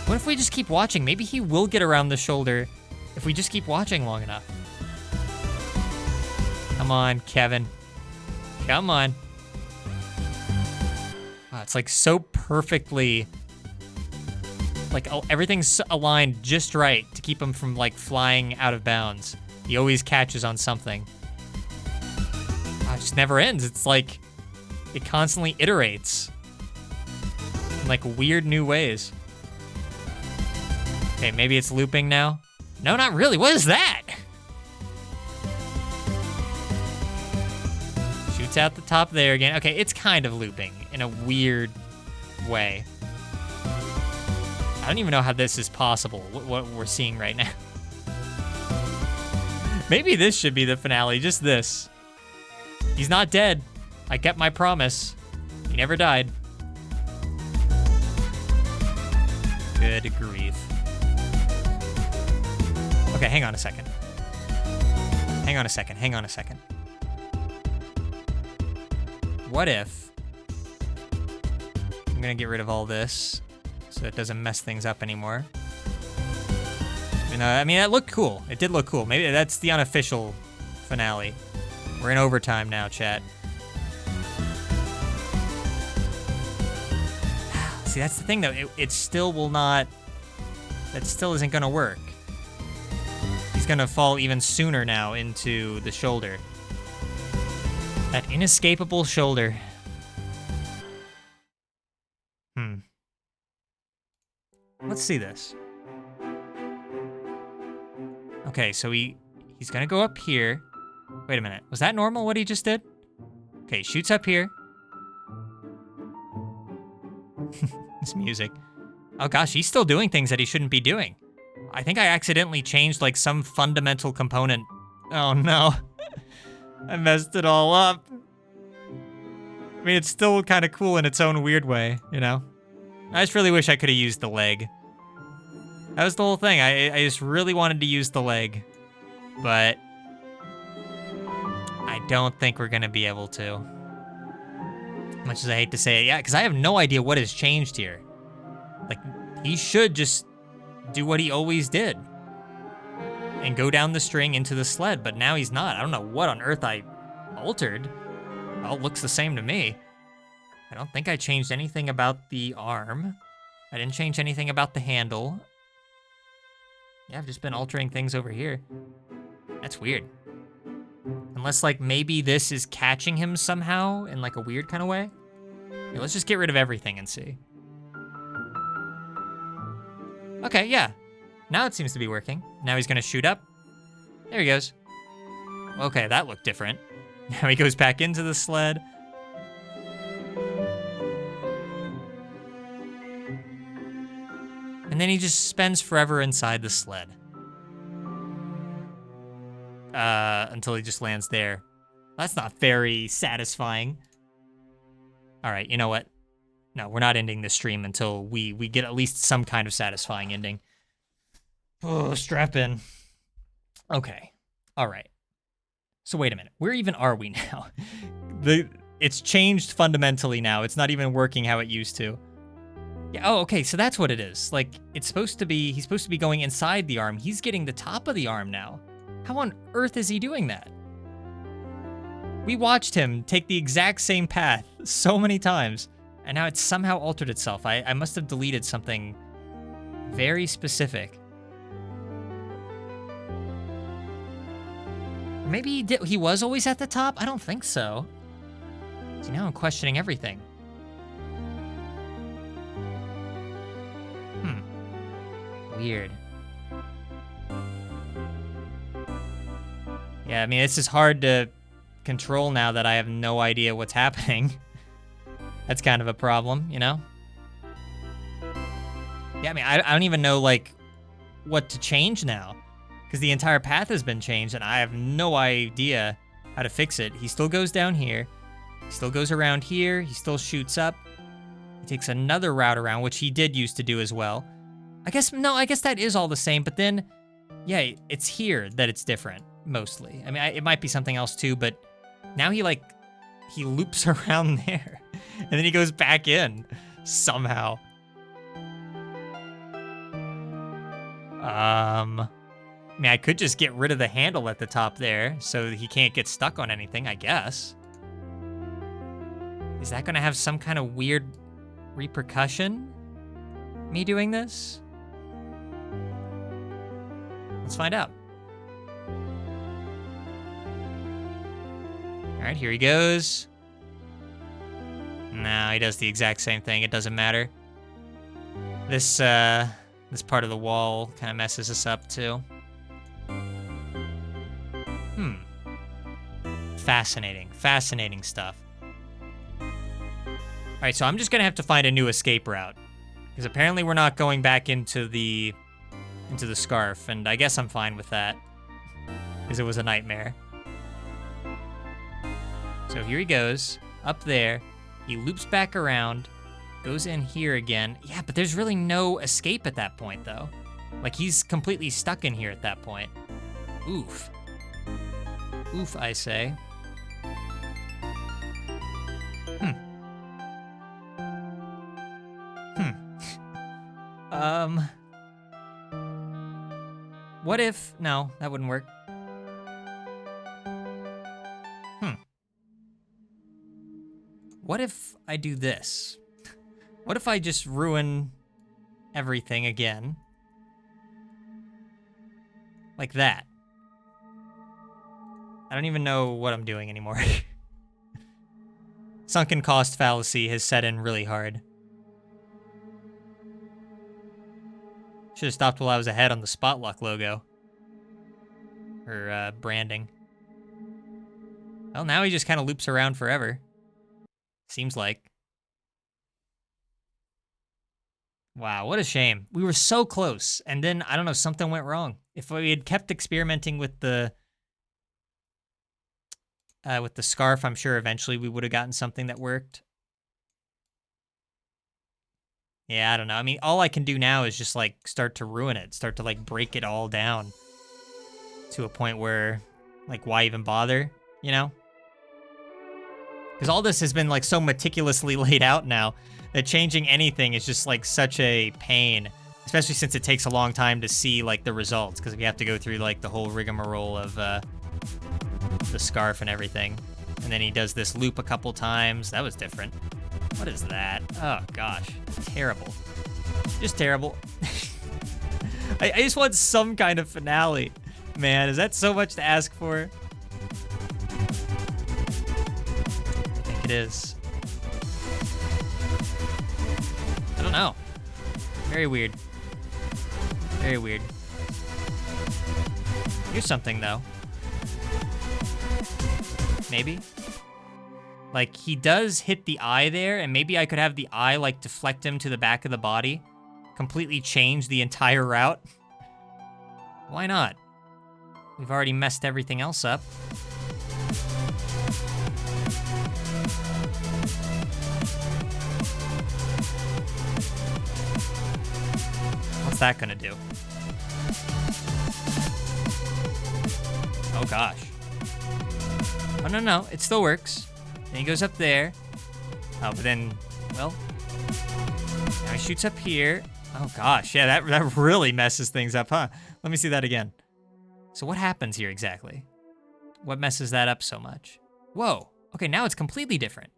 What if we just keep watching? Maybe he will get around the shoulder if we just keep watching long enough. Come on, Kevin. Come on. Wow, it's like so perfectly, like everything's aligned just right to keep him from like flying out of bounds. He always catches on something. Wow, it just never ends. It's like it constantly iterates in like weird new ways. Okay, maybe it's looping now. No, not really. What is that? Shoots out the top there again. Okay, it's kind of looping in a weird way. I don't even know how this is possible, what we're seeing right now. Maybe this should be the finale, just this. He's not dead. I kept my promise. He never died. Good grief. Okay, hang on a second. Hang on a second, hang on a second. What if I'm gonna get rid of all this so it doesn't mess things up anymore? And, I mean, that looked cool. It did look cool. Maybe that's the unofficial finale. We're in overtime now, chat. See, that's the thing, though. It still will not... That still isn't gonna work. He's gonna fall even sooner now into the shoulder. That inescapable shoulder. Let's see this. Okay, so he's gonna go up here. Wait a minute, was that normal what he just did? Okay, he shoots up here. This music. Oh gosh, he's still doing things that he shouldn't be doing. I think I accidentally changed like some fundamental component. Oh no. I messed it all up. I mean, it's still kind of cool in its own weird way, you know? I just really wish I could have used the leg. That was the whole thing. I just really wanted to use the leg. But I don't think we're gonna be able to. Much as I hate to say it, yeah, because I have no idea what has changed here. Like, he should just do what he always did. And go down the string into the sled, but now he's not. I don't know what on earth I altered. It all looks the same to me. I don't think I changed anything about the arm. I didn't change anything about the handle. Yeah, I've just been altering things over here. That's weird. Unless, like, maybe this is catching him somehow in, like, a weird kind of way. Yeah, let's just get rid of everything and see. Okay, yeah. Now it seems to be working. Now he's gonna shoot up. There he goes. Okay, that looked different. Now he goes back into the sled. And then he just spends forever inside the sled. Until he just lands there. That's not very satisfying. All right, you know what? No, we're not ending this stream until we get at least some kind of satisfying ending. Oh, strap in. Okay. All right. So wait a minute. Where even are we now? It's changed fundamentally now. It's not even working how it used to. Yeah, oh, okay, so that's what it is. Like, he's supposed to be going inside the arm. He's getting the top of the arm now. How on earth is he doing that? We watched him take the exact same path so many times, and now it's somehow altered itself. I must have deleted something very specific. Maybe he was always at the top? I don't think so. See, now I'm questioning everything. Weird. Yeah, I mean, this is hard to control now that I have no idea what's happening. That's kind of a problem, you know? Yeah, I mean, I don't even know, like, what to change now. Because the entire path has been changed, and I have no idea how to fix it. He still goes down here. He still goes around here. He still shoots up. He takes another route around, which he did used to do as well. I guess that is all the same, but then, yeah, it's here that it's different, mostly. I mean, it might be something else too, but now he loops around there, and then he goes back in, somehow. I mean, I could just get rid of the handle at the top there, so he can't get stuck on anything, I guess. Is that gonna have some kind of weird repercussion? Me doing this? Let's find out. All right, here he goes. No, he does the exact same thing. It doesn't matter. This part of the wall kind of messes us up too. Fascinating stuff. All right, so I'm just gonna have to find a new escape route, because apparently we're not going back into the scarf, and I guess I'm fine with that, because it was a nightmare. So here he goes, up there, he loops back around, goes in here again. Yeah, but there's really no escape at that point, though. Like, he's completely stuck in here at that point. Oof. Oof, I say. What if... No, that wouldn't work. What if I do this? What if I just ruin everything again? Like that. I don't even know what I'm doing anymore. Sunken cost fallacy has set in really hard. Should have stopped while I was ahead on the Spotluck logo. Or, branding. Well, now he just kind of loops around forever. Seems like. Wow, what a shame. We were so close, and then, I don't know, something went wrong. If we had kept experimenting with the scarf, I'm sure eventually we would have gotten something that worked. Yeah, I don't know. I mean, all I can do now is just, like, start to ruin it. Start to, like, break it all down. To a point where, like, why even bother, you know? Because all this has been, like, so meticulously laid out now that changing anything is just, like, such a pain. Especially since it takes a long time to see, like, the results. Because we have to go through, like, the whole rigmarole of the scarf and everything. And then he does this loop a couple times. That was different. What is that? Oh, gosh. Terrible. Just terrible. I just want some kind of finale. Man, is that so much to ask for? I think it is. I don't know. Very weird. Very weird. Here's something, though. Maybe? Like, he does hit the eye there, and maybe I could have the eye, like, deflect him to the back of the body completely change the entire route? Why not? We've already messed everything else up. What's that gonna do? Oh gosh. Oh no, it still works. Then he goes up there. Oh, but then, well, now he shoots up here. Oh gosh, yeah, that really messes things up, huh? Let me see that again. So what happens here exactly? What messes that up so much? Whoa, okay, now it's completely different.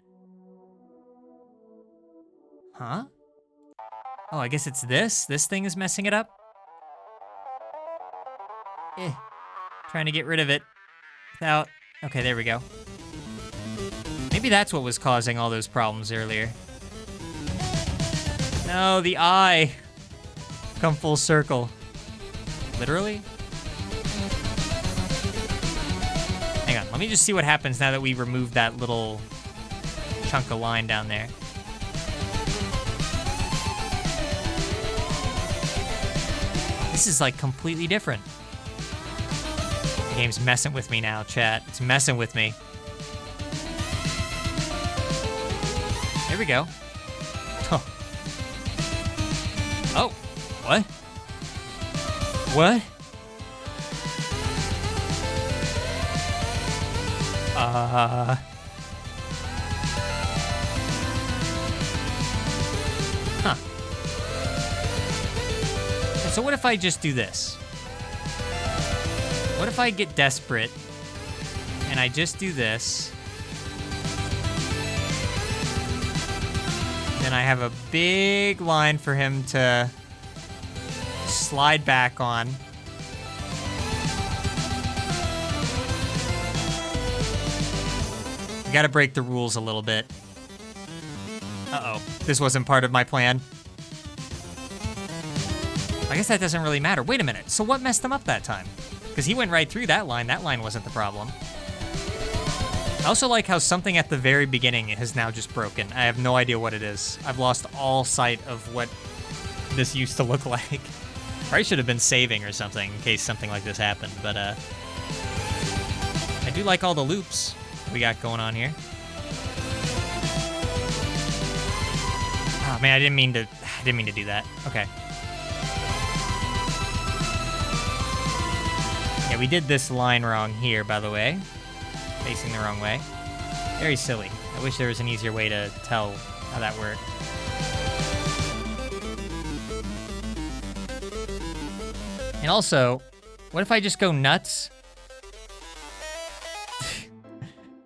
Huh? Oh, I guess it's this? This thing is messing it up? Trying to get rid of it without... Okay, there we go. Maybe that's what was causing all those problems earlier. No, the eye. Come full circle. Literally? Hang on, let me just see what happens now that we removed that little chunk of line down there. This is like completely different. The game's messing with me now, chat. It's messing with me. There we go. Oh. Oh, what? What? Huh. So what if I just do this? What if I get desperate and I just do this? Then I have a big line for him to slide back on. We gotta break the rules a little bit. Uh-oh, this wasn't part of my plan. I guess that doesn't really matter. Wait a minute, so what messed him up that time? Because he went right through that line. That line wasn't the problem. I also like how something at the very beginning has now just broken. I have no idea what it is. I've lost all sight of what this used to look like. Probably should have been saving or something in case something like this happened, but I do like all the loops we got going on here. Oh man, I didn't mean to do that. Okay. Yeah, we did this line wrong here, by the way. Facing the wrong way. Very silly. I wish there was an easier way to tell how that worked. And also, what if I just go nuts?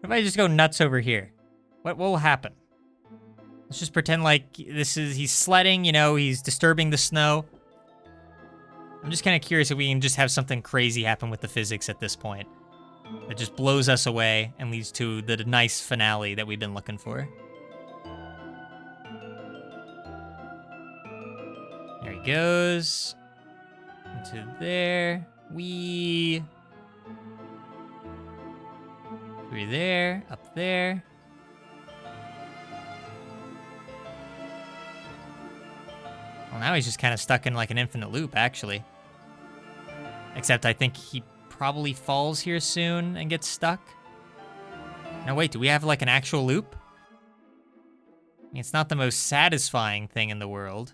What if I just go nuts over here? What will happen? Let's just pretend like he's sledding, you know, he's disturbing the snow. I'm just kind of curious if we can just have something crazy happen with the physics at this point. That just blows us away and leads to the nice finale that we've been looking for. There he goes. Into there. Wee. Through there. Up there. Well, now he's just kind of stuck in like an infinite loop, actually. Except I think he probably falls here soon and gets stuck. Now wait, do we have like an actual loop? I mean, it's not the most satisfying thing in the world.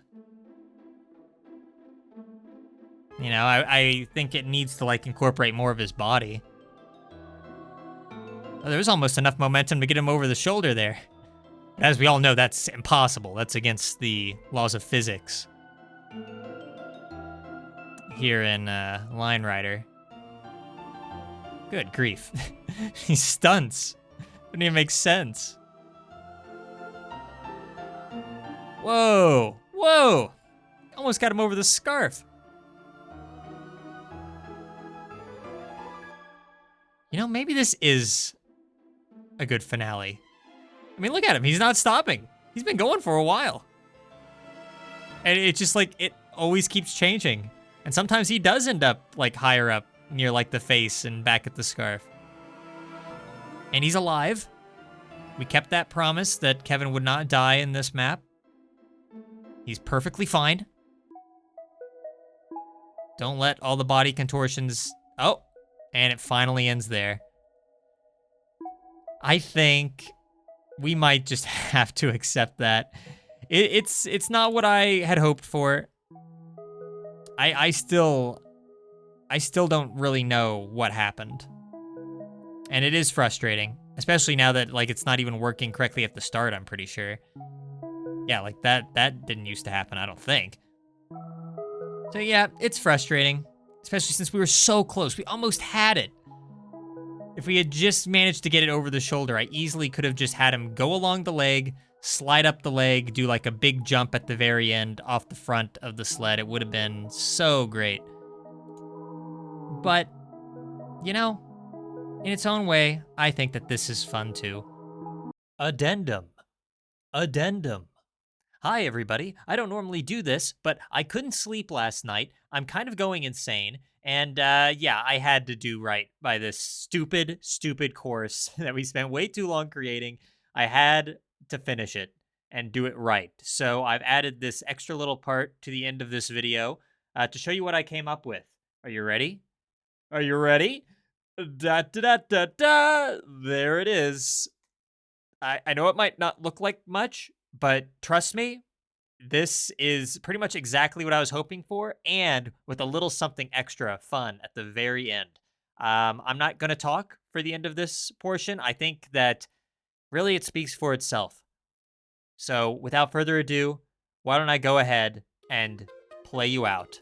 You know, I think it needs to like incorporate more of his body. Oh, there was almost enough momentum to get him over the shoulder there. As we all know, that's impossible. That's against the laws of physics. Here in Line Rider. Good grief. He stunts. Doesn't even make sense. Whoa! Whoa! Almost got him over the scarf. You know, maybe this is a good finale. I mean, look at him. He's not stopping. He's been going for a while. And it's just like, it always keeps changing. And sometimes he does end up like higher up near like the face and back at the scarf. And he's alive. We kept that promise that Kevin would not die in this map. He's perfectly fine. Don't let all the body contortions... Oh, and it finally ends there. I think we might just have to accept that. It's not what I had hoped for. I still don't really know what happened. And it is frustrating, especially now that like it's not even working correctly at the start, I'm pretty sure. Yeah, like that didn't used to happen, I don't think. So yeah, it's frustrating, especially since we were so close. We almost had it. If we had just managed to get it over the shoulder, I easily could have just had him go along the leg, slide up the leg, do like a big jump at the very end off the front of the sled. It would have been so great. But, you know, in its own way, I think that this is fun too. Addendum. Addendum. Hi, everybody. I don't normally do this, but I couldn't sleep last night. I'm kind of going insane. And yeah, I had to do right by this stupid, stupid course that we spent way too long creating. I had to finish it and do it right. So I've added this extra little part to the end of this video to show you what I came up with. Are you ready? Are you ready? Da da da da da! There it is. I know it might not look like much, but trust me, this is pretty much exactly what I was hoping for, and with a little something extra fun at the very end. I'm not going to talk for the end of this portion. I think that really it speaks for itself. So without further ado, why don't I go ahead and play you out.